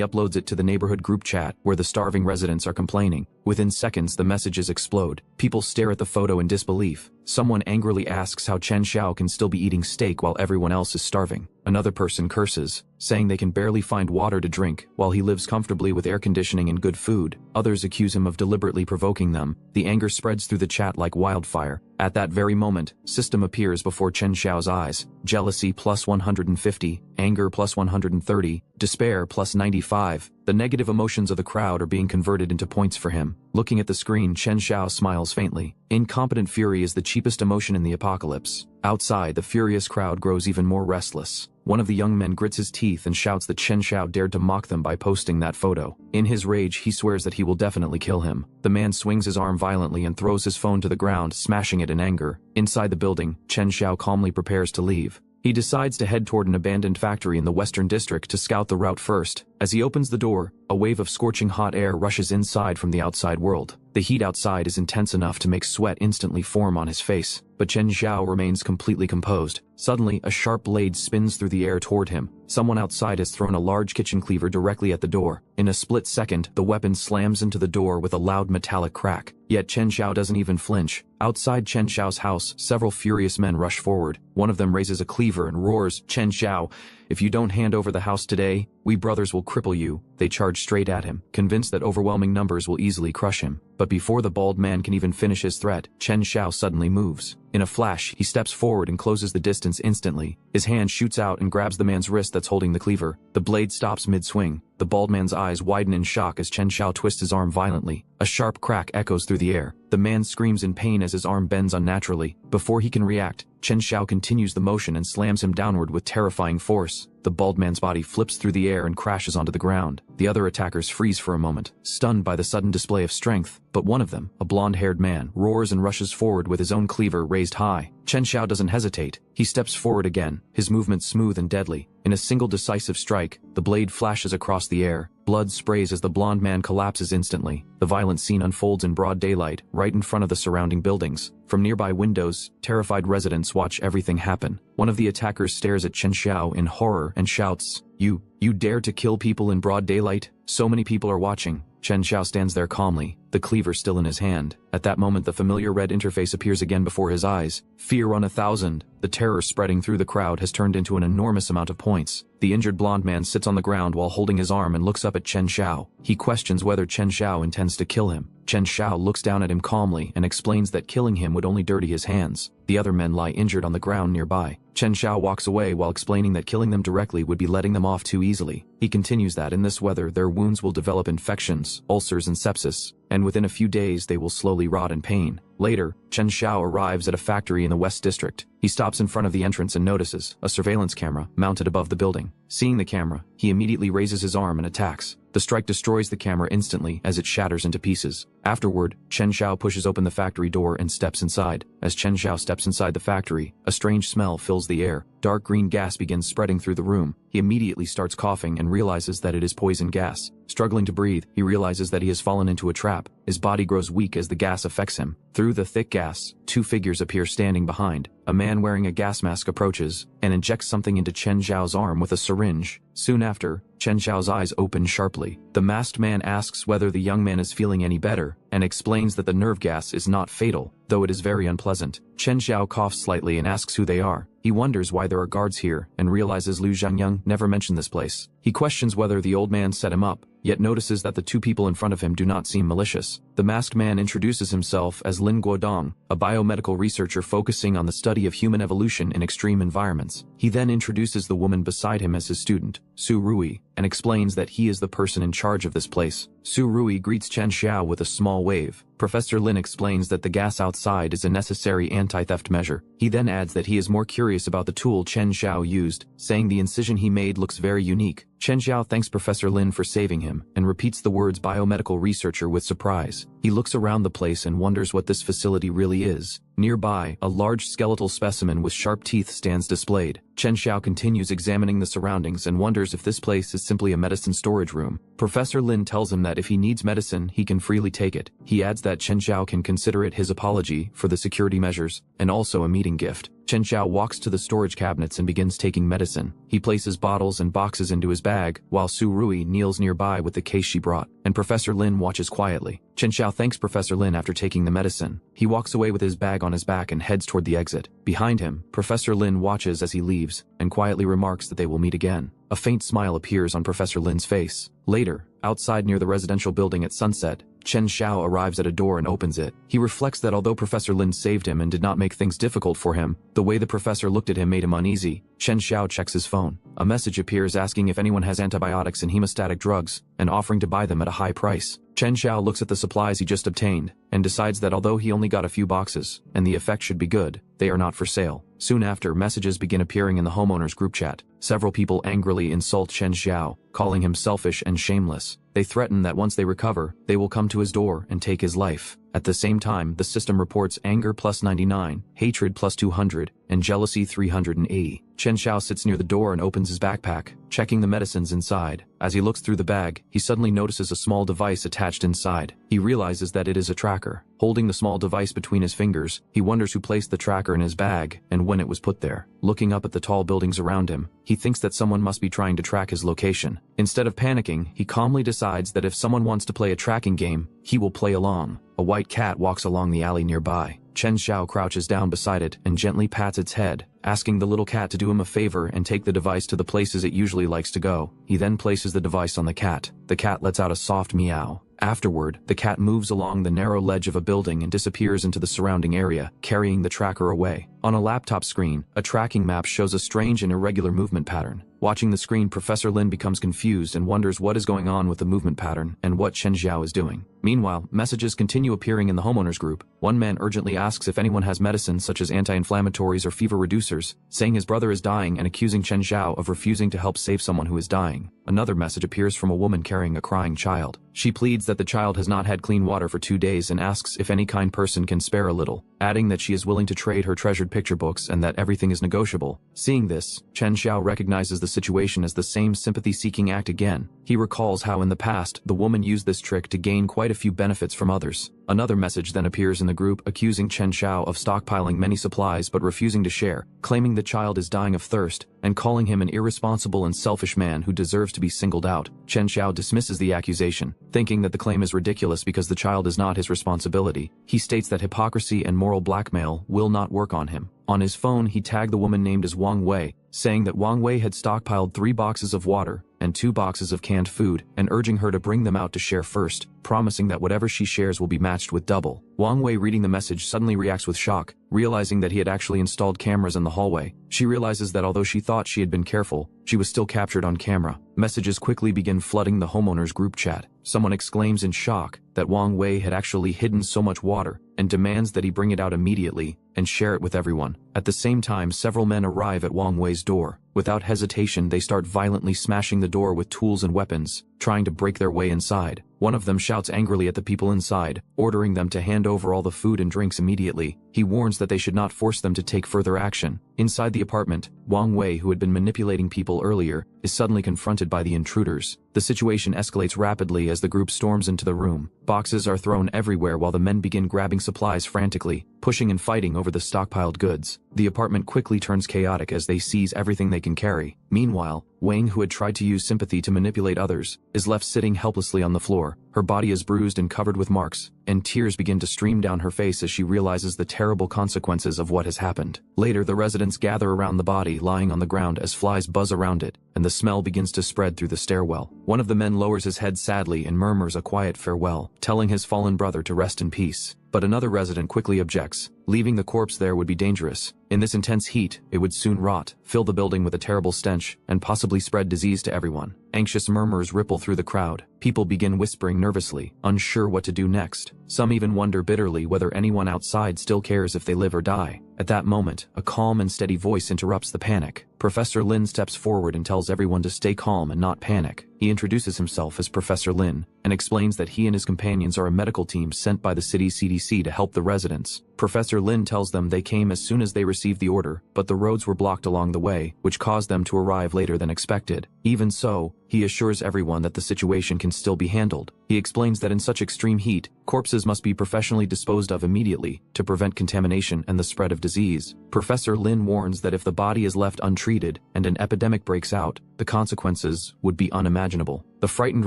uploads it to the neighborhood group chat, where the starving residents are complaining. Within seconds, the messages explode. People stare at the photo in disbelief. Someone angrily asks how Chen Xiao can still be eating steak while everyone else is starving. Another person curses, saying they can barely find water to drink, while he lives comfortably with air conditioning and good food. Others accuse him of deliberately provoking them. The anger spreads through the chat like wildfire. At that very moment, system appears before Chen Xiao's eyes. Jealousy plus 150, anger plus 130, despair plus 95. The negative emotions of the crowd are being converted into points for him. Looking at the screen, Chen Xiao smiles faintly. Incompetent fury is the cheapest emotion in the apocalypse. Outside, the furious crowd grows even more restless. One of the young men grits his teeth and shouts that Chen Xiao dared to mock them by posting that photo. In his rage, he swears that he will definitely kill him. The man swings his arm violently and throws his phone to the ground, smashing it in anger. Inside the building, Chen Xiao calmly prepares to leave. He decides to head toward an abandoned factory in the Western District to scout the route first. As he opens the door, a wave of scorching hot air rushes inside from the outside world. The heat outside is intense enough to make sweat instantly form on his face, but Chen Xiao remains completely composed. Suddenly, a sharp blade spins through the air toward him. Someone outside has thrown a large kitchen cleaver directly at the door. In a split second, the weapon slams into the door with a loud metallic crack. Yet Chen Xiao doesn't even flinch. Outside Chen Xiao's house, several furious men rush forward. One of them raises a cleaver and roars, "Chen Xiao, if you don't hand over the house today, we brothers will cripple you." They charge straight at him, convinced that overwhelming numbers will easily crush him. But before the bald man can even finish his threat, Chen Xiao suddenly moves. In a flash, he steps forward and closes the distance instantly. His hand shoots out and grabs the man's wrist that's holding the cleaver. The blade stops mid-swing. The bald man's eyes widen in shock as Chen Xiao twists his arm violently. A sharp crack echoes through the air. The man screams in pain as his arm bends unnaturally. Before he can react, Chen Xiao continues the motion and slams him downward with terrifying force. The bald man's body flips through the air and crashes onto the ground. The other attackers freeze for a moment, stunned by the sudden display of strength. But one of them, a blonde-haired man, roars and rushes forward with his own cleaver raised high. Chen Xiao doesn't hesitate. He steps forward again, his movement smooth and deadly. In a single decisive strike, the blade flashes across the air. Blood sprays as the blonde man collapses instantly. The violent scene unfolds in broad daylight, right in front of the surrounding buildings. From nearby windows, terrified residents watch everything happen. One of the attackers stares at Chen Xiao in horror and shouts, You dare to kill people in broad daylight? So many people are watching." Chen Xiao stands there calmly, the cleaver still in his hand. At that moment, the familiar red interface appears again before his eyes. Fear on 1,000. The terror spreading through the crowd has turned into an enormous amount of points. The injured blonde man sits on the ground while holding his arm and looks up at Chen Xiao. He questions whether Chen Xiao intends to kill him. Chen Xiao looks down at him calmly and explains that killing him would only dirty his hands. The other men lie injured on the ground nearby. Chen Xiao walks away while explaining that killing them directly would be letting them off too easily. He continues that in this weather their wounds will develop infections, ulcers and sepsis, and within a few days they will slowly rot in pain. Later, Chen Xiao arrives at a factory in the West District. He stops in front of the entrance and notices a surveillance camera mounted above the building. Seeing the camera, he immediately raises his arm and attacks. The strike destroys the camera instantly as it shatters into pieces. Afterward, Chen Xiao pushes open the factory door and steps inside. As Chen Xiao steps inside the factory, a strange smell fills the air. Dark green gas begins spreading through the room. He immediately starts coughing and realizes that it is poison gas. Struggling to breathe, he realizes that he has fallen into a trap. His body grows weak as the gas affects him. Through the thick gas, two figures appear standing behind. A man wearing a gas mask approaches and injects something into Chen Xiao's arm with a syringe. Soon after, Chen Xiao's eyes open sharply. The masked man asks whether the young man is feeling any better and explains that the nerve gas is not fatal, though it is very unpleasant. Chen Xiao coughs slightly and asks who they are. He wonders why there are guards here and realizes Lu Zhangyang never mentioned this place. He questions whether the old man set him up, yet notices that the two people in front of him do not seem malicious. The masked man introduces himself as Lin Guodong, a biomedical researcher focusing on the study of human evolution in extreme environments. He then introduces the woman beside him as his student, Su Rui, and explains that he is the person in charge of this place. Su Rui greets Chen Xiao with a small wave. Professor Lin explains that the gas outside is a necessary anti-theft measure. He then adds that he is more curious about the tool Chen Xiao used, saying the incision he made looks very unique. Chen Xiao thanks Professor Lin for saving him and repeats the words biomedical researcher with surprise. He looks around the place and wonders what this facility really is. Nearby, a large skeletal specimen with sharp teeth stands displayed. Chen Xiao continues examining the surroundings and wonders if this place is simply a medicine storage room. Professor Lin tells him that if he needs medicine, he can freely take it. He adds that Chen Xiao can consider it his apology for the security measures, and also a meeting gift. Chen Xiao walks to the storage cabinets and begins taking medicine. He places bottles and boxes into his bag, while Su Rui kneels nearby with the case she brought, and Professor Lin watches quietly. Chen Xiao thanks Professor Lin after taking the medicine. He walks away with his bag on his back and heads toward the exit. Behind him, Professor Lin watches as he leaves, and quietly remarks that they will meet again. A faint smile appears on Professor Lin's face. Later, outside near the residential building at sunset, Chen Xiao arrives at a door and opens it. He reflects that although Professor Lin saved him and did not make things difficult for him, the way the professor looked at him made him uneasy. Chen Xiao checks his phone. A message appears asking if anyone has antibiotics and hemostatic drugs, and offering to buy them at a high price. Chen Xiao looks at the supplies he just obtained, and decides that although he only got a few boxes, and the effect should be good, they are not for sale. Soon after, messages begin appearing in the homeowners group chat. Several people angrily insult Chen Xiao, calling him selfish and shameless. They threaten that once they recover, they will come to his door and take his life. At the same time, the system reports anger plus 99, hatred plus 200, and jealousy 380. Chen Xiao sits near the door and opens his backpack, checking the medicines inside. As he looks through the bag, he suddenly notices a small device attached inside. He realizes that it is a tracker. Holding the small device between his fingers, he wonders who placed the tracker in his bag and when it was put there. Looking up at the tall buildings around him, he thinks that someone must be trying to track his location. Instead of panicking, he calmly decides that if someone wants to play a tracking game, he will play along. A white cat walks along the alley nearby. Chen Xiao crouches down beside it and gently pats its head, asking the little cat to do him a favor and take the device to the places it usually likes to go. He then places the device on the cat. The cat lets out a soft meow. Afterward, the cat moves along the narrow ledge of a building and disappears into the surrounding area, carrying the tracker away. On a laptop screen, a tracking map shows a strange and irregular movement pattern. Watching the screen, Professor Lin becomes confused and wonders what is going on with the movement pattern and what Chen Xiao is doing. Meanwhile, messages continue appearing in the homeowners group. One man urgently asks if anyone has medicines such as anti-inflammatories or fever reducers, saying his brother is dying and accusing Chen Xiao of refusing to help save someone who is dying. Another message appears from a woman carrying a crying child. She pleads that the child has not had clean water for 2 days and asks if any kind person can spare a little, adding that she is willing to trade her treasured picture books and that everything is negotiable. Seeing this, Chen Xiao recognizes the situation as the same sympathy-seeking act again. He recalls how in the past, the woman used this trick to gain quite a few benefits from others. Another message then appears in the group accusing Chen Xiao of stockpiling many supplies but refusing to share, claiming the child is dying of thirst, and calling him an irresponsible and selfish man who deserves to be singled out. Chen Xiao dismisses the accusation, thinking that the claim is ridiculous because the child is not his responsibility. He states that hypocrisy and moral blackmail will not work on him. On his phone, he tagged the woman named as Wang Wei, saying that Wang Wei had stockpiled 3 boxes of water and 2 boxes of canned food, and urging her to bring them out to share first, promising that whatever she shares will be matched with double. Wang Wei, reading the message, suddenly reacts with shock, realizing that he had actually installed cameras in the hallway. She realizes that although she thought she had been careful, she was still captured on camera. Messages quickly begin flooding the homeowners group chat. Someone exclaims in shock that Wang Wei had actually hidden so much water and demands that he bring it out immediately and share it with everyone. At the same time, several men arrive at Wang Wei's door. Without hesitation, they start violently smashing the door with tools and weapons, trying to break their way inside. One of them shouts angrily at the people inside, ordering them to hand over all the food and drinks immediately. He warns that they should not force them to take further action. Inside the apartment, Wang Wei, who had been manipulating people earlier, is suddenly confronted by the intruders. The situation escalates rapidly as the group storms into the room. Boxes are thrown everywhere while the men begin grabbing supplies frantically, pushing and fighting over the stockpiled goods. The apartment quickly turns chaotic as they seize everything they can carry. Meanwhile, Wang, who had tried to use sympathy to manipulate others, is left sitting helplessly on the floor. Her body is bruised and covered with marks, and tears begin to stream down her face as she realizes the terrible consequences of what has happened. Later, the residents gather around the body lying on the ground as flies buzz around it, and the smell begins to spread through the stairwell. One of the men lowers his head sadly and murmurs a quiet farewell, telling his fallen brother to rest in peace. But another resident quickly objects. Leaving the corpse there would be dangerous. In this intense heat, it would soon rot, fill the building with a terrible stench, and possibly spread disease to everyone. Anxious murmurs ripple through the crowd. People begin whispering nervously, unsure what to do next. Some even wonder bitterly whether anyone outside still cares if they live or die. At that moment, a calm and steady voice interrupts the panic. Professor Lin steps forward and tells everyone to stay calm and not panic. He introduces himself as Professor Lin and explains that he and his companions are a medical team sent by the city's CDC to help the residents. Professor Lin tells them they came as soon as they received the order, but the roads were blocked along the way, which caused them to arrive later than expected. Even so, he assures everyone that the situation can still be handled. He explains that in such extreme heat, corpses must be professionally disposed of immediately to prevent contamination and the spread of disease. Professor Lin warns that if the body is left untreated and an epidemic breaks out, the consequences would be unimaginable. The frightened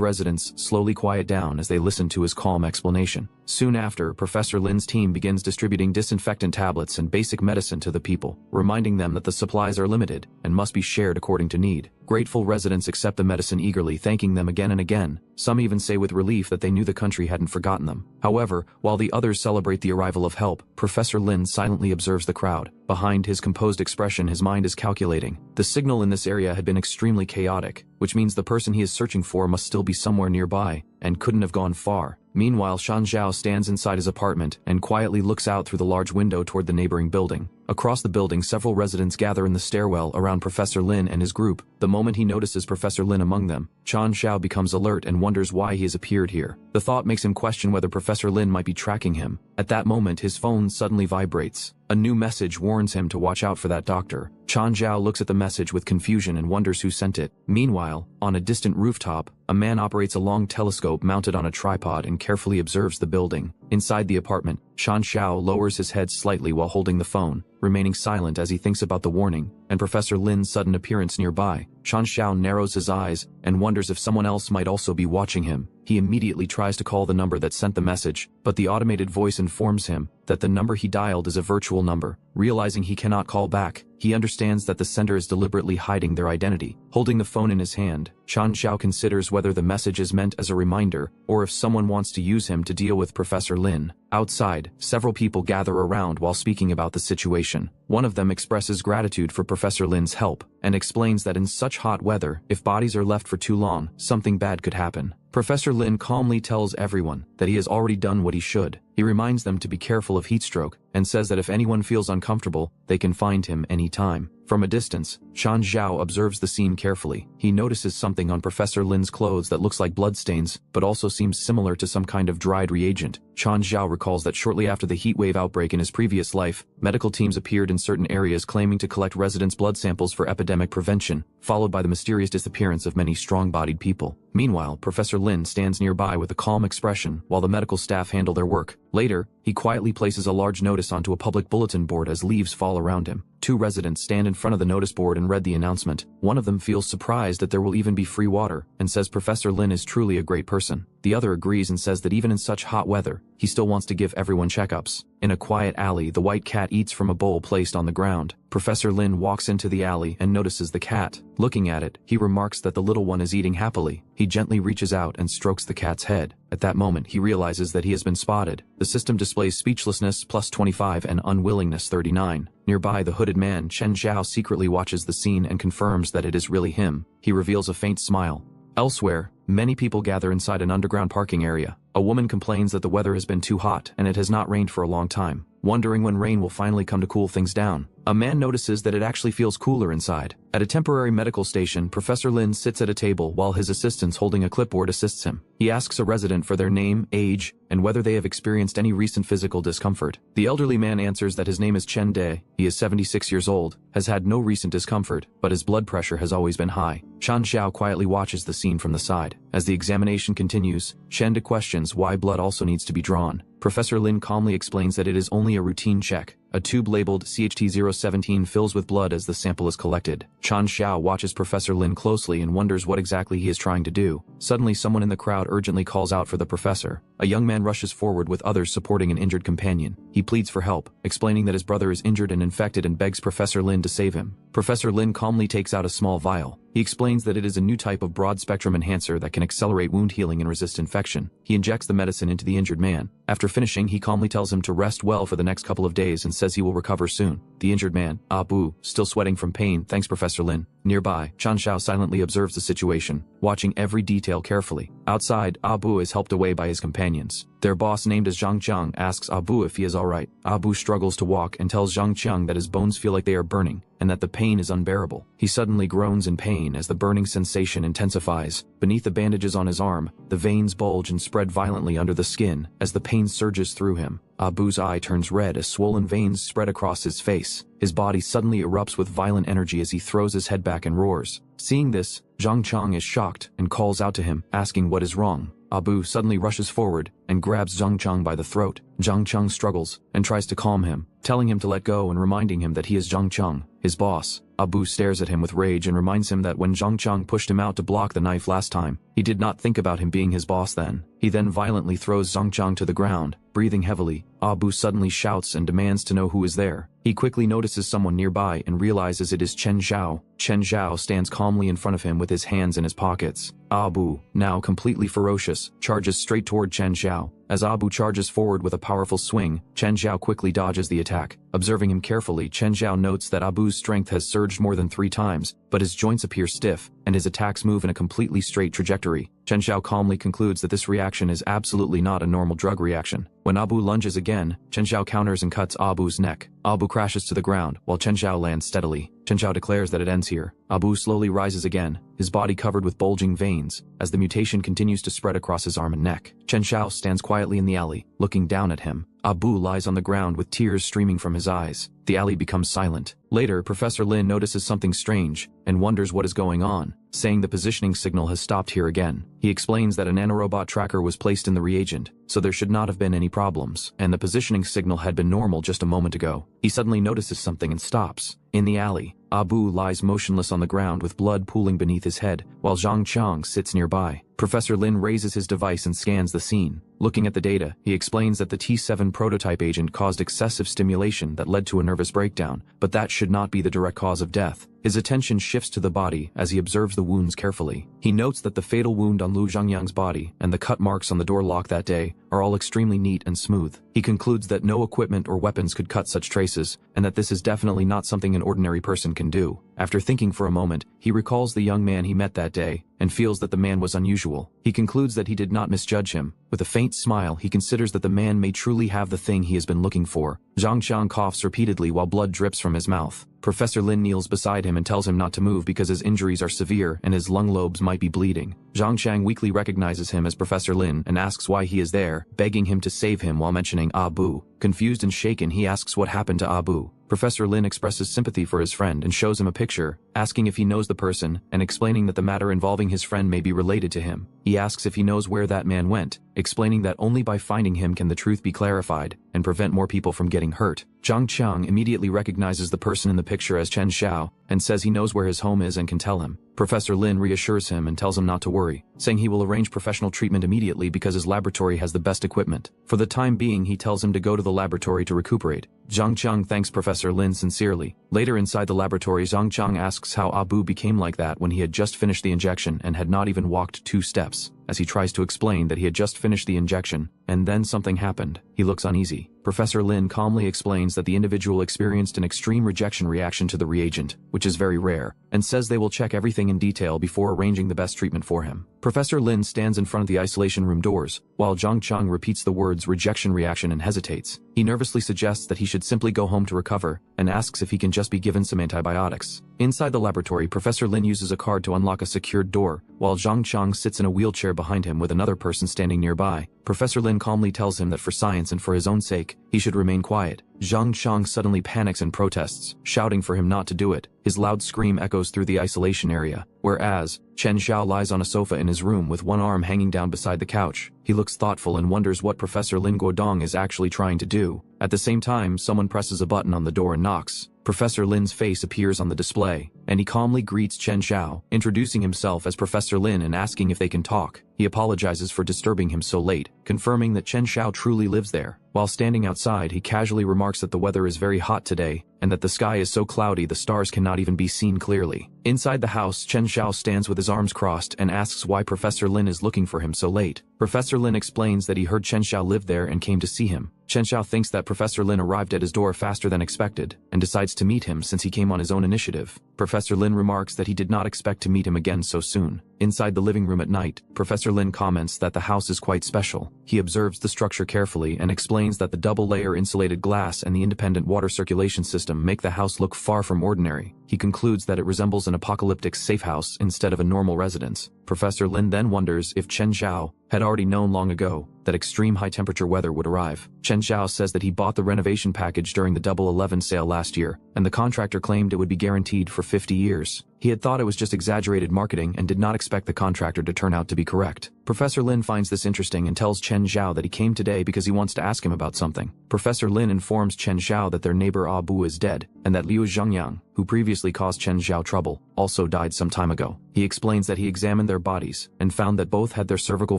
residents slowly quiet down as they listen to his calm explanation. Soon after, Professor Lin's team begins distributing disinfectant tablets and basic medicine to the people, reminding them that the supplies are limited and must be shared according to need. Grateful residents accept the medicine eagerly, thanking them again and again. Some even say with relief that they knew the country hadn't forgotten them. However, while the others celebrate the arrival of help, Professor Lin silently observes the crowd. Behind his composed expression, his mind is calculating. The signal in this area had been extremely chaotic, which means the person he is searching for must still be somewhere nearby and couldn't have gone far. Meanwhile, Shan Zhao stands inside his apartment and quietly looks out through the large window toward the neighboring building. Across the building, several residents gather in the stairwell around Professor Lin and his group. The moment he notices Professor Lin among them, Chan Xiao becomes alert and wonders why he has appeared here. The thought makes him question whether Professor Lin might be tracking him. At that moment, his phone suddenly vibrates. A new message warns him to watch out for that doctor. Chan Zhao looks at the message with confusion and wonders who sent it. Meanwhile, on a distant rooftop, a man operates a long telescope mounted on a tripod and carefully observes the building. Inside the apartment, Chan Xiao lowers his head slightly while holding the phone, remaining silent as he thinks about the warning and Professor Lin's sudden appearance nearby. Chan Xiao narrows his eyes and wonders if someone else might also be watching him. He immediately tries to call the number that sent the message, but the automated voice informs him that the number he dialed is a virtual number. Realizing he cannot call back, he understands that the sender is deliberately hiding their identity. Holding the phone in his hand, Chan Xiao considers whether the message is meant as a reminder or if someone wants to use him to deal with Professor Lin. Outside, several people gather around while speaking about the situation. One of them expresses gratitude for Professor Lin's help and explains that in such hot weather, if bodies are left for too long, something bad could happen. Professor Lin calmly tells everyone that he has already done what he should. He reminds them to be careful of heatstroke and says that if anyone feels uncomfortable, they can find him anytime. From a distance, Chan Zhao observes the scene carefully. He notices something on Professor Lin's clothes that looks like bloodstains, but also seems similar to some kind of dried reagent. Chan Zhao recalls that shortly after the heatwave outbreak in his previous life, medical teams appeared in certain areas claiming to collect residents' blood samples for epidemic prevention, followed by the mysterious disappearance of many strong-bodied people. Meanwhile, Professor Lin stands nearby with a calm expression while the medical staff handle their work. Later, he quietly places a large notice onto a public bulletin board as leaves fall around him. Two residents stand in front of the notice board and read the announcement. One of them feels surprised that there will even be free water and says Professor Lin is truly a great person. The other agrees and says that even in such hot weather, he still wants to give everyone checkups. In a quiet alley, the white cat eats from a bowl placed on the ground. Professor Lin walks into the alley and notices the cat. Looking at it, he remarks that the little one is eating happily. He gently reaches out and strokes the cat's head. At that moment, he realizes that he has been spotted. The system displays speechlessness +25 and unwillingness 39. Nearby, the hooded man, Chen Zhao, secretly watches the scene and confirms that it is really him. He reveals a faint smile. Elsewhere, many people gather inside an underground parking area. A woman complains that the weather has been too hot and it has not rained for a long time, wondering when rain will finally come to cool things down. A man notices that it actually feels cooler inside. At a temporary medical station, Professor Lin sits at a table while his assistants holding a clipboard assists him. He asks a resident for their name, age, and whether they have experienced any recent physical discomfort. The elderly man answers that his name is Chen De. He is 76 years old, has had no recent discomfort, but his blood pressure has always been high. Chan Xiao quietly watches the scene from the side. As the examination continues, Chen De questions why blood also needs to be drawn. Professor Lin calmly explains that it is only a routine check. A tube labeled CHT-017 fills with blood as the sample is collected. Chan Xiao watches Professor Lin closely and wonders what exactly he is trying to do. Suddenly, someone in the crowd urgently calls out for the professor. A young man rushes forward with others supporting an injured companion. He pleads for help, explaining that his brother is injured and infected and begs Professor Lin to save him. Professor Lin calmly takes out a small vial. He explains that it is a new type of broad-spectrum enhancer that can accelerate wound healing and resist infection. He injects the medicine into the injured man. After finishing, he calmly tells him to rest well for the next couple of days and says he will recover soon. the injured man, Abu, still sweating from pain. Thanks, Professor Lin. Nearby, Chen Xiao silently observes the situation, watching every detail carefully. Outside, Abu is helped away by his companions. Their boss, named as Zhang Qiang, asks Abu if he is alright. Abu struggles to walk and tells Zhang Qiang that his bones feel like they are burning, and that the pain is unbearable. He suddenly groans in pain as the burning sensation intensifies. Beneath the bandages on his arm, the veins bulge and spread violently under the skin as the pain surges through him. Abu's eye turns red as swollen veins spread across his face. His body suddenly erupts with violent energy as he throws his head back and roars. Seeing this, Zhang Qiang is shocked and calls out to him, asking what is wrong. Abu suddenly rushes forward and grabs Zhang Qiang by the throat. Zhang Qiang struggles and tries to calm him, telling him to let go and reminding him that he is Zhang Qiang, his boss. Abu stares at him with rage and reminds him that when Zhang Qiang pushed him out to block the knife last time, he did not think about him being his boss then. He then violently throws Zhang Qiang to the ground. Breathing heavily, Abu suddenly shouts and demands to know who is there. He quickly notices someone nearby and realizes it is Chen Xiao. Chen Xiao stands calmly in front of him with his hands in his pockets. Abu, now completely ferocious, charges straight toward Chen Xiao. As Abu charges forward with a powerful swing, Chen Xiao quickly dodges the attack. Observing him carefully, Chen Xiao notes that Abu's strength has surged more than 3 times, but his joints appear stiff, and his attacks move in a completely straight trajectory. Chen Xiao calmly concludes that this reaction is absolutely not a normal drug reaction. When Abu lunges again, Chen Xiao counters and cuts Abu's neck. Abu crashes to the ground, while Chen Xiao lands steadily. Chen Xiao declares that it ends here. Abu slowly rises again, his body covered with bulging veins, as the mutation continues to spread across his arm and neck. Chen Xiao stands quietly in the alley, looking down at him. Abu lies on the ground with tears streaming from his eyes. The alley becomes silent. Later, Professor Lin notices something strange and wonders what is going on, saying the positioning signal has stopped here again. He explains that an nanorobot tracker was placed in the reagent, so there should not have been any problems, and the positioning signal had been normal just a moment ago. He suddenly notices something and stops. In the alley, Abu lies motionless on the ground with blood pooling beneath his head, while Zhang Qiang sits nearby. Professor Lin raises his device and scans the scene. Looking at the data, he explains that the T7 prototype agent caused excessive stimulation that led to a nervous breakdown, but that should not be the direct cause of death. His attention shifts to the body as he observes the wounds carefully. He notes that the fatal wound on Lu Zhangyang's body and the cut marks on the door lock that day are all extremely neat and smooth. He concludes that no equipment or weapons could cut such traces, and that this is definitely not something an ordinary person can do. After thinking for a moment, he recalls the young man he met that day, and feels that the man was unusual. He concludes that he did not misjudge him. With a faint smile, he considers that the man may truly have the thing he has been looking for. Zhang Qiang coughs repeatedly while blood drips from his mouth. Professor Lin kneels beside him and tells him not to move because his injuries are severe and his lung lobes might be bleeding. Zhang Qiang weakly recognizes him as Professor Lin and asks why he is there, begging him to save him while mentioning Abu. Confused and shaken, he asks what happened to Abu. Professor Lin expresses sympathy for his friend and shows him a picture, asking if he knows the person and explaining that the matter involving his friend may be related to him. He asks if he knows where that man went, explaining that only by finding him can the truth be clarified and prevent more people from getting hurt. Zhang Qiang immediately recognizes the person in the picture as Chen Xiao and says he knows where his home is and can tell him. Professor Lin reassures him and tells him not to worry, saying he will arrange professional treatment immediately because his laboratory has the best equipment. For the time being, he tells him to go to the laboratory to recuperate. Zhang Qiang thanks Professor Lin sincerely. Later inside the laboratory, Zhang Qiang asks how Abu became like that when he had just finished the injection and had not even walked 2 steps. As he tries to explain that he had just finished the injection, and then something happened, he looks uneasy. Professor Lin calmly explains that the individual experienced an extreme rejection reaction to the reagent, which is very rare, and says they will check everything in detail before arranging the best treatment for him. Professor Lin stands in front of the isolation room doors, while Zhang Qiang repeats the words rejection reaction and hesitates. He nervously suggests that he should simply go home to recover, and asks if he can just be given some antibiotics. Inside the laboratory, Professor Lin uses a card to unlock a secured door, while Zhang Qiang sits in a wheelchair behind him with another person standing nearby. Professor Lin calmly tells him that for science and for his own sake, he should remain quiet. Zhang Qiang suddenly panics and protests, shouting for him not to do it. His loud scream echoes through the isolation area, whereas Chen Xiao lies on a sofa in his room with one arm hanging down beside the couch. He looks thoughtful and wonders what Professor Lin Guodong is actually trying to do. At the same time, someone presses a button on the door and knocks. Professor Lin's face appears on the display, and he calmly greets Chen Xiao, introducing himself as Professor Lin and asking if they can talk. He apologizes for disturbing him so late, confirming that Chen Xiao truly lives there. While standing outside, he casually remarks that the weather is very hot today, and that the sky is so cloudy the stars cannot even be seen clearly. Inside the house, Chen Xiao stands with his arms crossed and asks why Professor Lin is looking for him so late. Professor Lin explains that he heard Chen Xiao lived there and came to see him. Chen Xiao thinks that Professor Lin arrived at his door faster than expected, and decides to meet him since he came on his own initiative. Professor Lin remarks that he did not expect to meet him again so soon. Inside the living room at night, Professor Lin comments that the house is quite special. He observes the structure carefully and explains that the double-layer insulated glass and the independent water circulation system make the house look far from ordinary. He concludes that it resembles an apocalyptic safe house instead of a normal residence. Professor Lin then wonders if Chen Xiao had already known long ago that extreme high-temperature weather would arrive. Chen Xiao says that he bought the renovation package during the Double 11 sale last year, and the contractor claimed it would be guaranteed for 50 years. He had thought it was just exaggerated marketing and did not expect the contractor to turn out to be correct. Professor Lin finds this interesting and tells Chen Xiao that he came today because he wants to ask him about something. Professor Lin informs Chen Xiao that their neighbor Ah Bu is dead, and that Liu Zhengyang, who previously caused Chen Xiao trouble, also died some time ago. He explains that he examined their bodies and found that both had their cervical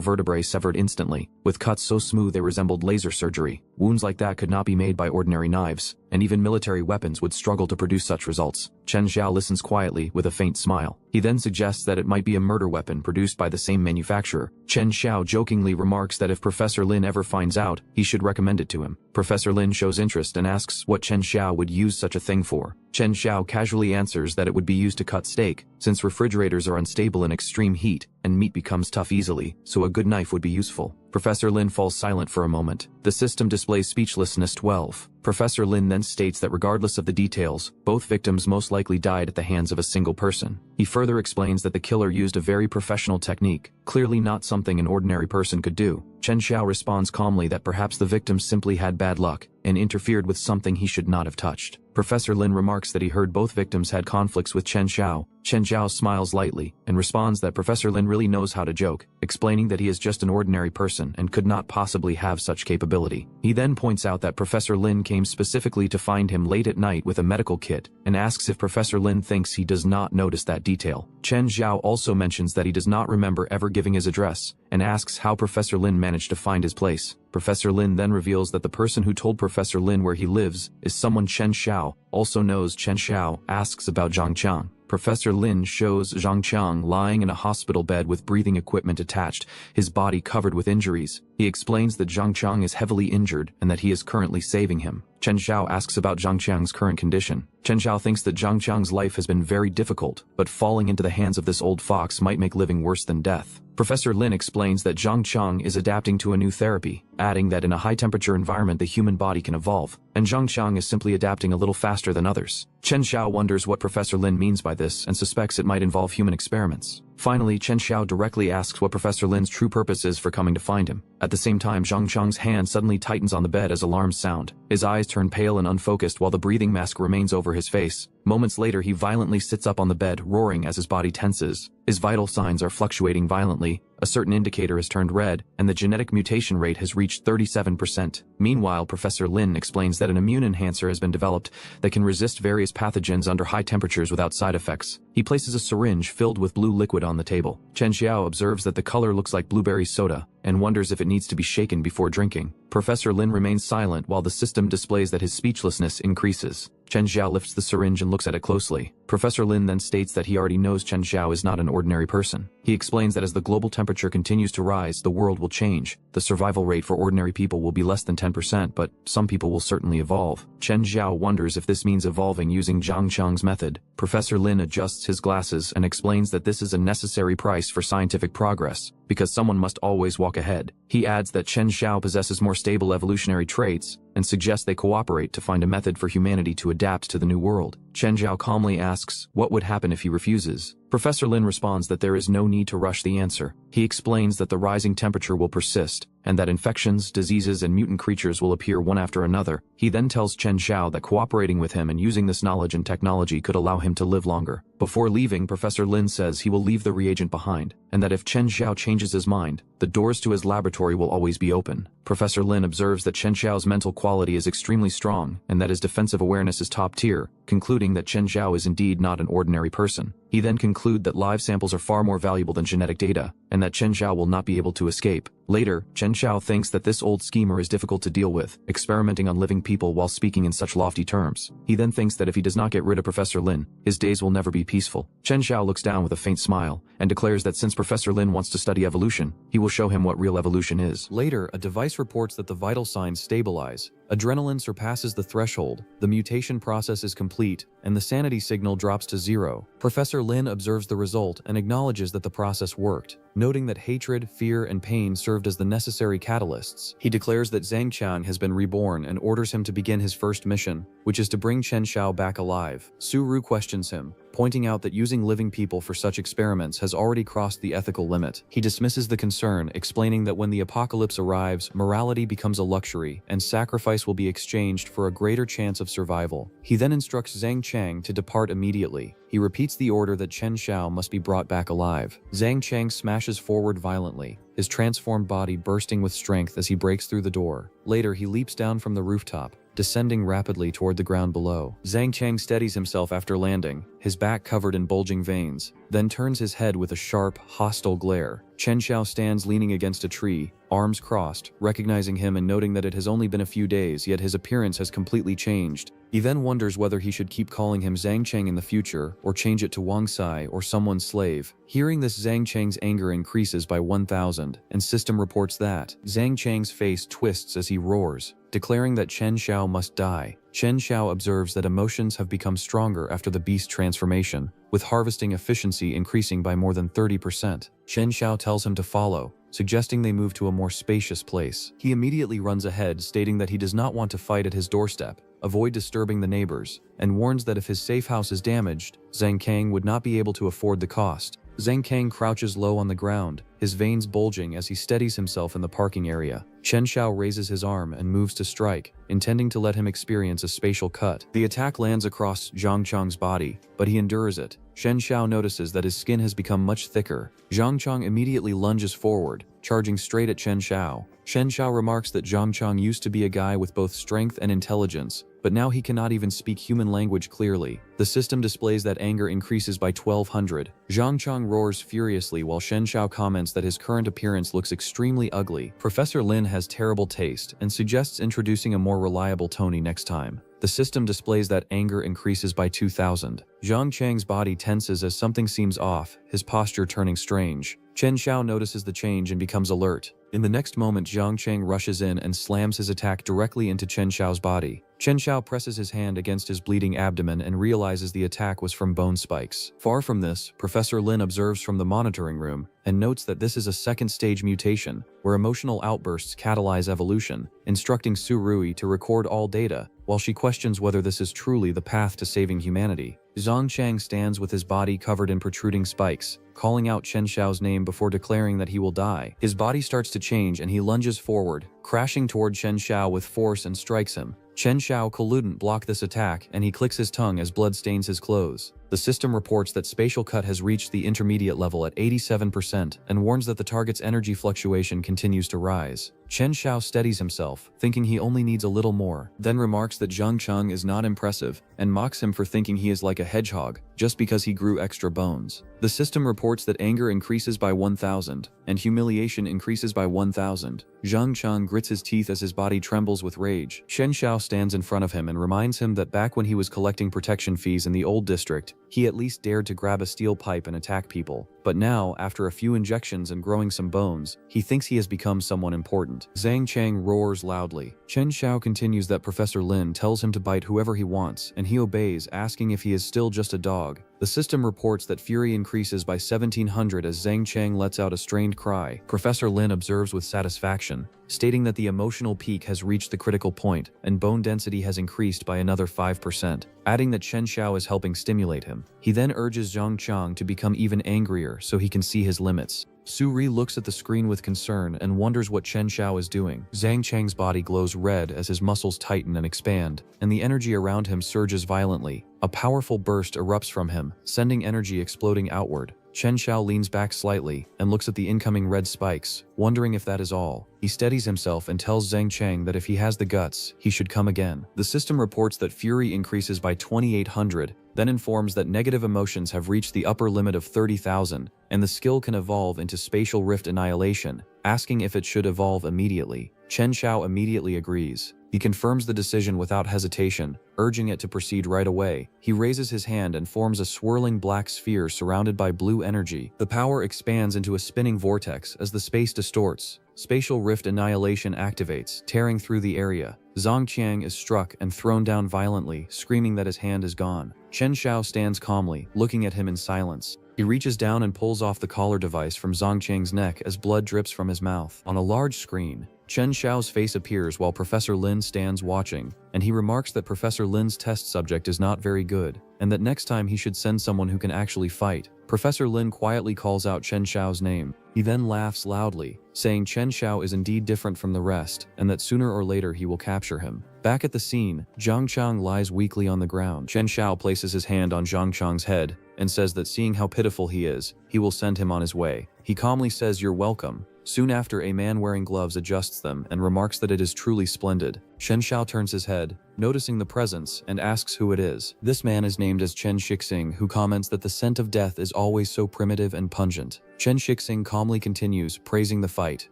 vertebrae severed instantly, with cuts so smooth they resembled laser surgery. Wounds like that could not be made by ordinary knives, and even military weapons would struggle to produce such results. Chen Xiao listens quietly with a faint smile. He then suggests that it might be a murder weapon produced by the same manufacturer. Chen Xiao jokingly remarks that if Professor Lin ever finds out, he should recommend it to him. Professor Lin shows interest and asks what Chen Xiao would use such a thing for. Chen Xiao casually answers that it would be used to cut steak, since refrigerators are unstable in extreme heat, and meat becomes tough easily, so a good knife would be useful. Professor Lin falls silent for a moment. The system displays speechlessness 12. Professor Lin then states that regardless of the details, both victims most likely died at the hands of a single person. He further explains that the killer used a very professional technique, clearly not something an ordinary person could do. Chen Xiao responds calmly that perhaps the victims simply had bad luck and interfered with something he should not have touched. Professor Lin remarks that he heard both victims had conflicts with Chen Xiao. Chen Xiao smiles lightly and responds that Professor Lin really knows how to joke, explaining that he is just an ordinary person and could not possibly have such capability. He then points out that Professor Lin came specifically to find him late at night with a medical kit and asks if Professor Lin thinks he does not notice that detail. Chen Xiao also mentions that he does not remember ever giving his address and asks how Professor Lin managed to find his place. Professor Lin then reveals that the person who told Professor Lin where he lives is someone Chen Xiao also knows. Chen Xiao asks about Zhang Qiang. Professor Lin shows Zhang Qiang lying in a hospital bed with breathing equipment attached, his body covered with injuries. He explains that Zhang Qiang is heavily injured and that he is currently saving him. Chen Xiao asks about Zhang Qiang's current condition. Chen Xiao thinks that Zhang Qiang's life has been very difficult, but falling into the hands of this old fox might make living worse than death. Professor Lin explains that Zhang Qiang is adapting to a new therapy, adding that in a high-temperature environment the human body can evolve, and Zhang Qiang is simply adapting a little faster than others. Chen Xiao wonders what Professor Lin means by this and suspects it might involve human experiments. Finally, Chen Xiao directly asks what Professor Lin's true purpose is for coming to find him. At the same time, Zhang Qiang's hand suddenly tightens on the bed as alarms sound. His eyes turn pale and unfocused while the breathing mask remains over his face. Moments later, he violently sits up on the bed, roaring as his body tenses. His vital signs are fluctuating violently. A certain indicator has turned red, and the genetic mutation rate has reached 37%. Meanwhile, Professor Lin explains that an immune enhancer has been developed that can resist various pathogens under high temperatures without side effects. He places a syringe filled with blue liquid on the table. Chen Xiao observes that the color looks like blueberry soda and wonders if it needs to be shaken before drinking. Professor Lin remains silent while the system displays that his speechlessness increases. Chen Xiao lifts the syringe and looks at it closely. Professor Lin then states that he already knows Chen Xiao is not an ordinary person. He explains that as the global temperature continues to rise, the world will change. The survival rate for ordinary people will be less than 10%, but some people will certainly evolve. Chen Xiao wonders if this means evolving using Zhang Qiang's method. Professor Lin adjusts his glasses and explains that this is a necessary price for scientific progress, because someone must always walk ahead. He adds that Chen Xiao possesses more stable evolutionary traits and suggests they cooperate to find a method for humanity to adapt to the new world. Chen Xiao calmly asks what would happen if he refuses. Professor Lin responds that there is no need to rush the answer. He explains that the rising temperature will persist, and that infections, diseases, and mutant creatures will appear one after another. He then tells Chen Xiao that cooperating with him and using this knowledge and technology could allow him to live longer. Before leaving, Professor Lin says he will leave the reagent behind, and that if Chen Xiao changes his mind, the doors to his laboratory will always be open. Professor Lin observes that Chen Xiao's mental quality is extremely strong, and that his defensive awareness is top tier, concluding that Chen Xiao is indeed not an ordinary person. He then concludes that live samples are far more valuable than genetic data, and that Chen Xiao will not be able to escape. Later, Chen Xiao thinks that this old schemer is difficult to deal with, experimenting on living people while speaking in such lofty terms. He then thinks that if he does not get rid of Professor Lin, his days will never be peaceful. Chen Xiao looks down with a faint smile, and declares that since Professor Lin wants to study evolution, he will show him what real evolution is. Later, a device reports that the vital signs stabilize. Adrenaline surpasses the threshold, the mutation process is complete, and the sanity signal drops to 0. Professor Lin observes the result and acknowledges that the process worked. Noting that hatred, fear, and pain served as the necessary catalysts, he declares that Zhang Qiang has been reborn and orders him to begin his first mission, which is to bring Chen Xiao back alive. Su Ru questions him, pointing out that using living people for such experiments has already crossed the ethical limit. He dismisses the concern, explaining that when the apocalypse arrives, morality becomes a luxury, and sacrifice will be exchanged for a greater chance of survival. He then instructs Zhang Qiang to depart immediately. He repeats the order that Chen Xiao must be brought back alive. Zhang Qiang smashes forward violently, his transformed body bursting with strength as he breaks through the door. Later, he leaps down from the rooftop, descending rapidly toward the ground below. Zhang Qiang steadies himself after landing, his back covered in bulging veins, then turns his head with a sharp, hostile glare. Chen Xiao stands leaning against a tree, arms crossed, recognizing him and noting that it has only been a few days, yet his appearance has completely changed. He then wonders whether he should keep calling him Zhang Qiang in the future, or change it to Wang Sai or someone's slave. Hearing this, Zhang Qiang's anger increases by 1,000, and system reports that Zhang Qiang's face twists as he roars, declaring that Chen Xiao must die. Chen Xiao observes that emotions have become stronger after the beast transformation, with harvesting efficiency increasing by more than 30%. Chen Xiao tells him to follow, suggesting they move to a more spacious place. He immediately runs ahead, stating that he does not want to fight at his doorstep, avoid disturbing the neighbors, and warns that if his safe house is damaged, Zhang Qiang would not be able to afford the cost. Zhang Qiang crouches low on the ground, his veins bulging as he steadies himself in the parking area. Chen Xiao raises his arm and moves to strike, intending to let him experience a spatial cut. The attack lands across Zhang Qiang's body, but he endures it. Chen Xiao notices that his skin has become much thicker. Zhang Qiang immediately lunges forward, charging straight at Chen Xiao. Chen Xiao remarks that Zhang Qiang used to be a guy with both strength and intelligence, but now he cannot even speak human language clearly. The system displays that anger increases by 1,200. Zhang Qiang roars furiously while Chen Xiao comments that his current appearance looks extremely ugly. Professor Lin has terrible taste and suggests introducing a more reliable Tony next time. The system displays that anger increases by 2,000. Zhang Qiang's body tenses as something seems off, his posture turning strange. Chen Xiao notices the change and becomes alert. In the next moment, Zhang Qiang rushes in and slams his attack directly into Chen Xiao's body. Chen Xiao presses his hand against his bleeding abdomen and realizes the attack was from bone spikes. Far from this, Professor Lin observes from the monitoring room and notes that this is a second-stage mutation, where emotional outbursts catalyze evolution, instructing Su Rui to record all data, while she questions whether this is truly the path to saving humanity. Zhang Qiang stands with his body covered in protruding spikes, calling out Chen Xiao's name before declaring that he will die. His body starts to change and he lunges forward, crashing toward Chen Xiao with force and strikes him. Chen Xiao couldn't block this attack and he clicks his tongue as blood stains his clothes. The system reports that spatial cut has reached the intermediate level at 87% and warns that the target's energy fluctuation continues to rise. Chen Xiao steadies himself, thinking he only needs a little more, then remarks that Zhang Qiang is not impressive and mocks him for thinking he is like a hedgehog, just because he grew extra bones. The system reports that anger increases by 1,000 and humiliation increases by 1,000. Zhang Qiang grits his teeth as his body trembles with rage. Chen Xiao stands in front of him and reminds him that back when he was collecting protection fees in the old district, he at least dared to grab a steel pipe and attack people. But now, after a few injections and growing some bones, he thinks he has become someone important. Zhang Qiang roars loudly. Chen Xiao continues that Professor Lin tells him to bite whoever he wants, and he obeys, asking if he is still just a dog. The system reports that fury increases by 1,700 as Zhang Qiang lets out a strained cry. Professor Lin observes with satisfaction, stating that the emotional peak has reached the critical point and bone density has increased by another 5%, adding that Chen Xiao is helping stimulate him. He then urges Zhang Qiang to become even angrier so he can see his limits. Su Ri looks at the screen with concern and wonders what Chen Xiao is doing. Zhang Qiang's body glows red as his muscles tighten and expand, and the energy around him surges violently. A powerful burst erupts from him, sending energy exploding outward. Chen Xiao leans back slightly and looks at the incoming red spikes, wondering if that is all. He steadies himself and tells Zhang Cheng that if he has the guts, he should come again. The system reports that fury increases by 2,800, then informs that negative emotions have reached the upper limit of 30,000, and the skill can evolve into Spatial Rift Annihilation, asking if it should evolve immediately. Chen Xiao immediately agrees. He confirms the decision without hesitation, urging it to proceed right away. He raises his hand and forms a swirling black sphere surrounded by blue energy. The power expands into a spinning vortex as the space distorts. Spatial Rift Annihilation activates, tearing through the area. Zhang Qiang is struck and thrown down violently, screaming that his hand is gone. Chen Xiao stands calmly, looking at him in silence. He reaches down and pulls off the collar device from Zhang Qiang's neck as blood drips from his mouth. On a large screen, Chen Xiao's face appears while Professor Lin stands watching, and he remarks that Professor Lin's test subject is not very good, and that next time he should send someone who can actually fight. Professor Lin quietly calls out Chen Xiao's name. He then laughs loudly, saying Chen Xiao is indeed different from the rest, and that sooner or later he will capture him. Back at the scene, Zhang Chang lies weakly on the ground. Chen Xiao places his hand on Zhang Chang's head and says that seeing how pitiful he is, he will send him on his way. He calmly says, "You're welcome." Soon after, a man wearing gloves adjusts them and remarks that it is truly splendid. Chen Xiao turns his head, noticing the presence, and asks who it is. This man is named as Chen Shixing, who comments that the scent of death is always so primitive and pungent. Chen Shixing calmly continues, praising the fight,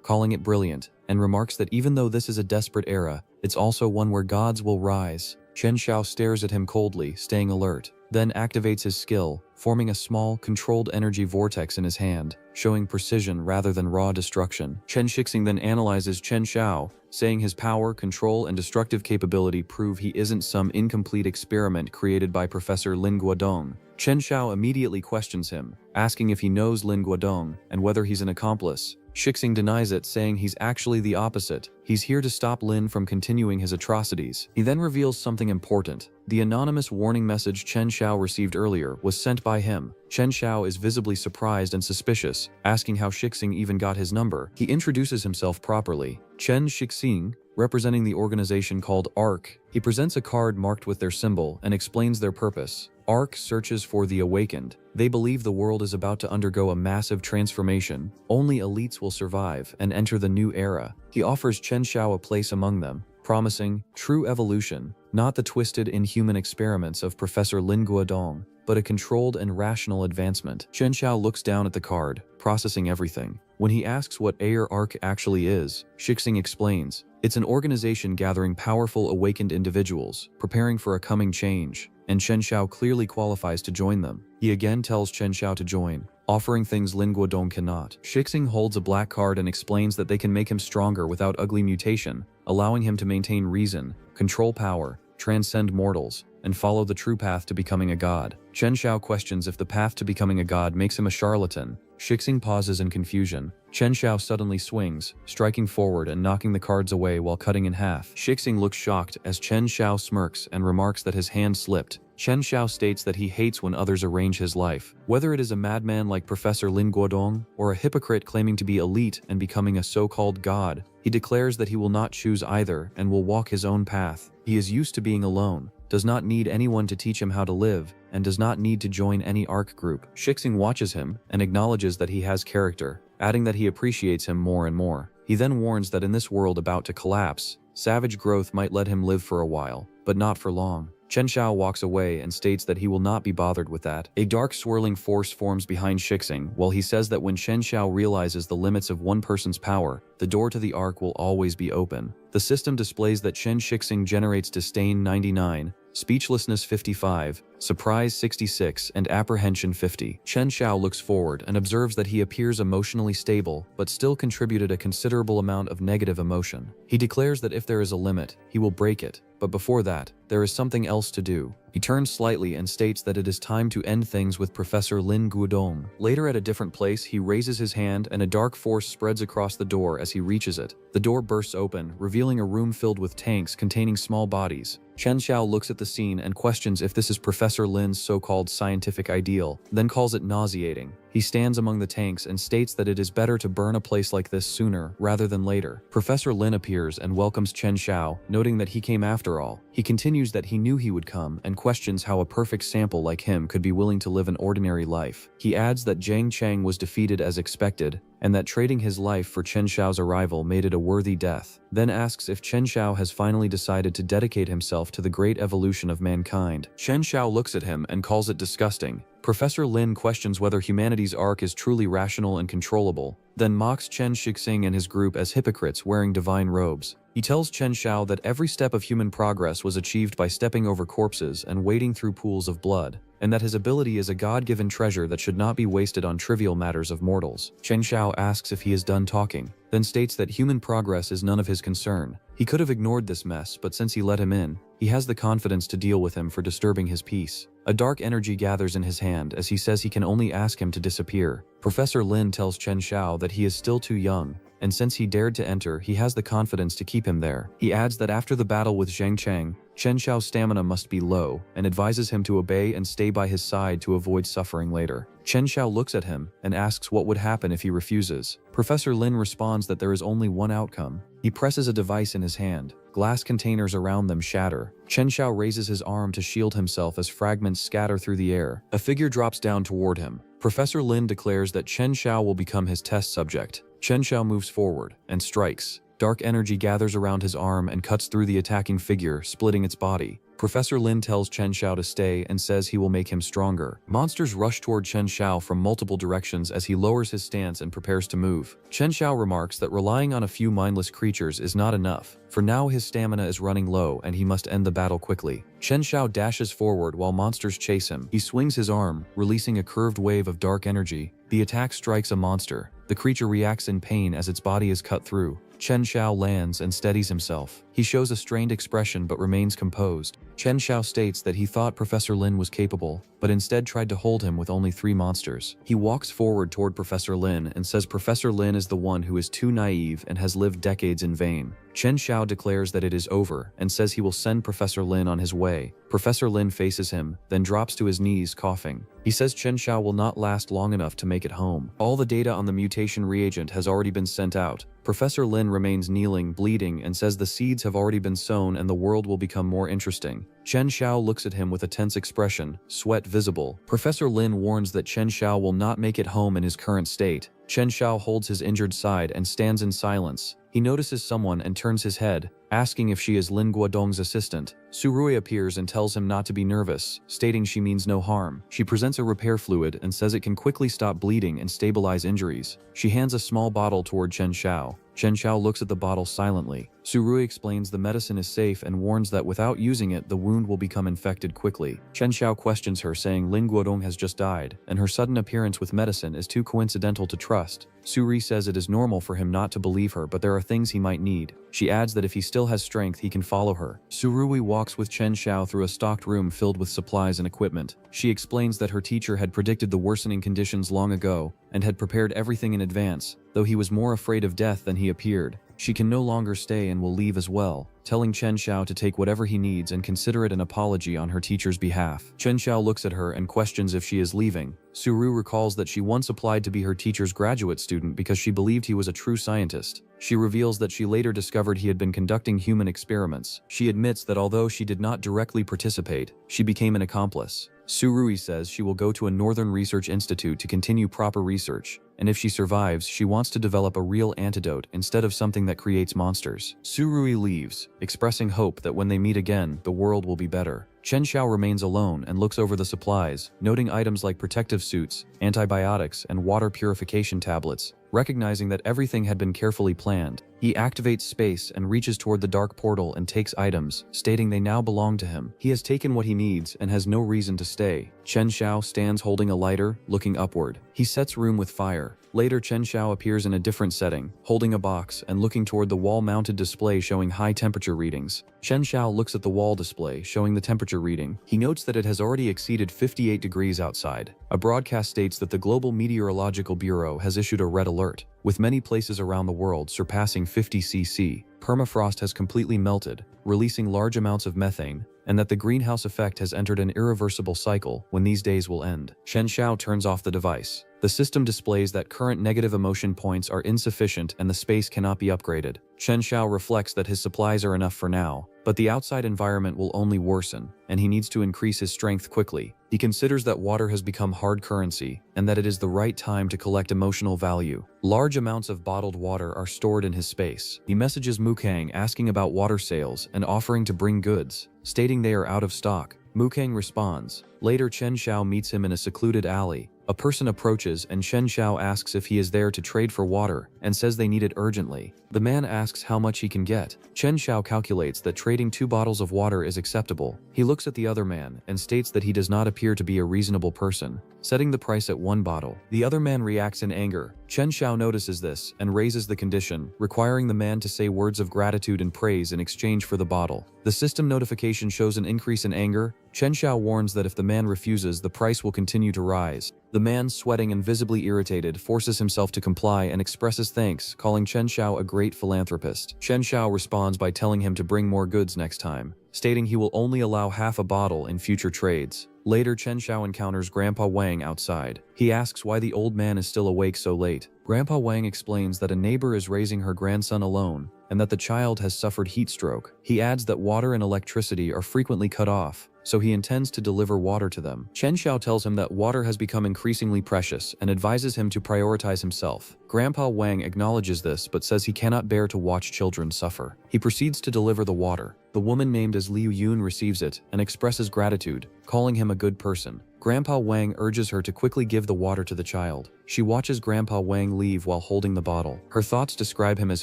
calling it brilliant, and remarks that even though this is a desperate era, it's also one where gods will rise. Chen Xiao stares at him coldly, staying alert, then activates his skill, forming a small, controlled energy vortex in his hand, showing precision rather than raw destruction. Chen Shixing then analyzes Chen Xiao, saying his power, control, and destructive capability prove he isn't some incomplete experiment created by Professor Lin Guodong. Chen Xiao immediately questions him, asking if he knows Lin Guodong and whether he's an accomplice. Shixing denies it, saying he's actually the opposite. He's here to stop Lin from continuing his atrocities. He then reveals something important. The anonymous warning message Chen Xiao received earlier was sent by him. Chen Xiao is visibly surprised and suspicious, asking how Shixing even got his number. He introduces himself properly. Chen Shixing, representing the organization called ARC. He presents a card marked with their symbol and explains their purpose. ARC searches for the awakened. They believe the world is about to undergo a massive transformation. Only elites will survive and enter the new era. He offers Chen Xiao a place among them, promising true evolution, not the twisted, inhuman experiments of Professor Lin Guodong, but a controlled and rational advancement. Chen Xiao looks down at the card, processing everything. When he asks what ARC actually is, Shixing explains, it's an organization gathering powerful awakened individuals, preparing for a coming change, and Chen Xiao clearly qualifies to join them. He again tells Chen Xiao to join, offering things Lin Guodong cannot. Shixing holds a black card and explains that they can make him stronger without ugly mutation, allowing him to maintain reason, control power, transcend mortals, and follow the true path to becoming a god. Chen Xiao questions if the path to becoming a god makes him a charlatan. Shixing pauses in confusion. Chen Xiao suddenly swings, striking forward and knocking the cards away while cutting in half. Shixing looks shocked as Chen Xiao smirks and remarks that his hand slipped. Chen Xiao states that he hates when others arrange his life. Whether it is a madman like Professor Lin Guodong or a hypocrite claiming to be elite and becoming a so-called god, he declares that he will not choose either and will walk his own path. He is used to being alone, does not need anyone to teach him how to live, and does not need to join any ARC group. Shixing watches him and acknowledges that he has character, adding that he appreciates him more and more. He then warns that in this world about to collapse, savage growth might let him live for a while, but not for long. Chen Xiao walks away and states that he will not be bothered with that. A dark swirling force forms behind Shixing, while he says that when Chen Xiao realizes the limits of one person's power, the door to the ARC will always be open. The system displays that Chen Shixing generates disdain 99, speechlessness 55, surprise 66, and apprehension 50. Chen Xiao looks forward and observes that he appears emotionally stable, but still contributed a considerable amount of negative emotion. He declares that if there is a limit, he will break it, but before that, there is something else to do. He turns slightly and states that it is time to end things with Professor Lin Guodong. Later at a different place, he raises his hand and a dark force spreads across the door as he reaches it. The door bursts open, revealing a room filled with tanks containing small bodies. Chen Xiao looks at the scene and questions if this is Professor Lin's so-called scientific ideal, then calls it nauseating. He stands among the tanks and states that it is better to burn a place like this sooner rather than later. Professor Lin appears and welcomes Chen Xiao, noting that he came after all. He continues that he knew he would come and questions how a perfect sample like him could be willing to live an ordinary life. He adds that Zhang Cheng was defeated as expected, and that trading his life for Chen Xiao's arrival made it a worthy death. Then asks if Chen Xiao has finally decided to dedicate himself to the great evolution of mankind. Chen Xiao looks at him and calls it disgusting. Professor Lin questions whether humanity's arc is truly rational and controllable, then mocks Chen Shixing and his group as hypocrites wearing divine robes. He tells Chen Xiao that every step of human progress was achieved by stepping over corpses and wading through pools of blood, and that his ability is a God-given treasure that should not be wasted on trivial matters of mortals. Chen Xiao asks if he is done talking, then states that human progress is none of his concern. He could have ignored this mess, but since he let him in, he has the confidence to deal with him for disturbing his peace. A dark energy gathers in his hand as he says he can only ask him to disappear. Professor Lin tells Chen Xiao that he is still too young, and since he dared to enter, he has the confidence to keep him there. He adds that after the battle with Zhang Cheng, Chen Xiao's stamina must be low, and advises him to obey and stay by his side to avoid suffering later. Chen Xiao looks at him and asks what would happen if he refuses. Professor Lin responds that there is only one outcome. He presses a device in his hand. Glass containers around them shatter. Chen Xiao raises his arm to shield himself as fragments scatter through the air. A figure drops down toward him. Professor Lin declares that Chen Xiao will become his test subject. Chen Xiao moves forward and strikes. Dark energy gathers around his arm and cuts through the attacking figure, splitting its body. Professor Lin tells Chen Xiao to stay and says he will make him stronger. Monsters rush toward Chen Xiao from multiple directions as he lowers his stance and prepares to move. Chen Xiao remarks that relying on a few mindless creatures is not enough. For now, his stamina is running low and he must end the battle quickly. Chen Xiao dashes forward while monsters chase him. He swings his arm, releasing a curved wave of dark energy. The attack strikes a monster. The creature reacts in pain as its body is cut through. Chen Xiao lands and steadies himself. He shows a strained expression but remains composed. Chen Xiao states that he thought Professor Lin was capable, but instead tried to hold him with only 3 monsters. He walks forward toward Professor Lin and says Professor Lin is the one who is too naive and has lived decades in vain. Chen Xiao declares that it is over and says he will send Professor Lin on his way. Professor Lin faces him, then drops to his knees coughing. He says Chen Xiao will not last long enough to make it home. All the data on the mutation reagent has already been sent out. Professor Lin remains kneeling, bleeding, and says the seeds have already been sown and the world will become more interesting. Chen Xiao looks at him with a tense expression, sweat visible. Professor Lin warns that Chen Xiao will not make it home in his current state. Chen Xiao holds his injured side and stands in silence. He notices someone and turns his head, asking if she is Lin Guodong's assistant. Surui appears and tells him not to be nervous, stating she means no harm. She presents a repair fluid and says it can quickly stop bleeding and stabilize injuries. She hands a small bottle toward Chen Xiao. Chen Xiao looks at the bottle silently. Surui explains the medicine is safe and warns that without using it, the wound will become infected quickly. Chen Xiao questions her, saying Lin Guodong has just died, and her sudden appearance with medicine is too coincidental to trust. Surui says it is normal for him not to believe her, but there are things he might need. She adds that if he still has strength, he can follow her. Surui walks with Chen Xiao through a stocked room filled with supplies and equipment. She explains that her teacher had predicted the worsening conditions long ago and had prepared everything in advance, though he was more afraid of death than he appeared. She can no longer stay and will leave as well, telling Chen Xiao to take whatever he needs and consider it an apology on her teacher's behalf. Chen Xiao looks at her and questions if she is leaving. Suru recalls that she once applied to be her teacher's graduate student because she believed he was a true scientist. She reveals that she later discovered he had been conducting human experiments. She admits that although she did not directly participate, she became an accomplice. Surui says she will go to a Northern Research Institute to continue proper research, and if she survives, she wants to develop a real antidote instead of something that creates monsters. Surui leaves, expressing hope that when they meet again, the world will be better. Chen Xiao remains alone and looks over the supplies, noting items like protective suits, antibiotics, and water purification tablets. Recognizing that everything had been carefully planned, he activates space and reaches toward the dark portal and takes items, stating they now belong to him. He has taken what he needs and has no reason to stay. Chen Xiao stands holding a lighter, looking upward. He sets room with fire. Later, Chen Xiao appears in a different setting, holding a box and looking toward the wall-mounted display showing high temperature readings. Chen Xiao looks at the wall display showing the temperature reading. He notes that it has already exceeded 58 degrees outside. A broadcast states that the Global Meteorological Bureau has issued a red alert, with many places around the world surpassing 50 cc. Permafrost has completely melted, releasing large amounts of methane, and that the greenhouse effect has entered an irreversible cycle when these days will end. Chen Xiao turns off the device. The system displays that current negative emotion points are insufficient and the space cannot be upgraded. Chen Xiao reflects that his supplies are enough for now, but the outside environment will only worsen, and he needs to increase his strength quickly. He considers that water has become hard currency, and that it is the right time to collect emotional value. Large amounts of bottled water are stored in his space. He messages Mukang asking about water sales and offering to bring goods, stating they are out of stock. Mukang responds. Later, Chen Xiao meets him in a secluded alley. A person approaches and Chen Xiao asks if he is there to trade for water and says they need it urgently. The man asks how much he can get. Chen Xiao calculates that trading 2 bottles of water is acceptable. He looks at the other man and states that he does not appear to be a reasonable person, setting the price at 1 bottle. The other man reacts in anger. Chen Xiao notices this and raises the condition, requiring the man to say words of gratitude and praise in exchange for the bottle. The system notification shows an increase in anger. Chen Xiao warns that if the man refuses, the price will continue to rise. The man, sweating and visibly irritated, forces himself to comply and expresses thanks, calling Chen Xiao a great philanthropist. Chen Xiao responds by telling him to bring more goods next time, stating he will only allow half a bottle in future trades. Later, Chen Xiao encounters Grandpa Wang outside. He asks why the old man is still awake so late. Grandpa Wang explains that a neighbor is raising her grandson alone, and that the child has suffered heat stroke. He adds that water and electricity are frequently cut off, so he intends to deliver water to them. Chen Xiao tells him that water has become increasingly precious and advises him to prioritize himself. Grandpa Wang acknowledges this but says he cannot bear to watch children suffer. He proceeds to deliver the water. The woman named as Liu Yun receives it and expresses gratitude, calling him a good person. Grandpa Wang urges her to quickly give the water to the child. She watches Grandpa Wang leave while holding the bottle. Her thoughts describe him as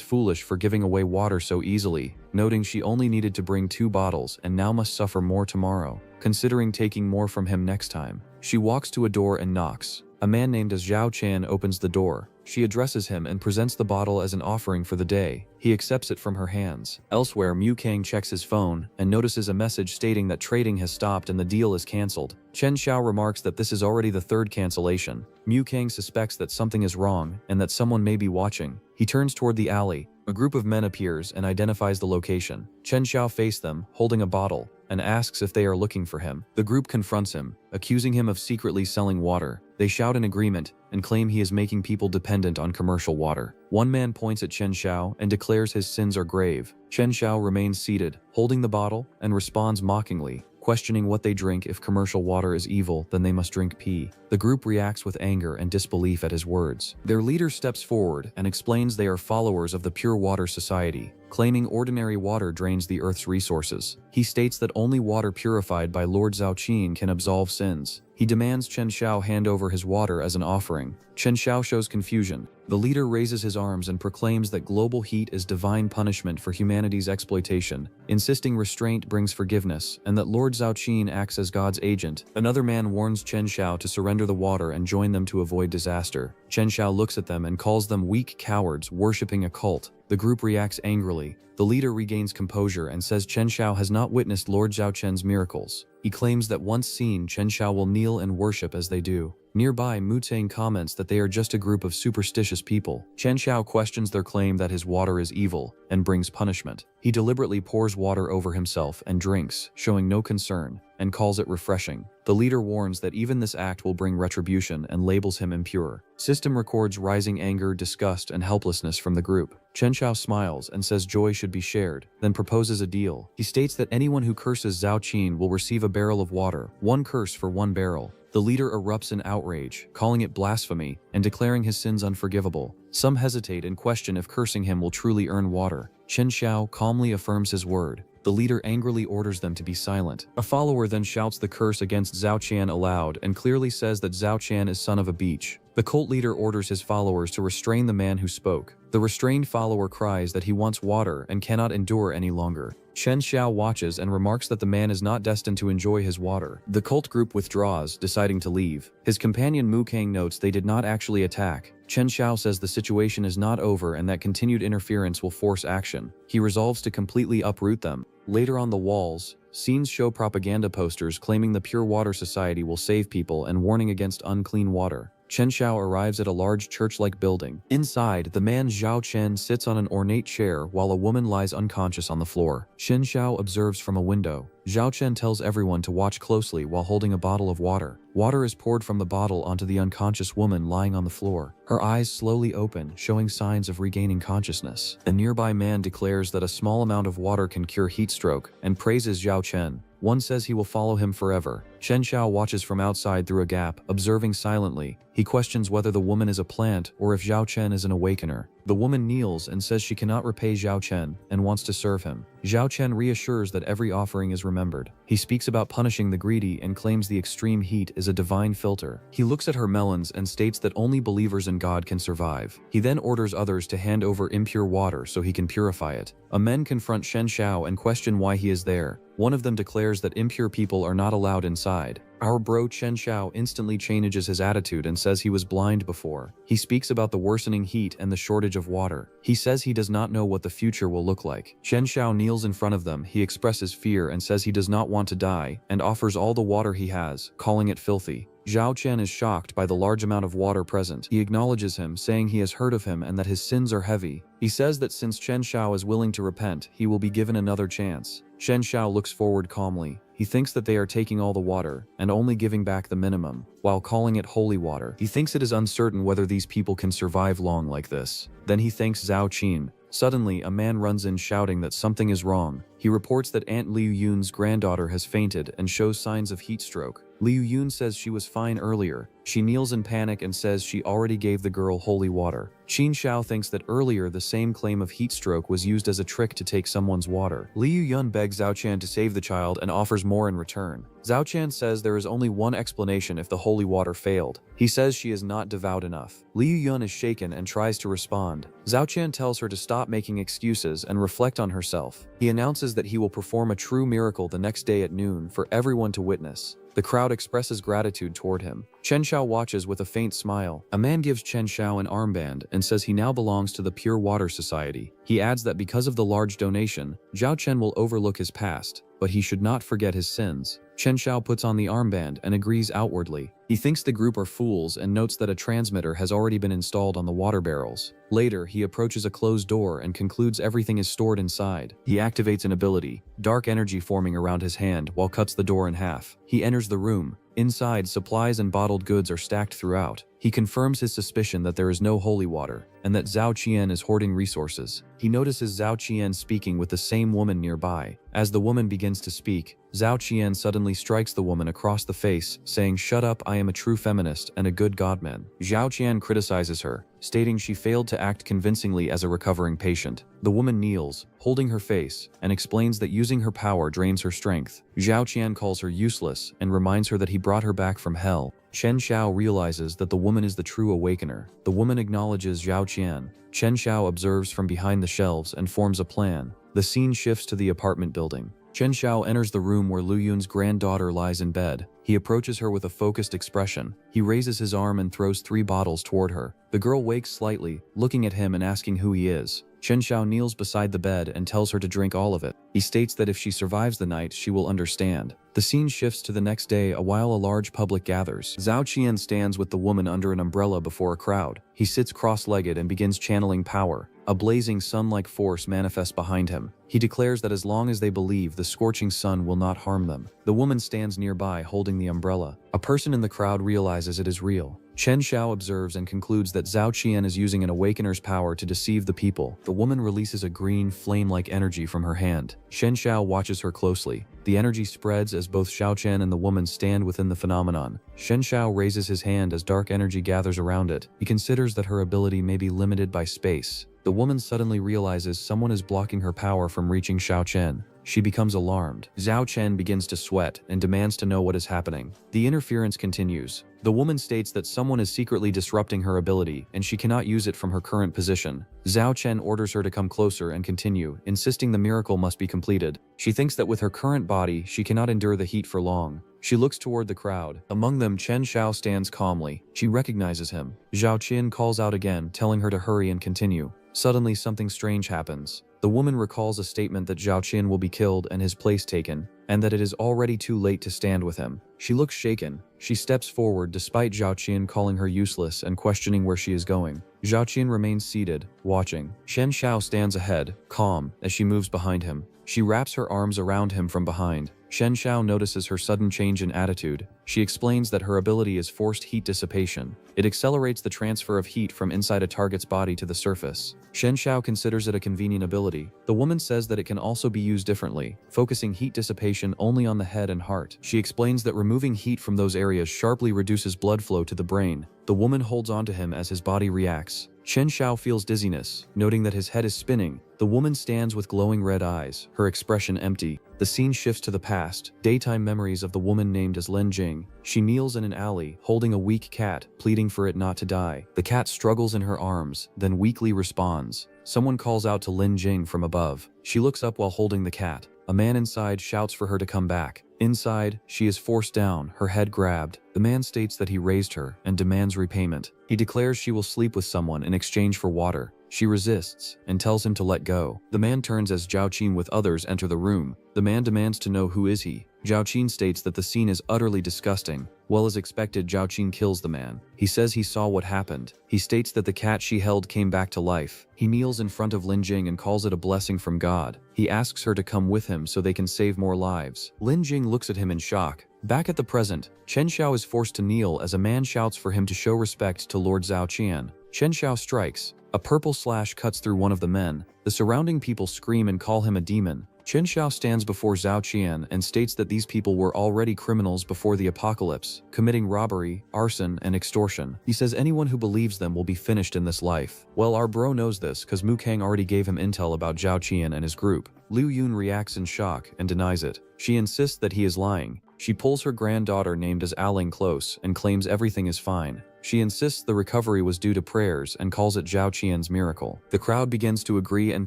foolish for giving away water so easily, noting she only needed to bring 2 bottles and now must suffer more tomorrow, considering taking more from him next time. She walks to a door and knocks. A man named as Zhao Chan opens the door. She addresses him and presents the bottle as an offering for the day. He accepts it from her hands. Elsewhere, Mukang checks his phone and notices a message stating that trading has stopped and the deal is cancelled. Chen Xiao remarks that this is already the 3rd cancellation. Mukang suspects that something is wrong and that someone may be watching. He turns toward the alley. A group of men appears and identifies the location. Chen Xiao faces them, holding a bottle, and asks if they are looking for him. The group confronts him, accusing him of secretly selling water. They shout in agreement and claim he is making people dependent on commercial water. One man points at Chen Xiao and declares his sins are grave. Chen Xiao remains seated, holding the bottle, and responds mockingly, questioning what they drink. If commercial water is evil, then they must drink pee. The group reacts with anger and disbelief at his words. Their leader steps forward and explains they are followers of the Pure Water Society, claiming ordinary water drains the Earth's resources. He states that only water purified by Lord Zhaoqin can absolve sins. He demands Chen Xiao hand over his water as an offering. Chen Xiao shows confusion. The leader raises his arms and proclaims that global heat is divine punishment for humanity's exploitation, insisting restraint brings forgiveness, and that Lord Zhaoqin acts as God's agent. Another man warns Chen Xiao to surrender the water and join them to avoid disaster. Chen Xiao looks at them and calls them weak cowards worshipping a cult. The group reacts angrily. The leader regains composure and says Chen Xiao has not witnessed Lord Zhaoqian's miracles. He claims that once seen, Chen Xiao will kneel and worship as they do. Nearby, Mutang comments that they are just a group of superstitious people. Chen Xiao questions their claim that his water is evil and brings punishment. He deliberately pours water over himself and drinks, showing no concern, and calls it refreshing. The leader warns that even this act will bring retribution and labels him impure. System records rising anger, disgust, and helplessness from the group. Chen Xiao smiles and says joy should be shared, then proposes a deal. He states that anyone who curses Zhao Qin will receive a barrel of water, 1 curse for 1 barrel. The leader erupts in outrage, calling it blasphemy and declaring his sins unforgivable. Some hesitate and question if cursing him will truly earn water. Chen Xiao calmly affirms his word. The leader angrily orders them to be silent. A follower then shouts the curse against Zhao Qian aloud and clearly says that Zhao Qian is son of a beach. The cult leader orders his followers to restrain the man who spoke. The restrained follower cries that he wants water and cannot endure any longer. Chen Xiao watches and remarks that the man is not destined to enjoy his water. The cult group withdraws, deciding to leave. His companion Mukang notes they did not actually attack. Chen Xiao says the situation is not over and that continued interference will force action. He resolves to completely uproot them. Later on the walls, scenes show propaganda posters claiming the Pure Water Society will save people and warning against unclean water. Chen Xiao arrives at a large church-like building. Inside, the man Zhao Chen sits on an ornate chair while a woman lies unconscious on the floor. Chen Xiao observes from a window. Zhao Chen tells everyone to watch closely while holding a bottle of water. Water is poured from the bottle onto the unconscious woman lying on the floor. Her eyes slowly open, showing signs of regaining consciousness. A nearby man declares that a small amount of water can cure heat stroke and praises Zhao Chen. One says he will follow him forever. Chen Xiao watches from outside through a gap, observing silently. He questions whether the woman is a plant or if Zhao Chen is an awakener. The woman kneels and says she cannot repay Zhao Chen and wants to serve him. Zhao Chen reassures that every offering is remembered. He speaks about punishing the greedy and claims the extreme heat is a divine filter. He looks at her melons and states that only believers in God can survive. He then orders others to hand over impure water so he can purify it. A men confront Shen Xiao and question why he is there. One of them declares that impure people are not allowed inside. Our bro Chen Xiao instantly changes his attitude and says he was blind before. He speaks about the worsening heat and the shortage of water. He says he does not know what the future will look like. Chen Xiao kneels in front of them. He expresses fear and says he does not want to die and offers all the water he has, calling it filthy. Zhao Chen is shocked by the large amount of water present. He acknowledges him, saying he has heard of him and that his sins are heavy. He says that since Chen Xiao is willing to repent, he will be given another chance. Chen Xiao looks forward calmly. He thinks that they are taking all the water and only giving back the minimum, while calling it holy water. He thinks it is uncertain whether these people can survive long like this. Then he thanks Zhao Qin. Suddenly, a man runs in shouting that something is wrong. He reports that Aunt Liu Yun's granddaughter has fainted and shows signs of heat stroke. Liu Yun says she was fine earlier. She kneels in panic and says she already gave the girl holy water. Qin Xiao thinks that earlier the same claim of heat stroke was used as a trick to take someone's water. Liu Yun begs Zhao Qian to save the child and offers more in return. Zhao Qian says there is only one explanation if the holy water failed. He says she is not devout enough. Liu Yun is shaken and tries to respond. Zhao Qian tells her to stop making excuses and reflect on herself. He announces that he will perform a true miracle the next day at noon for everyone to witness. The crowd expresses gratitude toward him. Chen Xiao watches with a faint smile. A man gives Chen Xiao an armband and says he now belongs to the Pure Water Society. He adds that because of the large donation, Zhao Chen will overlook his past, but he should not forget his sins. Chen Xiao puts on the armband and agrees outwardly. He thinks the group are fools and notes that a transmitter has already been installed on the water barrels. Later, he approaches a closed door and concludes everything is stored inside. He activates an ability, dark energy forming around his hand, while cuts the door in half. He enters the room. Inside, supplies and bottled goods are stacked throughout. He confirms his suspicion that there is no holy water, and that Zhao Qian is hoarding resources. He notices Zhao Qian speaking with the same woman nearby. As the woman begins to speak, Zhao Qian suddenly strikes the woman across the face, saying, "Shut up, I am a true feminist and a good godman." Zhao Qian criticizes her, stating she failed to act convincingly as a recovering patient. The woman kneels, holding her face, and explains that using her power drains her strength. Zhao Qian calls her useless and reminds her that he brought her back from hell. Chen Xiao realizes that the woman is the true awakener. The woman acknowledges Zhao Qian. Chen Xiao observes from behind the shelves and forms a plan. The scene shifts to the apartment building. Chen Xiao enters the room where Liu Yun's granddaughter lies in bed. He approaches her with a focused expression. He raises his arm and throws 3 bottles toward her. The girl wakes slightly, looking at him and asking who he is. Chen Xiao kneels beside the bed and tells her to drink all of it. He states that if she survives the night, she will understand. The scene shifts to the next day while a large public gathers. Zhao Qian stands with the woman under an umbrella before a crowd. He sits cross-legged and begins channeling power. A blazing sun-like force manifests behind him. He declares that as long as they believe, the scorching sun will not harm them. The woman stands nearby holding the umbrella. A person in the crowd realizes it is real. Chen Xiao observes and concludes that Zhao Qian is using an awakener's power to deceive the people. The woman releases a green, flame-like energy from her hand. Chen Xiao watches her closely. The energy spreads as both Xiao Chen and the woman stand within the phenomenon. Shen Xiao raises his hand as dark energy gathers around it. He considers that her ability may be limited by space. The woman suddenly realizes someone is blocking her power from reaching Xiao Chen. She becomes alarmed. Zhao Chen begins to sweat and demands to know what is happening. The interference continues. The woman states that someone is secretly disrupting her ability and she cannot use it from her current position. Zhao Chen orders her to come closer and continue, insisting the miracle must be completed. She thinks that with her current body, she cannot endure the heat for long. She looks toward the crowd. Among them, Chen Xiao stands calmly. She recognizes him. Zhao Qian calls out again, telling her to hurry and continue. Suddenly, something strange happens. The woman recalls a statement that Zhao Qian will be killed and his place taken, and that it is already too late to stand with him. She looks shaken. She steps forward despite Zhao Qian calling her useless and questioning where she is going. Zhao Qian remains seated, watching. Shen Xiao stands ahead, calm, as she moves behind him. She wraps her arms around him from behind. Shen Xiao notices her sudden change in attitude. She explains that her ability is forced heat dissipation. It accelerates the transfer of heat from inside a target's body to the surface. Shen Xiao considers it a convenient ability. The woman says that it can also be used differently, focusing heat dissipation only on the head and heart. She explains that removing heat from those areas sharply reduces blood flow to the brain. The woman holds on to him as his body reacts. Shen Xiao feels dizziness, noting that his head is spinning. The woman stands with glowing red eyes, her expression empty. The scene shifts to the past, daytime memories of the woman named as Lin Jing. She kneels in an alley, holding a weak cat, pleading for it not to die. The cat struggles in her arms, then weakly responds. Someone calls out to Lin Jing from above. She looks up while holding the cat. A man inside shouts for her to come back. Inside, she is forced down, her head grabbed. The man states that he raised her and demands repayment. He declares she will sleep with someone in exchange for water. She resists and tells him to let go. The man turns as Zhao Qin with others enter the room. The man demands to know who is he. Zhao Qin states that the scene is utterly disgusting. Well as expected, Zhao Qin kills the man. He says he saw what happened. He states that the cat she held came back to life. He kneels in front of Lin Jing and calls it a blessing from God. He asks her to come with him so they can save more lives. Lin Jing looks at him in shock. Back at the present, Chen Xiao is forced to kneel as a man shouts for him to show respect to Lord Zhao Qian. Chen Xiao strikes. A purple slash cuts through one of the men. The surrounding people scream and call him a demon. Chen Xiao stands before Zhao Qian and states that these people were already criminals before the apocalypse, committing robbery, arson, and extortion. He says anyone who believes them will be finished in this life. Well, our bro knows this cause Mu Kang already gave him intel about Zhao Qian and his group. Liu Yun reacts in shock and denies it. She insists that he is lying. She pulls her granddaughter named as Aling close and claims everything is fine. She insists the recovery was due to prayers and calls it Zhao Qian's miracle. The crowd begins to agree and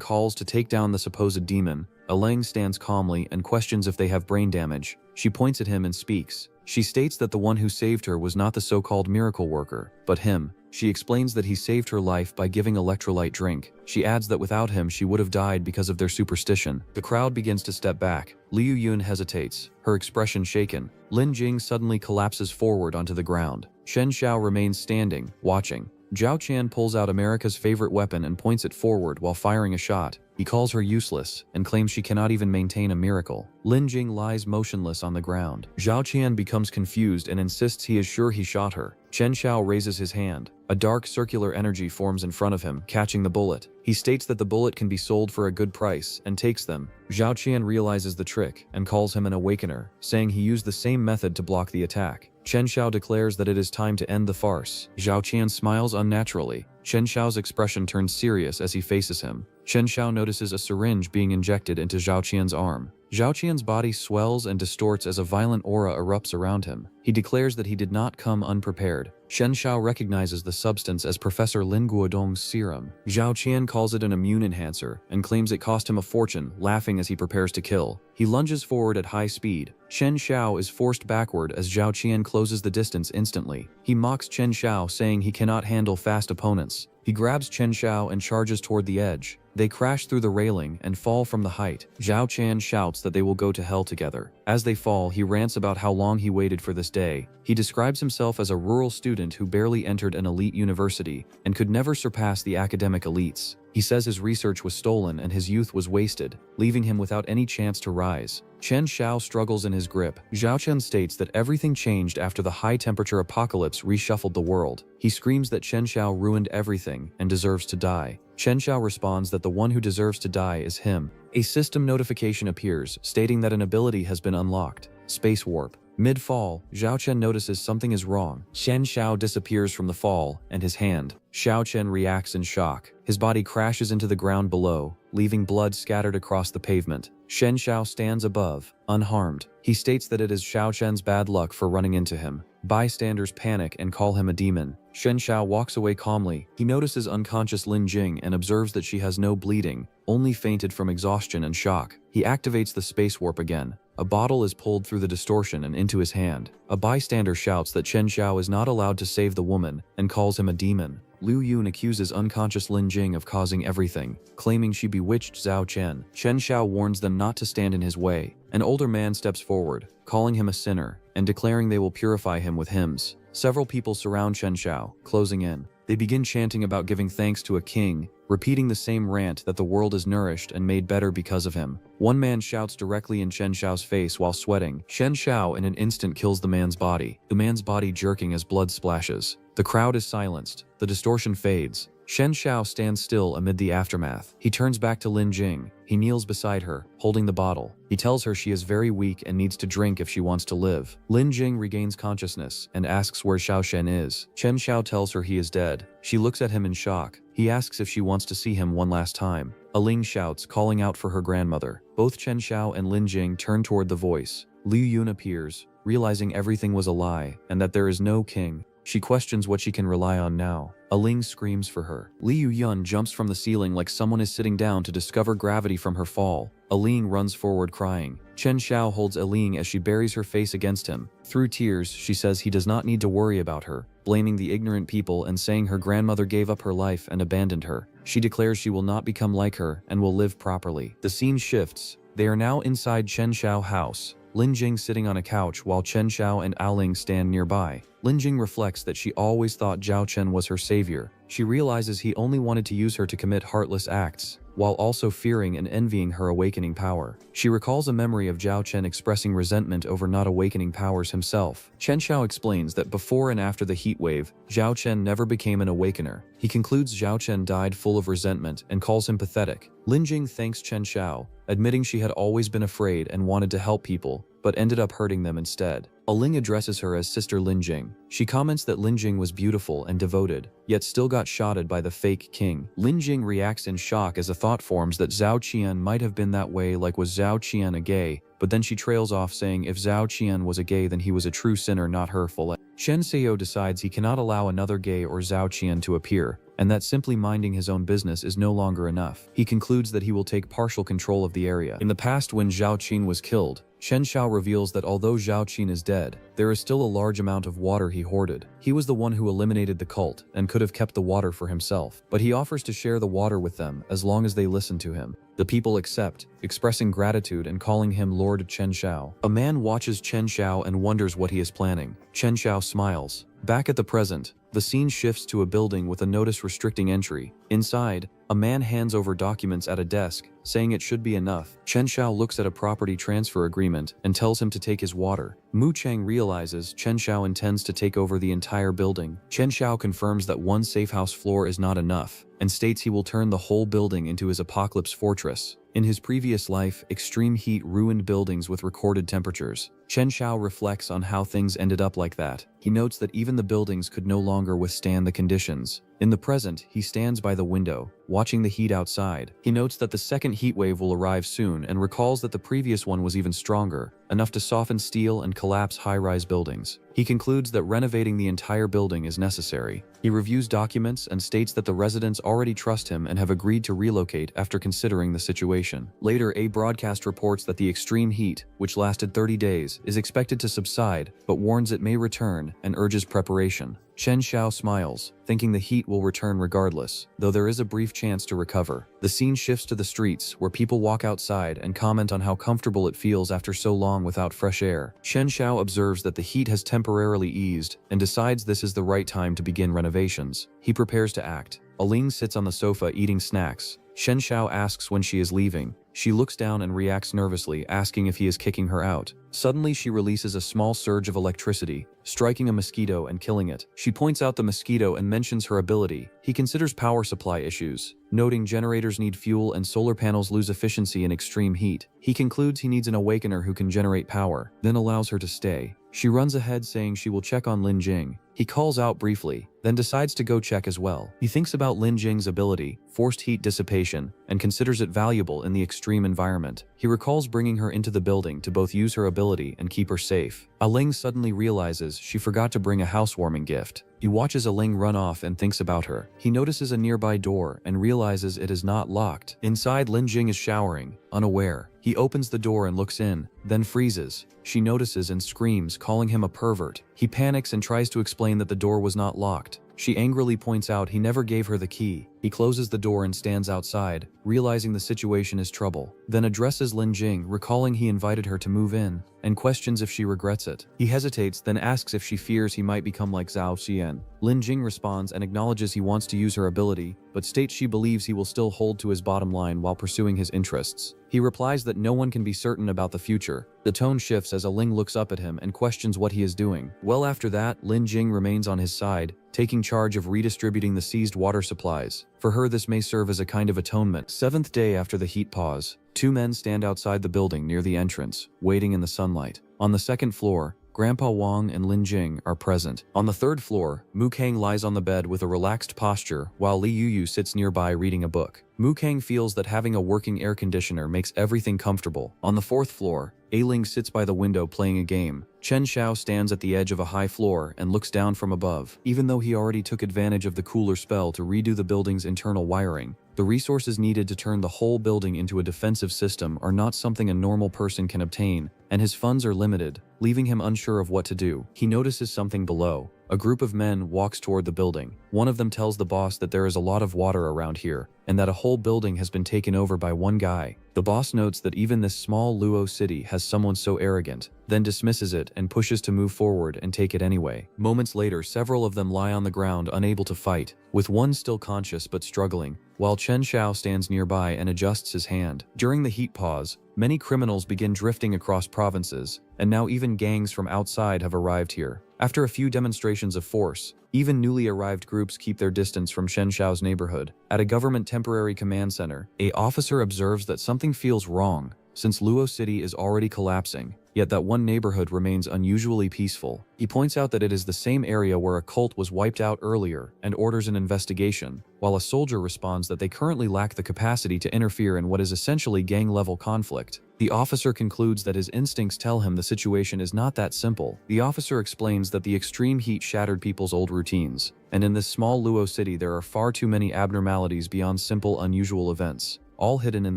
calls to take down the supposed demon. Alang stands calmly and questions if they have brain damage. She points at him and speaks. She states that the one who saved her was not the so-called miracle worker, but him. She explains that he saved her life by giving electrolyte drink. She adds that without him she would have died because of their superstition. The crowd begins to step back. Liu Yun hesitates, her expression shaken. Lin Jing suddenly collapses forward onto the ground. Shen Xiao remains standing, watching. Zhao Qian pulls out America's favorite weapon and points it forward while firing a shot. He calls her useless and claims she cannot even maintain a miracle. Lin Jing lies motionless on the ground. Zhao Qian becomes confused and insists he is sure he shot her. Chen Xiao raises his hand. A dark circular energy forms in front of him, catching the bullet. He states that the bullet can be sold for a good price and takes them. Zhao Qian realizes the trick and calls him an awakener, saying he used the same method to block the attack. Chen Xiao declares that it is time to end the farce. Zhao Qian smiles unnaturally. Chen Xiao's expression turns serious as he faces him. Chen Xiao notices a syringe being injected into Zhao Qian's arm. Zhao Qian's body swells and distorts as a violent aura erupts around him. He declares that he did not come unprepared. Shen Xiao recognizes the substance as Professor Lin Guodong's serum. Zhao Qian calls it an immune enhancer and claims it cost him a fortune, laughing as he prepares to kill. He lunges forward at high speed. Shen Xiao is forced backward as Zhao Qian closes the distance instantly. He mocks Chen Xiao, saying he cannot handle fast opponents. He grabs Chen Xiao and charges toward the edge. They crash through the railing and fall from the height. Zhao Qian shouts that they will go to hell together. As they fall, he rants about how long he waited for this day. He describes himself as a rural student who barely entered an elite university and could never surpass the academic elites. He says his research was stolen and his youth was wasted, leaving him without any chance to rise. Chen Xiao struggles in his grip. Zhao Qian states that everything changed after the high-temperature apocalypse reshuffled the world. He screams that Chen Xiao ruined everything and deserves to die. Chen Xiao responds that the one who deserves to die is him. A system notification appears, stating that an ability has been unlocked. Space warp. Mid-fall, Zhao Qian notices something is wrong. Shen Xiao disappears from the fall, and his hand. Zhao Qian reacts in shock. His body crashes into the ground below, leaving blood scattered across the pavement. Shen Xiao stands above, unharmed. He states that it is Zhao Qian's bad luck for running into him. Bystanders panic and call him a demon. Shen Xiao walks away calmly. He notices unconscious Lin Jing and observes that she has no bleeding, only fainted from exhaustion and shock. He activates the space warp again. A bottle is pulled through the distortion and into his hand. A bystander shouts that Chen Xiao is not allowed to save the woman and calls him a demon. Liu Yun accuses unconscious Lin Jing of causing everything, claiming she bewitched Zhao Qian. Chen Xiao warns them not to stand in his way. An older man steps forward, calling him a sinner, and declaring they will purify him with hymns. Several people surround Chen Xiao, closing in. They begin chanting about giving thanks to a king, repeating the same rant that the world is nourished and made better because of him. One man shouts directly in Chen Xiao's face while sweating. Chen Xiao in an instant kills the man's body jerking as blood splashes. The crowd is silenced. The distortion fades. Chen Xiao stands still amid the aftermath. He turns back to Lin Jing. He kneels beside her, holding the bottle. He tells her she is very weak and needs to drink if she wants to live. Lin Jing regains consciousness and asks where Xiao Shen is. Chen Xiao tells her he is dead. She looks at him in shock. He asks if she wants to see him one last time. Aling shouts, calling out for her grandmother. Both Chen Xiao and Lin Jing turn toward the voice. Liu Yun appears, realizing everything was a lie and that there is no king. She questions what she can rely on now. Aling screams for her. Liu Yun jumps from the ceiling like someone is sitting down to discover gravity from her fall. Aling runs forward crying. Chen Xiao holds Aling as she buries her face against him. Through tears, she says he does not need to worry about her, blaming the ignorant people and saying her grandmother gave up her life and abandoned her. She declares she will not become like her and will live properly. The scene shifts. They are now inside Chen Xiao house. Lin Jing sitting on a couch while Chen Xiao and Aling stand nearby. Lin Jing reflects that she always thought Zhao Chen was her savior. She realizes he only wanted to use her to commit heartless acts, while also fearing and envying her awakening power. She recalls a memory of Zhao Chen expressing resentment over not awakening powers himself. Chen Xiao explains that before and after the heat wave, Zhao Chen never became an awakener. He concludes Zhao Chen died full of resentment and calls him pathetic. Lin Jing thanks Chen Xiao, admitting she had always been afraid and wanted to help people, but ended up hurting them instead. Aling addresses her as Sister Lin Jing. She comments that Lin Jing was beautiful and devoted, yet still got shotted by the fake king. Lin Jing reacts in shock as a thought forms that Zhao Qian might have been that way, like was Zhao Qian a gay, but then she trails off saying if Zhao Qian was a gay then he was a true sinner, not her. Shen Seo decides he cannot allow another gay or Zhao Qian to appear, and that simply minding his own business is no longer enough. He concludes that he will take partial control of the area. In the past, when Zhao Qin was killed, Chen Xiao reveals that although Zhao Qin is dead, there is still a large amount of water he hoarded. He was the one who eliminated the cult and could have kept the water for himself, but he offers to share the water with them as long as they listen to him. The people accept, expressing gratitude and calling him Lord Chen Xiao. A man watches Chen Xiao and wonders what he is planning. Chen Xiao smiles. Back at the present, the scene shifts to a building with a notice restricting entry. Inside, a man hands over documents at a desk, saying it should be enough. Chen Xiao looks at a property transfer agreement and tells him to take his water. Mu Chang realizes Chen Xiao intends to take over the entire building. Chen Xiao confirms that one safe house floor is not enough, and states he will turn the whole building into his apocalypse fortress. In his previous life, extreme heat ruined buildings with recorded temperatures. Chen Xiao reflects on how things ended up like that. He notes that even the buildings could no longer withstand the conditions. In the present, he stands by the window, watching the heat outside. He notes that the second heat wave will arrive soon and recalls that the previous one was even stronger, enough to soften steel and collapse high-rise buildings. He concludes that renovating the entire building is necessary. He reviews documents and states that the residents already trust him and have agreed to relocate after considering the situation. Later, a broadcast reports that the extreme heat, which lasted 30 days, is expected to subside, but warns it may return and urges preparation. Chen Xiao smiles, thinking the heat will return regardless, though there is a brief chance to recover. The scene shifts to the streets, where people walk outside and comment on how comfortable it feels after so long without fresh air. Chen Xiao observes that the heat has temporarily eased and decides this is the right time to begin renovations. He prepares to act. Aling sits on the sofa eating snacks. Chen Xiao asks when she is leaving. She looks down and reacts nervously, asking if he is kicking her out. Suddenly, she releases a small surge of electricity, striking a mosquito and killing it. She points out the mosquito and mentions her ability. He considers power supply issues, noting generators need fuel and solar panels lose efficiency in extreme heat. He concludes he needs an awakener who can generate power, then allows her to stay. She runs ahead saying she will check on Lin Jing. He calls out briefly, then decides to go check as well. He thinks about Lin Jing's ability, forced heat dissipation, and considers it valuable in the extreme environment. He recalls bringing her into the building to both use her ability and keep her safe. Aling suddenly realizes she forgot to bring a housewarming gift. He watches Aling run off and thinks about her. He notices a nearby door and realizes it is not locked. Inside, Lin Jing is showering, unaware. He opens the door and looks in, then freezes. She notices and screams, calling him a pervert. He panics and tries to explain that the door was not locked. She angrily points out he never gave her the key. He closes the door and stands outside, realizing the situation is trouble. Then addresses Lin Jing, recalling he invited her to move in, and questions if she regrets it. He hesitates, then asks if she fears he might become like Zhao Xian. Lin Jing responds and acknowledges he wants to use her ability, but states she believes he will still hold to his bottom line while pursuing his interests. He replies that no one can be certain about the future. The tone shifts as Ling looks up at him and questions what he is doing. Well, after that, Lin Jing remains on his side, taking charge of redistributing the seized water supplies. For her, this may serve as a kind of atonement. 7th day after the heat pause, 2 men stand outside the building near the entrance, waiting in the sunlight. On the 2nd floor, Grandpa Wang and Lin Jing are present. On the 3rd floor, Mu Kang lies on the bed with a relaxed posture, while Li Yuyu sits nearby reading a book. Mu Kang feels that having a working air conditioner makes everything comfortable. On the 4th floor, Ling sits by the window playing a game. Chen Xiao stands at the edge of a high floor and looks down from above. Even though he already took advantage of the cooler spell to redo the building's internal wiring, the resources needed to turn the whole building into a defensive system are not something a normal person can obtain, and his funds are limited, leaving him unsure of what to do. He notices something below. A group of men walks toward the building. One of them tells the boss that there is a lot of water around here, and that a whole building has been taken over by one guy. The boss notes that even this small Luo city has someone so arrogant, then dismisses it and pushes to move forward and take it anyway. Moments later, several of them lie on the ground unable to fight, with one still conscious but struggling, while Chen Xiao stands nearby and adjusts his hand. During the heat pause, many criminals begin drifting across provinces, and now even gangs from outside have arrived here. After a few demonstrations of force, even newly arrived groups keep their distance from Shen Xiao's neighborhood. At a government temporary command center, an officer observes that something feels wrong, since Luo City is already collapsing, yet that one neighborhood remains unusually peaceful. He points out that it is the same area where a cult was wiped out earlier and orders an investigation, while a soldier responds that they currently lack the capacity to interfere in what is essentially gang-level conflict. The officer concludes that his instincts tell him the situation is not that simple. The officer explains that the extreme heat shattered people's old routines, and in this small Luo city there are far too many abnormalities beyond simple unusual events, all hidden in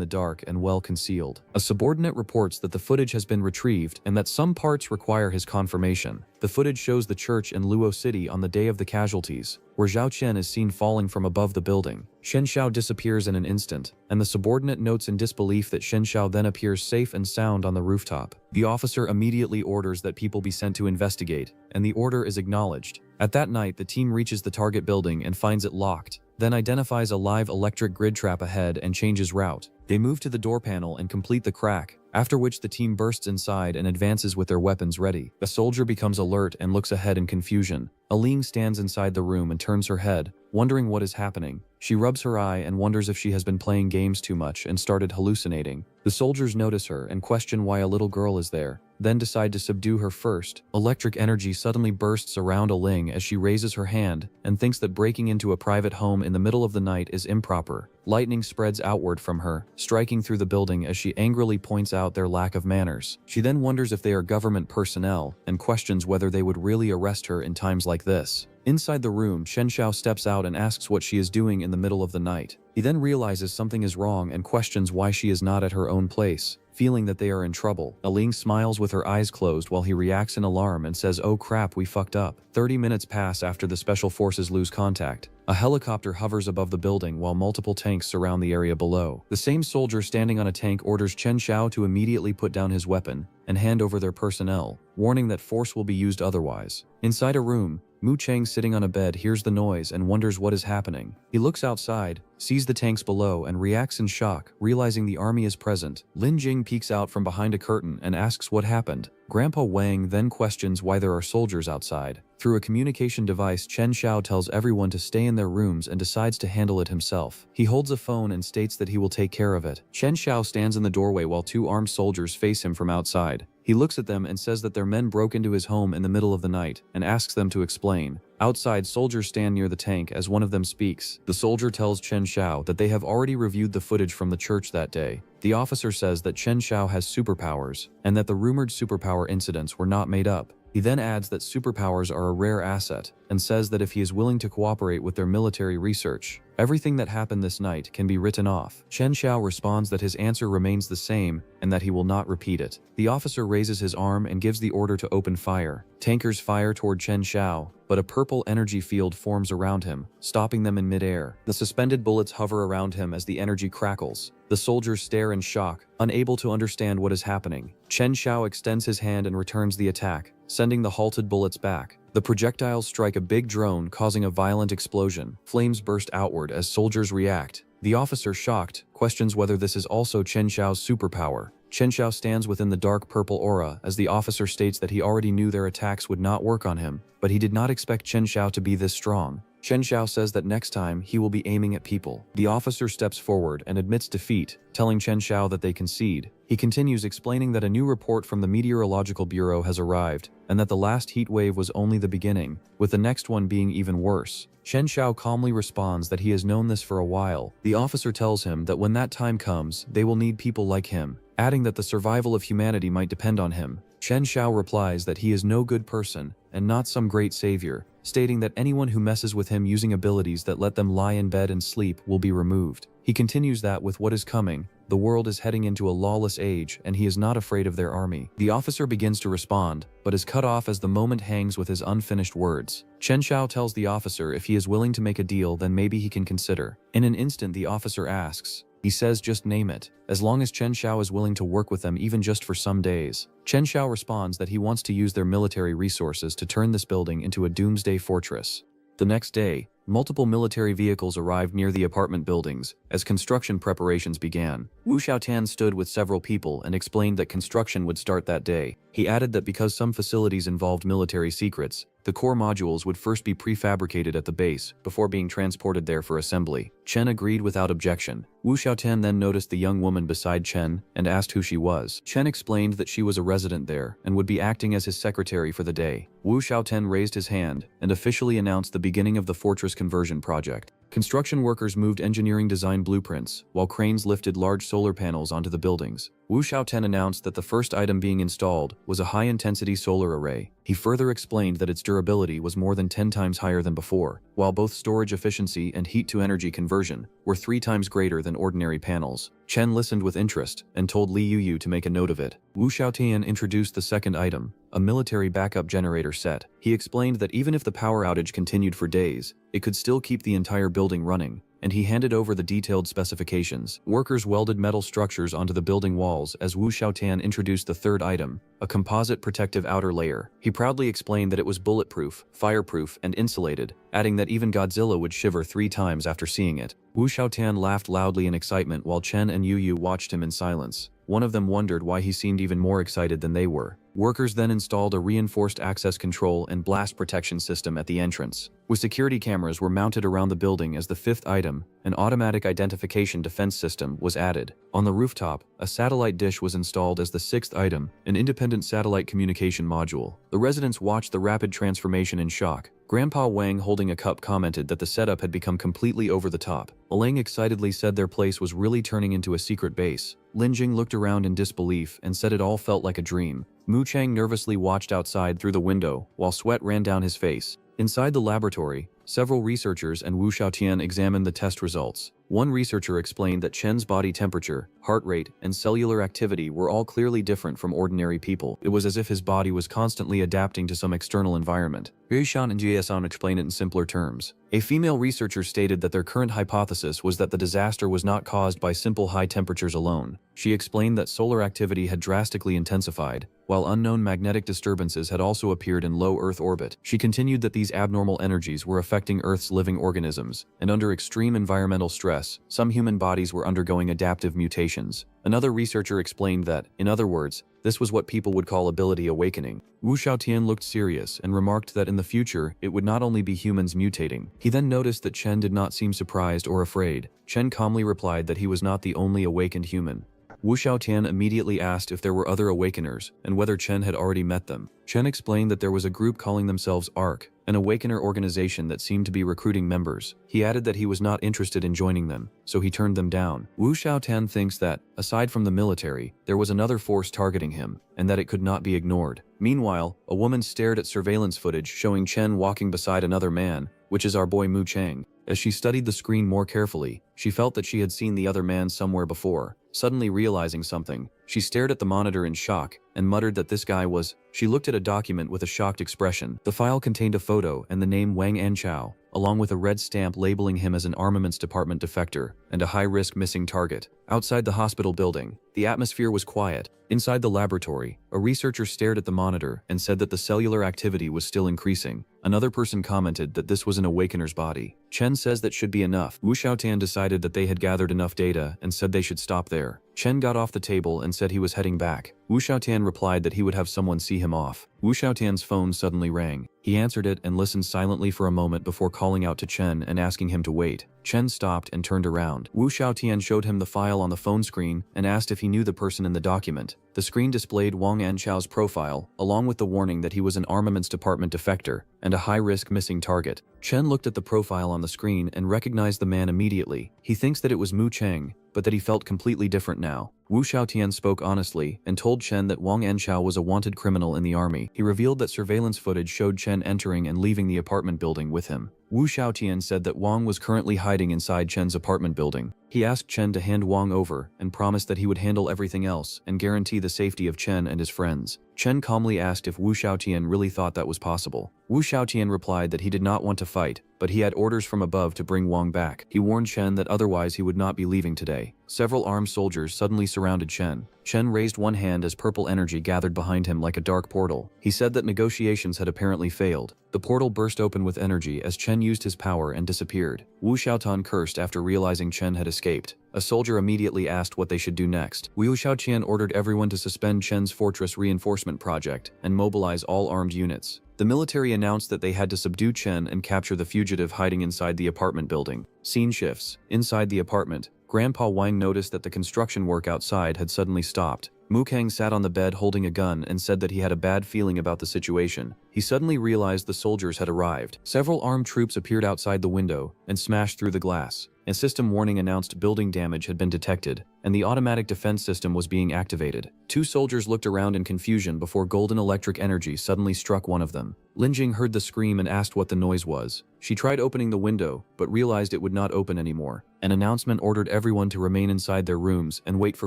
the dark and well concealed. A subordinate reports that the footage has been retrieved and that some parts require his confirmation. The footage shows the church in Luo City on the day of the casualties, where Zhao Qian is seen falling from above the building. Shen Xiao disappears in an instant, and the subordinate notes in disbelief that Shen Xiao then appears safe and sound on the rooftop. The officer immediately orders that people be sent to investigate, and the order is acknowledged. At that night, the team reaches the target building and finds it locked, then identifies a live electric grid trap ahead and changes route. They move to the door panel and complete the crack, after which the team bursts inside and advances with their weapons ready. A soldier becomes alert and looks ahead in confusion. Aline stands inside the room and turns her head, wondering what is happening. She rubs her eye and wonders if she has been playing games too much and started hallucinating. The soldiers notice her and question why a little girl is there, then decide to subdue her first. Electric energy suddenly bursts around Aling as she raises her hand and thinks that breaking into a private home in the middle of the night is improper. Lightning spreads outward from her, striking through the building as she angrily points out their lack of manners. She then wonders if they are government personnel and questions whether they would really arrest her in times like this. Inside the room, Shen Xiao steps out and asks what she is doing in the middle of the night. He then realizes something is wrong and questions why she is not at her own place. Feeling that they are in trouble, Aling smiles with her eyes closed while he reacts in alarm and says, "Oh crap, we fucked up." 30 minutes pass after the special forces lose contact. A helicopter hovers above the building while multiple tanks surround the area below. The same soldier standing on a tank orders Chen Xiao to immediately put down his weapon and hand over their personnel, warning that force will be used otherwise. Inside a room, Mu Cheng sitting on a bed hears the noise and wonders what is happening. He looks outside, sees the tanks below and reacts in shock, realizing the army is present. Lin Jing peeks out from behind a curtain and asks what happened. Grandpa Wang then questions why there are soldiers outside. Through a communication device, Chen Xiao tells everyone to stay in their rooms and decides to handle it himself. He holds a phone and states that he will take care of it. Chen Xiao stands in the doorway while 2 armed soldiers face him from outside. He looks at them and says that their men broke into his home in the middle of the night and asks them to explain. Outside, soldiers stand near the tank as one of them speaks. The soldier tells Chen Xiao that they have already reviewed the footage from the church that day. The officer says that Chen Xiao has superpowers and that the rumored superpower incidents were not made up. He then adds that superpowers are a rare asset and says that if he is willing to cooperate with their military research, everything that happened this night can be written off. Chen Xiao responds that his answer remains the same and that he will not repeat it. The officer raises his arm and gives the order to open fire. Tankers fire toward Chen Xiao, but a purple energy field forms around him, stopping them in midair. The suspended bullets hover around him as the energy crackles. The soldiers stare in shock, unable to understand what is happening. Chen Xiao extends his hand and returns the attack, sending the halted bullets back. The projectiles strike a big drone, causing a violent explosion. Flames burst outward as soldiers react. The officer, shocked, questions whether this is also Chen Xiao's superpower. Chen Xiao stands within the dark purple aura as the officer states that he already knew their attacks would not work on him, but he did not expect Chen Xiao to be this strong. Chen Xiao says that next time he will be aiming at people. The officer steps forward and admits defeat, telling Chen Xiao that they concede. He continues explaining that a new report from the Meteorological Bureau has arrived, and that the last heat wave was only the beginning, with the next one being even worse. Chen Xiao calmly responds that he has known this for a while. The officer tells him that when that time comes, they will need people like him, adding that the survival of humanity might depend on him. Chen Xiao replies that he is no good person, and not some great savior, stating that anyone who messes with him using abilities that let them lie in bed and sleep will be removed. He continues that with what is coming, the world is heading into a lawless age and he is not afraid of their army. The officer begins to respond, but is cut off as the moment hangs with his unfinished words. Chen Xiao tells the officer if he is willing to make a deal, then maybe he can consider. In an instant, the officer asks. He says just name it, as long as Chen Xiao is willing to work with them even just for some days. Chen Xiao responds that he wants to use their military resources to turn this building into a doomsday fortress. The next day, multiple military vehicles arrived near the apartment buildings as construction preparations began. Wu Xiaotian stood with several people and explained that construction would start that day. He added that because some facilities involved military secrets, the core modules would first be prefabricated at the base before being transported there for assembly. Chen agreed without objection. Wu Xiaotian then noticed the young woman beside Chen and asked who she was. Chen explained that she was a resident there and would be acting as his secretary for the day. Wu Xiaotian raised his hand and officially announced the beginning of the fortress conversion project. Construction workers moved engineering design blueprints, while cranes lifted large solar panels onto the buildings. Wu Xiaotian announced that the first item being installed was a high-intensity solar array. He further explained that its durability was more than 10 times higher than before, while both storage efficiency and heat-to-energy conversion were 3 times greater than ordinary panels. Chen listened with interest and told Li Yuyu to make a note of it. Wu Xiaotian introduced the second item, a military backup generator set. He explained that even if the power outage continued for days, it could still keep the entire building running, and he handed over the detailed specifications. Workers welded metal structures onto the building walls as Wu Xiaotian introduced the third item, a composite protective outer layer. He proudly explained that it was bulletproof, fireproof, and insulated, adding that even Godzilla would shiver 3 times after seeing it. Wu Xiaotian laughed loudly in excitement while Chen and Yu Yu watched him in silence. One of them wondered why he seemed even more excited than they were. Workers then installed a reinforced access control and blast protection system at the entrance. With security cameras were mounted around the building as the fifth item, an automatic identification defense system was added. On the rooftop, a satellite dish was installed as the sixth item, an independent satellite communication module. The residents watched the rapid transformation in shock. Grandpa Wang, holding a cup, commented that the setup had become completely over the top. Alang excitedly said their place was really turning into a secret base. Lin Jing looked around in disbelief and said it all felt like a dream. Mu Chang nervously watched outside through the window while sweat ran down his face. Inside the laboratory, several researchers and Wu Xiaotian examined the test results. One researcher explained that Chen's body temperature, heart rate, and cellular activity were all clearly different from ordinary people. It was as if his body was constantly adapting to some external environment. Yuishan and Jiesan explained it in simpler terms. A female researcher stated that their current hypothesis was that the disaster was not caused by simple high temperatures alone. She explained that solar activity had drastically intensified, while unknown magnetic disturbances had also appeared in low Earth orbit. She continued that these abnormal energies were affecting Earth's living organisms, and under extreme environmental stress, some human bodies were undergoing adaptive mutations. Another researcher explained that, in other words, this was what people would call ability awakening. Wu Xiaotian looked serious and remarked that in the future, it would not only be humans mutating. He then noticed that Chen did not seem surprised or afraid. Chen calmly replied that he was not the only awakened human. Wu Xiaotian immediately asked if there were other awakeners and whether Chen had already met them. Chen explained that there was a group calling themselves ARC, an awakener organization that seemed to be recruiting members. He added that he was not interested in joining them, so he turned them down. Wu Xiaotian thinks that, aside from the military, there was another force targeting him, and that it could not be ignored. Meanwhile, a woman stared at surveillance footage showing Chen walking beside another man, which is our boy Mu Chang. As she studied the screen more carefully, she felt that she had seen the other man somewhere before. Suddenly realizing something, she stared at the monitor in shock and muttered that this guy was. She looked at a document with a shocked expression. The file contained a photo and the name Wang Anchao, along with a red stamp labeling him as an armaments department defector and a high-risk missing target. Outside the hospital building, the atmosphere was quiet. Inside the laboratory, a researcher stared at the monitor and said that the cellular activity was still increasing. Another person commented that this was an awakener's body. Chen says that should be enough. Wu Xiaotian decided that they had gathered enough data and said they should stop there. Chen got off the table and said he was heading back. Wu Xiaotian replied that he would have someone see him off. Wu Xiaotian's phone suddenly rang. He answered it and listened silently for a moment before calling out to Chen and asking him to wait. Chen stopped and turned around. Wu Xiaotian showed him the file on the phone screen and asked if he knew the person in the document. The screen displayed Wang Anchao's profile, along with the warning that he was an armaments department defector and a high-risk missing target. Chen looked at the profile on the screen and recognized the man immediately. He thinks that it was Mu Cheng, but that he felt completely different now. Wu Xiaotian spoke honestly and told Chen that Wang Anchao was a wanted criminal in the army. He revealed that surveillance footage showed Chen entering and leaving the apartment building with him. Wu Xiaotian said that Wang was currently hiding inside Chen's apartment building. He asked Chen to hand Wang over and promised that he would handle everything else and guarantee the safety of Chen and his friends. Chen calmly asked if Wu Xiaotian really thought that was possible. Wu Xiaotian replied that he did not want to fight, but he had orders from above to bring Wang back. He warned Chen that otherwise he would not be leaving today. Several armed soldiers suddenly surrounded Chen. Chen raised one hand as purple energy gathered behind him like a dark portal. He said that negotiations had apparently failed. The portal burst open with energy as Chen used his power and disappeared. Wu Xiaotan cursed after realizing Chen had escaped. A soldier immediately asked what they should do next. Wu Xiaotian ordered everyone to suspend Chen's fortress reinforcement project and mobilize all armed units. The military announced that they had to subdue Chen and capture the fugitive hiding inside the apartment building. Scene shifts. Inside the apartment, Grandpa Wang noticed that the construction work outside had suddenly stopped. Mu Kang sat on the bed holding a gun and said that he had a bad feeling about the situation. He suddenly realized the soldiers had arrived. Several armed troops appeared outside the window and smashed through the glass. A system warning announced building damage had been detected, and the automatic defense system was being activated. Two soldiers looked around in confusion before golden electric energy suddenly struck one of them. Lin Jing heard the scream and asked what the noise was. She tried opening the window, but realized it would not open anymore. An announcement ordered everyone to remain inside their rooms and wait for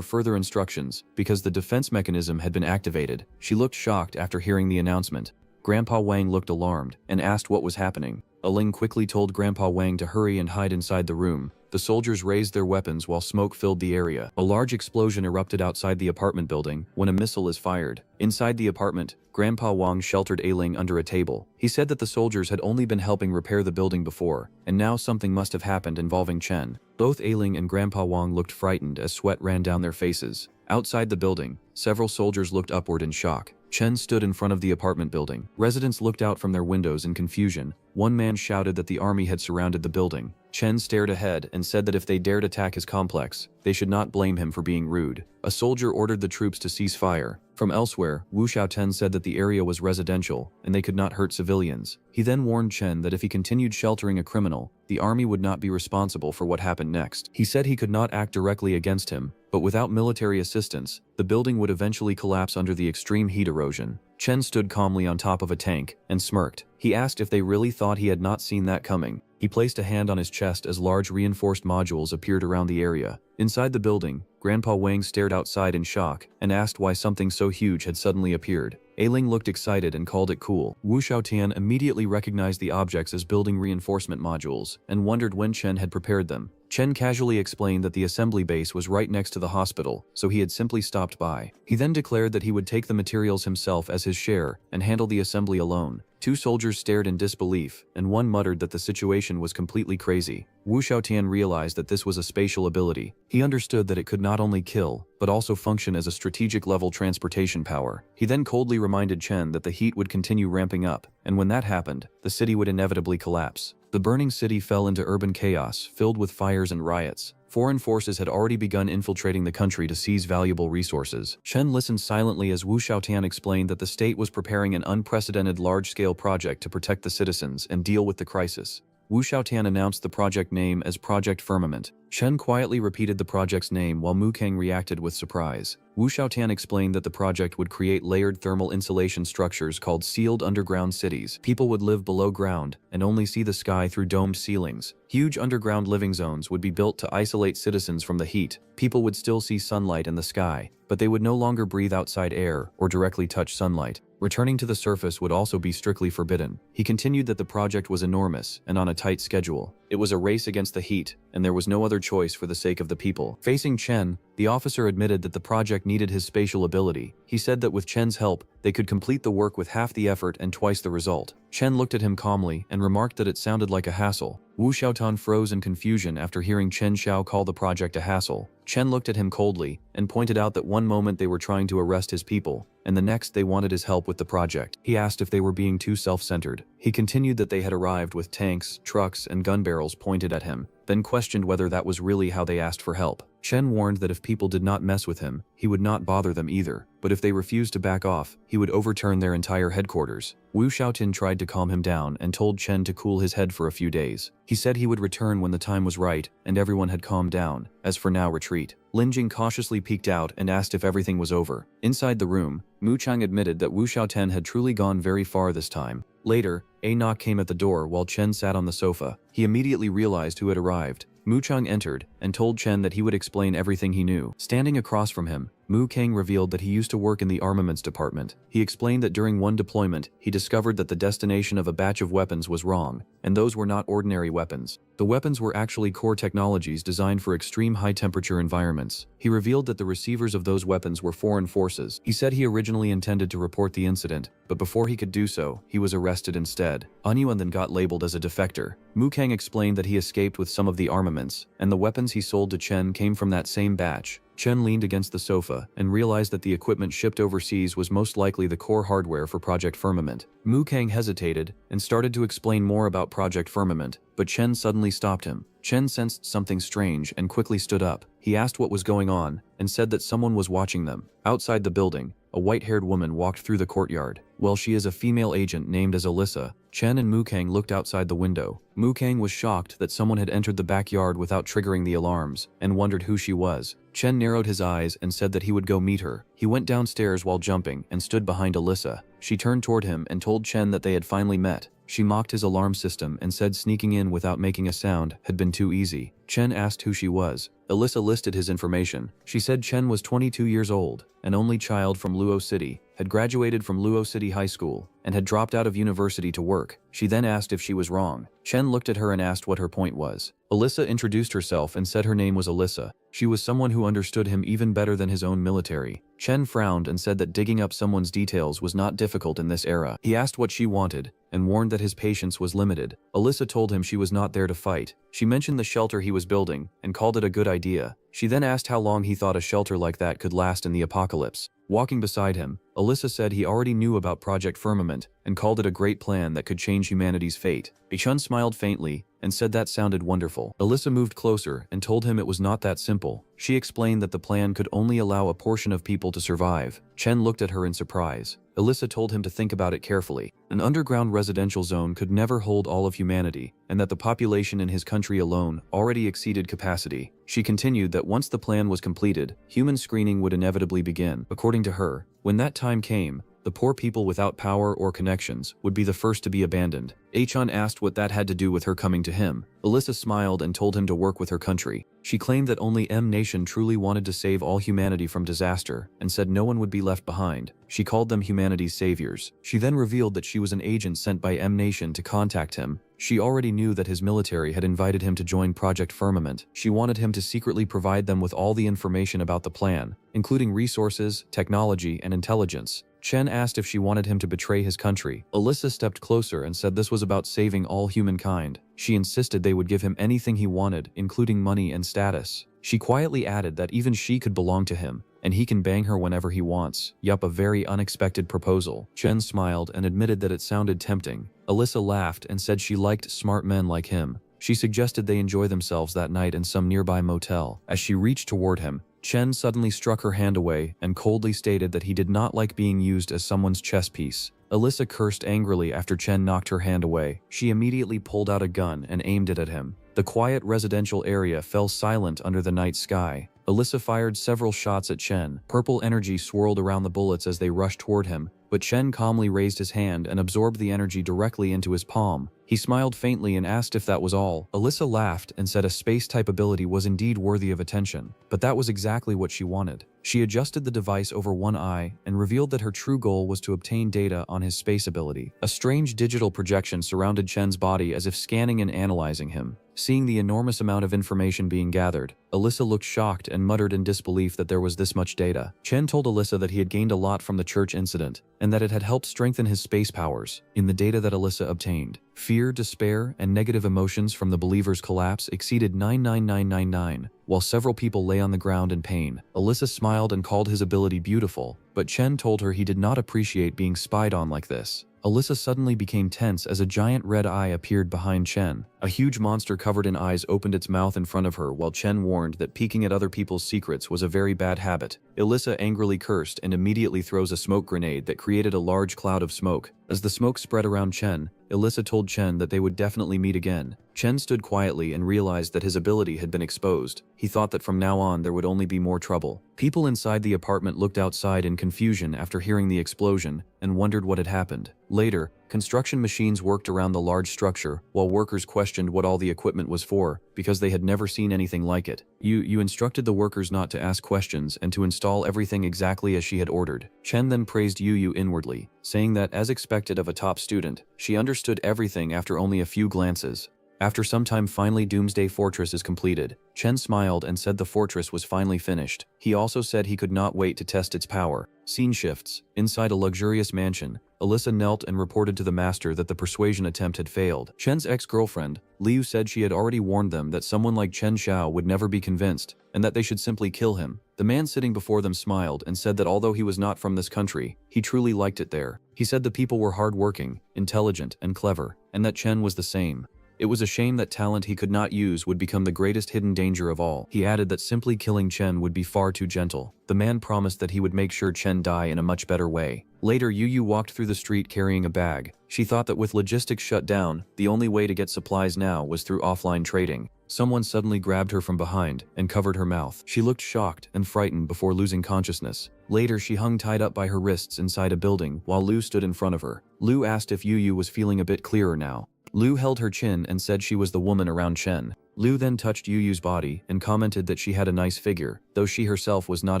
further instructions, because the defense mechanism had been activated. She looked shocked after hearing the announcement. Grandpa Wang looked alarmed and asked what was happening. Ling quickly told Grandpa Wang to hurry and hide inside the room. The soldiers raised their weapons while smoke filled the area. A large explosion erupted outside the apartment building when a missile is fired. Inside the apartment, Grandpa Wang sheltered Ling under a table. He said that the soldiers had only been helping repair the building before, and now something must have happened involving Chen. Both Ling and Grandpa Wang looked frightened as sweat ran down their faces. Outside the building, several soldiers looked upward in shock. Chen stood in front of the apartment building. Residents looked out from their windows in confusion. One man shouted that the army had surrounded the building. Chen stared ahead and said that if they dared attack his complex, they should not blame him for being rude. A soldier ordered the troops to cease fire. From elsewhere, Wu Xiaoten said that the area was residential and they could not hurt civilians. He then warned Chen that if he continued sheltering a criminal, the army would not be responsible for what happened next. He said he could not act directly against him, but without military assistance, the building would eventually collapse under the extreme heat erosion. Chen stood calmly on top of a tank and smirked. He asked if they really thought he had not seen that coming. He placed a hand on his chest as large reinforced modules appeared around the area. Inside the building, Grandpa Wang stared outside in shock and asked why something so huge had suddenly appeared. Ailing looked excited and called it cool. Wu Xiaotian immediately recognized the objects as building reinforcement modules and wondered when Chen had prepared them. Chen casually explained that the assembly base was right next to the hospital, so he had simply stopped by. He then declared that he would take the materials himself as his share and handle the assembly alone. Two soldiers stared in disbelief, and one muttered that the situation was completely crazy. Wu Xiaotian realized that this was a spatial ability. He understood that it could not only kill, but also function as a strategic-level transportation power. He then coldly reminded Chen that the heat would continue ramping up, and when that happened, the city would inevitably collapse. The burning city fell into urban chaos, filled with fires and riots. Foreign forces had already begun infiltrating the country to seize valuable resources. Chen listened silently as Wu Xiaotian explained that the state was preparing an unprecedented large-scale project to protect the citizens and deal with the crisis. Wu Xiaotian announced the project name as Project Firmament. Chen quietly repeated the project's name while Mu Kang reacted with surprise. Wu Xiaotian explained that the project would create layered thermal insulation structures called sealed underground cities. People would live below ground and only see the sky through domed ceilings. Huge underground living zones would be built to isolate citizens from the heat. People would still see sunlight in the sky, but they would no longer breathe outside air or directly touch sunlight. Returning to the surface would also be strictly forbidden. He continued that the project was enormous and on a tight schedule. It was a race against the heat, and there was no other choice for the sake of the people. Facing Chen, the officer admitted that the project needed his spatial ability. He said that with Chen's help, they could complete the work with half the effort and twice the result. Chen looked at him calmly and remarked that it sounded like a hassle. Wu Xiaotan froze in confusion after hearing Chen Xiao call the project a hassle. Chen looked at him coldly and pointed out that one moment they were trying to arrest his people, and the next they wanted his help with the project. He asked if they were being too self-centered. He continued that they had arrived with tanks, trucks, and gun barrels pointed at him, then questioned whether that was really how they asked for help. Chen warned that if people did not mess with him, he would not bother them either, but if they refused to back off, he would overturn their entire headquarters. Wu Xiaotin tried to calm him down and told Chen to cool his head for a few days. He said he would return when the time was right and everyone had calmed down. As for now, retreat. Lin Jing cautiously peeked out and asked if everything was over. Inside the room, Mu Chang admitted that Wu Xiaoten had truly gone very far this time. Later, a knock came at the door while Chen sat on the sofa. He immediately realized who had arrived. Mu Chang entered and told Chen that he would explain everything he knew. Standing across from him, Mu Kang revealed that he used to work in the armaments department. He explained that during one deployment, he discovered that the destination of a batch of weapons was wrong, and those were not ordinary weapons. The weapons were actually core technologies designed for extreme high-temperature environments. He revealed that the receivers of those weapons were foreign forces. He said he originally intended to report the incident, but before he could do so, he was arrested instead. Anyuan then got labeled as a defector. Mu Kang explained that he escaped with some of the armaments, and the weapons he sold to Chen came from that same batch. Chen leaned against the sofa and realized that the equipment shipped overseas was most likely the core hardware for Project Firmament. Mu Kang hesitated and started to explain more about Project Firmament, but Chen suddenly stopped him. Chen sensed something strange and quickly stood up. He asked what was going on and said that someone was watching them. Outside the building, a white-haired woman walked through the courtyard. Well, she is a female agent named as Alyssa. Chen and Mu Kang looked outside the window. Mu Kang was shocked that someone had entered the backyard without triggering the alarms and wondered who she was. Chen narrowed his eyes and said that he would go meet her. He went downstairs while jumping and stood behind Alyssa. She turned toward him and told Chen that they had finally met. She mocked his alarm system and said sneaking in without making a sound had been too easy. Chen asked who she was. Alyssa listed his information. She said Chen was 22 years old, an only child from Luo City, had graduated from Luo City High School, and had dropped out of university to work. She then asked if she was wrong. Chen looked at her and asked what her point was. Alyssa introduced herself and said her name was Alyssa. She was someone who understood him even better than his own military. Chen frowned and said that digging up someone's details was not difficult in this era. He asked what she wanted and warned that his patience was limited. Alyssa told him she was not there to fight. She mentioned the shelter he was building and called it a good idea. She then asked how long he thought a shelter like that could last in the apocalypse. Walking beside him, Alyssa said he already knew about Project Firmament and called it a great plan that could change humanity's fate. Chun smiled faintly and said that sounded wonderful. Alyssa moved closer and told him it was not that simple. She explained that the plan could only allow a portion of people to survive. Chen looked at her in surprise. Alyssa told him to think about it carefully. An underground residential zone could never hold all of humanity, and that the population in his country alone already exceeded capacity. She continued that once the plan was completed, human screening would inevitably begin. According to her, when that time came, the poor people without power or connections would be the first to be abandoned. Chun asked what that had to do with her coming to him. Alyssa smiled and told him to work with her country. She claimed that only M Nation truly wanted to save all humanity from disaster and said no one would be left behind. She called them humanity's saviors. She then revealed that she was an agent sent by M Nation to contact him. She already knew that his military had invited him to join Project Firmament. She wanted him to secretly provide them with all the information about the plan, including resources, technology, and intelligence. Chen asked if she wanted him to betray his country. Alyssa stepped closer and said this was about saving all humankind. She insisted they would give him anything he wanted, including money and status. She quietly added that even she could belong to him, and he can bang her whenever he wants. Yup, a very unexpected proposal. Chen smiled and admitted that it sounded tempting. Alyssa laughed and said she liked smart men like him. She suggested they enjoy themselves that night in some nearby motel. As she reached toward him, Chen suddenly struck her hand away and coldly stated that he did not like being used as someone's chess piece. Alyssa cursed angrily after Chen knocked her hand away. She immediately pulled out a gun and aimed it at him. The quiet residential area fell silent under the night sky. Alyssa fired several shots at Chen. Purple energy swirled around the bullets as they rushed toward him, but Chen calmly raised his hand and absorbed the energy directly into his palm. He smiled faintly and asked if that was all. Alyssa laughed and said a space-type ability was indeed worthy of attention, but that was exactly what she wanted. She adjusted the device over one eye and revealed that her true goal was to obtain data on his space ability. A strange digital projection surrounded Chen's body as if scanning and analyzing him. Seeing the enormous amount of information being gathered, Alyssa looked shocked and muttered in disbelief that there was this much data. Chen told Alyssa that he had gained a lot from the church incident, and that it had helped strengthen his space powers. In the data that Alyssa obtained, fear, despair, and negative emotions from the believer's collapse exceeded 99999, while several people lay on the ground in pain. Alyssa smiled and called his ability beautiful, but Chen told her he did not appreciate being spied on like this. Alyssa suddenly became tense as a giant red eye appeared behind Chen. A huge monster covered in eyes opened its mouth in front of her while Chen warned that peeking at other people's secrets was a very bad habit. Alyssa angrily cursed and immediately throws a smoke grenade that created a large cloud of smoke. As the smoke spread around Chen, Alyssa told Chen that they would definitely meet again. Chen stood quietly and realized that his ability had been exposed. He thought that from now on there would only be more trouble. People inside the apartment looked outside in confusion after hearing the explosion and wondered what had happened. Later, construction machines worked around the large structure while workers questioned what all the equipment was for because they had never seen anything like it. You instructed the workers not to ask questions and to install everything exactly as she had ordered. Chen then praised Yu inwardly, saying that as expected of a top student, she understood everything after only a few glances. After some time finally Doomsday Fortress is completed. Chen smiled and said the fortress was finally finished. He also said he could not wait to test its power. Scene shifts. Inside a luxurious mansion, Alyssa knelt and reported to the master that the persuasion attempt had failed. Chen's ex-girlfriend, Liu, said she had already warned them that someone like Chen Xiao would never be convinced, and that they should simply kill him. The man sitting before them smiled and said that although he was not from this country, he truly liked it there. He said the people were hardworking, intelligent, and clever, and that Chen was the same. It was a shame that talent he could not use would become the greatest hidden danger of all. He added that simply killing Chen would be far too gentle. The man promised that he would make sure Chen die in a much better way. Later, Yu walked through the street carrying a bag. She thought that with logistics shut down, the only way to get supplies now was through offline trading. Someone suddenly grabbed her from behind and covered her mouth. She looked shocked and frightened before losing consciousness. Later, she hung tied up by her wrists inside a building while Liu stood in front of her. Liu asked if Yu was feeling a bit clearer now. Liu held her chin and said she was the woman around Chen. Liu then touched Yu's body and commented that she had a nice figure, though she herself was not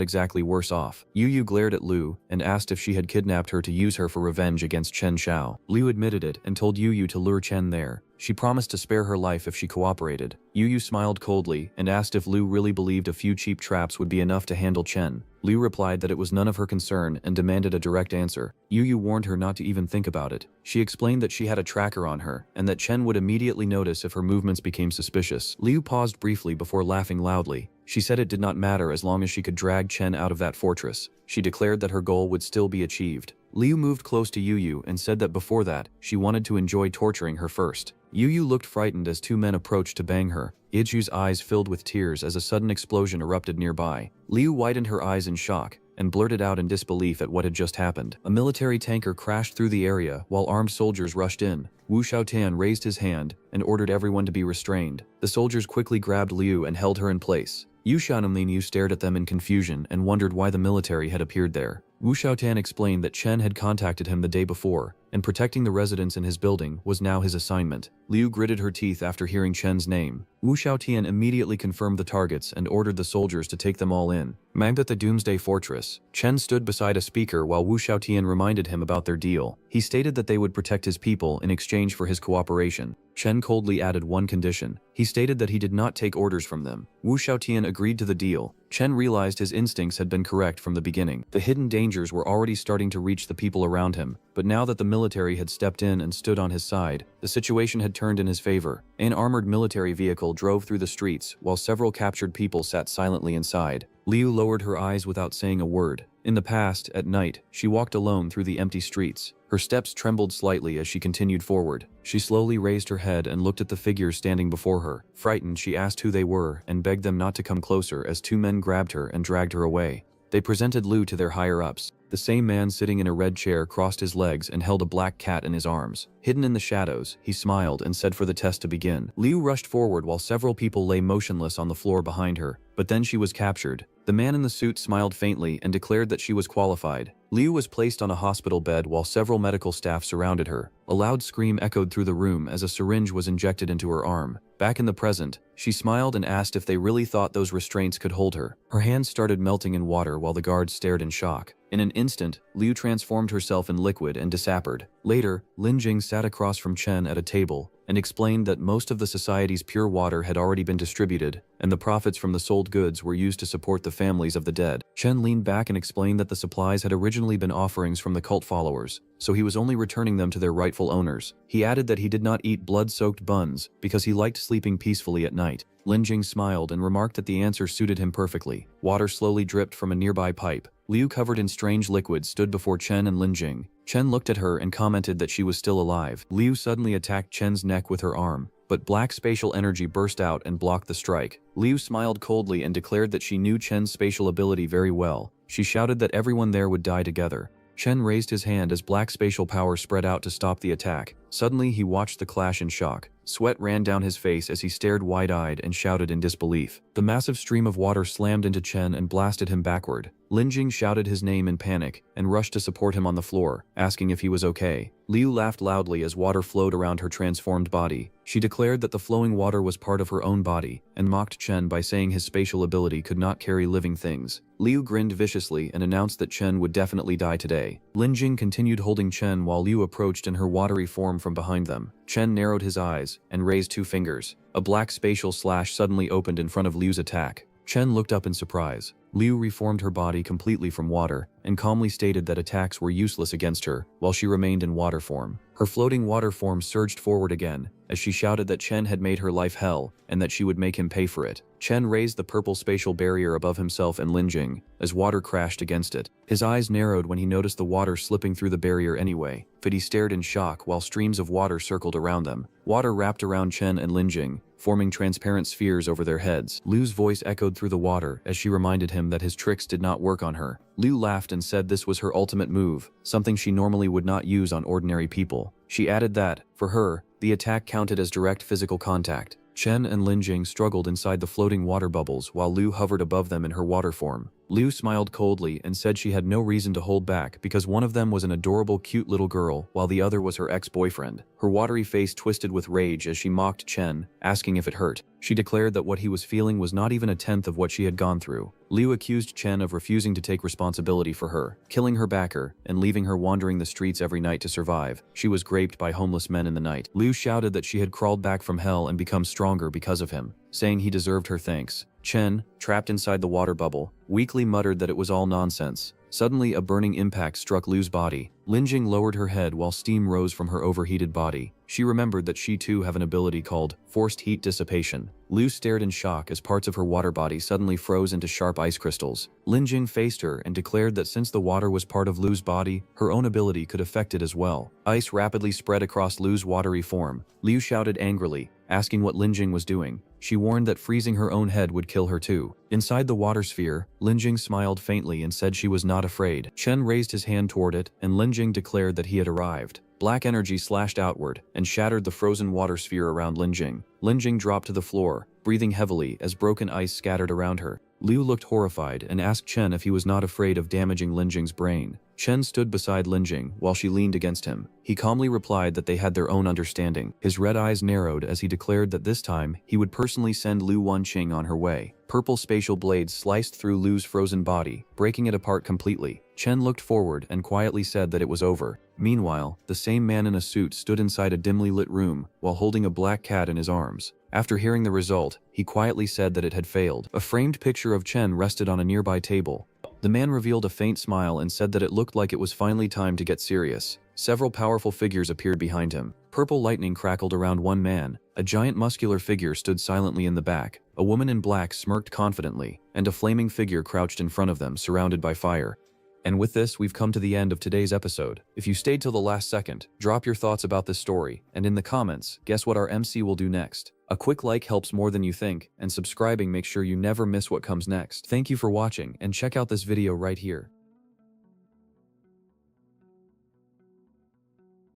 exactly worse off. Yu glared at Liu and asked if she had kidnapped her to use her for revenge against Chen Xiao. Liu admitted it and told Yu to lure Chen there. She promised to spare her life if she cooperated. Yu smiled coldly and asked if Liu really believed a few cheap traps would be enough to handle Chen. Liu replied that it was none of her concern and demanded a direct answer. Yu warned her not to even think about it. She explained that she had a tracker on her and that Chen would immediately notice if her movements became suspicious. Liu paused briefly before laughing loudly. She said it did not matter as long as she could drag Chen out of that fortress. She declared that her goal would still be achieved. Liu moved close to Yu and said that before that, she wanted to enjoy torturing her first. Yu looked frightened as two men approached to bang her. Iju's eyes filled with tears as a sudden explosion erupted nearby. Liu widened her eyes in shock and blurted out in disbelief at what had just happened. A military tanker crashed through the area while armed soldiers rushed in. Wu Xiaotian raised his hand and ordered everyone to be restrained. The soldiers quickly grabbed Liu and held her in place. Yu Xiaotian stared at them in confusion and wondered why the military had appeared there. Wu Xiaotian explained that Chen had contacted him the day before, and protecting the residents in his building was now his assignment. Liu gritted her teeth after hearing Chen's name. Wu Xiaotian immediately confirmed the targets and ordered the soldiers to take them all in. Manga at the Doomsday Fortress. Chen stood beside a speaker while Wu Xiaotian reminded him about their deal. He stated that they would protect his people in exchange for his cooperation. Chen coldly added one condition. He stated that he did not take orders from them. Wu Xiaotian agreed to the deal. Chen realized his instincts had been correct from the beginning. The hidden dangers were already starting to reach the people around him, but now that the military had stepped in and stood on his side, the situation had turned in his favor. An armored military vehicle drove through the streets while several captured people sat silently inside. Liu lowered her eyes without saying a word. In the past, at night, she walked alone through the empty streets. Her steps trembled slightly as she continued forward. She slowly raised her head and looked at the figures standing before her. Frightened, she asked who they were and begged them not to come closer as two men grabbed her and dragged her away. They presented Liu to their higher-ups. The same man sitting in a red chair crossed his legs and held a black cat in his arms. Hidden in the shadows, he smiled and said for the test to begin. Liu rushed forward while several people lay motionless on the floor behind her, but then she was captured. The man in the suit smiled faintly and declared that she was qualified. Liu was placed on a hospital bed while several medical staff surrounded her. A loud scream echoed through the room as a syringe was injected into her arm. Back in the present, she smiled and asked if they really thought those restraints could hold her. Her hands started melting in water while the guards stared in shock. In an instant, Liu transformed herself in liquid and disappeared. Later, Lin Jing sat across from Chen at a table and explained that most of the society's pure water had already been distributed, and the profits from the sold goods were used to support the families of the dead. Chen leaned back and explained that the supplies had originally been offerings from the cult followers, so he was only returning them to their rightful owners. He added that he did not eat blood-soaked buns because he liked sleeping peacefully at night. Lin Jing smiled and remarked that the answer suited him perfectly. Water slowly dripped from a nearby pipe. Liu, covered in strange liquid, stood before Chen and Lin Jing. Chen looked at her and commented that she was still alive. Liu suddenly attacked Chen's neck with her arm, but black spatial energy burst out and blocked the strike. Liu smiled coldly and declared that she knew Chen's spatial ability very well. She shouted that everyone there would die together. Chen raised his hand as black spatial power spread out to stop the attack. Suddenly, he watched the clash in shock. Sweat ran down his face as he stared wide-eyed and shouted in disbelief. The massive stream of water slammed into Chen and blasted him backward. Lin Jing shouted his name in panic and rushed to support him on the floor, asking if he was okay. Liu laughed loudly as water flowed around her transformed body. She declared that the flowing water was part of her own body and mocked Chen by saying his spatial ability could not carry living things. Liu grinned viciously and announced that Chen would definitely die today. Lin Jing continued holding Chen while Liu approached in her watery form from behind them. Chen narrowed his eyes and raised 2 fingers. A black spatial slash suddenly opened in front of Liu's attack. Chen looked up in surprise. Liu reformed her body completely from water and calmly stated that attacks were useless against her while she remained in water form. Her floating water form surged forward again as she shouted that Chen had made her life hell and that she would make him pay for it. Chen raised the purple spatial barrier above himself and Lin Jing as water crashed against it. His eyes narrowed when he noticed the water slipping through the barrier anyway, but he stared in shock while streams of water circled around them. Water wrapped around Chen and Lin Jing, forming transparent spheres over their heads. Liu's voice echoed through the water as she reminded him that his tricks did not work on her. Liu laughed and said this was her ultimate move, something she normally would not use on ordinary people. She added that, for her, the attack counted as direct physical contact. Chen and Lin Jing struggled inside the floating water bubbles while Liu hovered above them in her water form. Liu smiled coldly and said she had no reason to hold back because one of them was an adorable cute little girl while the other was her ex-boyfriend. Her watery face twisted with rage as she mocked Chen, asking if it hurt. She declared that what he was feeling was not even a tenth of what she had gone through. Liu accused Chen of refusing to take responsibility for her, killing her backer, and leaving her wandering the streets every night to survive. She was raped by homeless men in the night. Liu shouted that she had crawled back from hell and become stronger because of him, saying he deserved her thanks. Chen, trapped inside the water bubble, weakly muttered that it was all nonsense. Suddenly, a burning impact struck Liu's body. Lin Jing lowered her head while steam rose from her overheated body. She remembered that she too have an ability called forced heat dissipation. Liu stared in shock as parts of her water body suddenly froze into sharp ice crystals. Lin Jing faced her and declared that since the water was part of Liu's body, her own ability could affect it as well. Ice rapidly spread across Liu's watery form. Liu shouted angrily, asking what Lin Jing was doing. She warned that freezing her own head would kill her too. Inside the water sphere, Lin Jing smiled faintly and said she was not afraid. Chen raised his hand toward it, and Lin Jing declared that he had arrived. Black energy slashed outward and shattered the frozen water sphere around Lin Jing. Lin Jing dropped to the floor, breathing heavily as broken ice scattered around her. Liu looked horrified and asked Chen if he was not afraid of damaging Lin Jing's brain. Chen stood beside Lin Jing while she leaned against him. He calmly replied that they had their own understanding. His red eyes narrowed as he declared that this time he would personally send Liu Wanqing on her way. Purple spatial blades sliced through Liu's frozen body, breaking it apart completely. Chen looked forward and quietly said that it was over. Meanwhile, the same man in a suit stood inside a dimly lit room while holding a black cat in his arms. After hearing the result, he quietly said that it had failed. A framed picture of Chen rested on a nearby table. The man revealed a faint smile and said that it looked like it was finally time to get serious. Several powerful figures appeared behind him. Purple lightning crackled around one man. A giant muscular figure stood silently in the back. A woman in black smirked confidently, and a flaming figure crouched in front of them, surrounded by fire. And with this, we've come to the end of today's episode. If you stayed till the last second, drop your thoughts about this story, and in the comments, guess what our MC will do next. A quick like helps more than you think, and subscribing makes sure you never miss what comes next. Thank you for watching, and check out this video right here.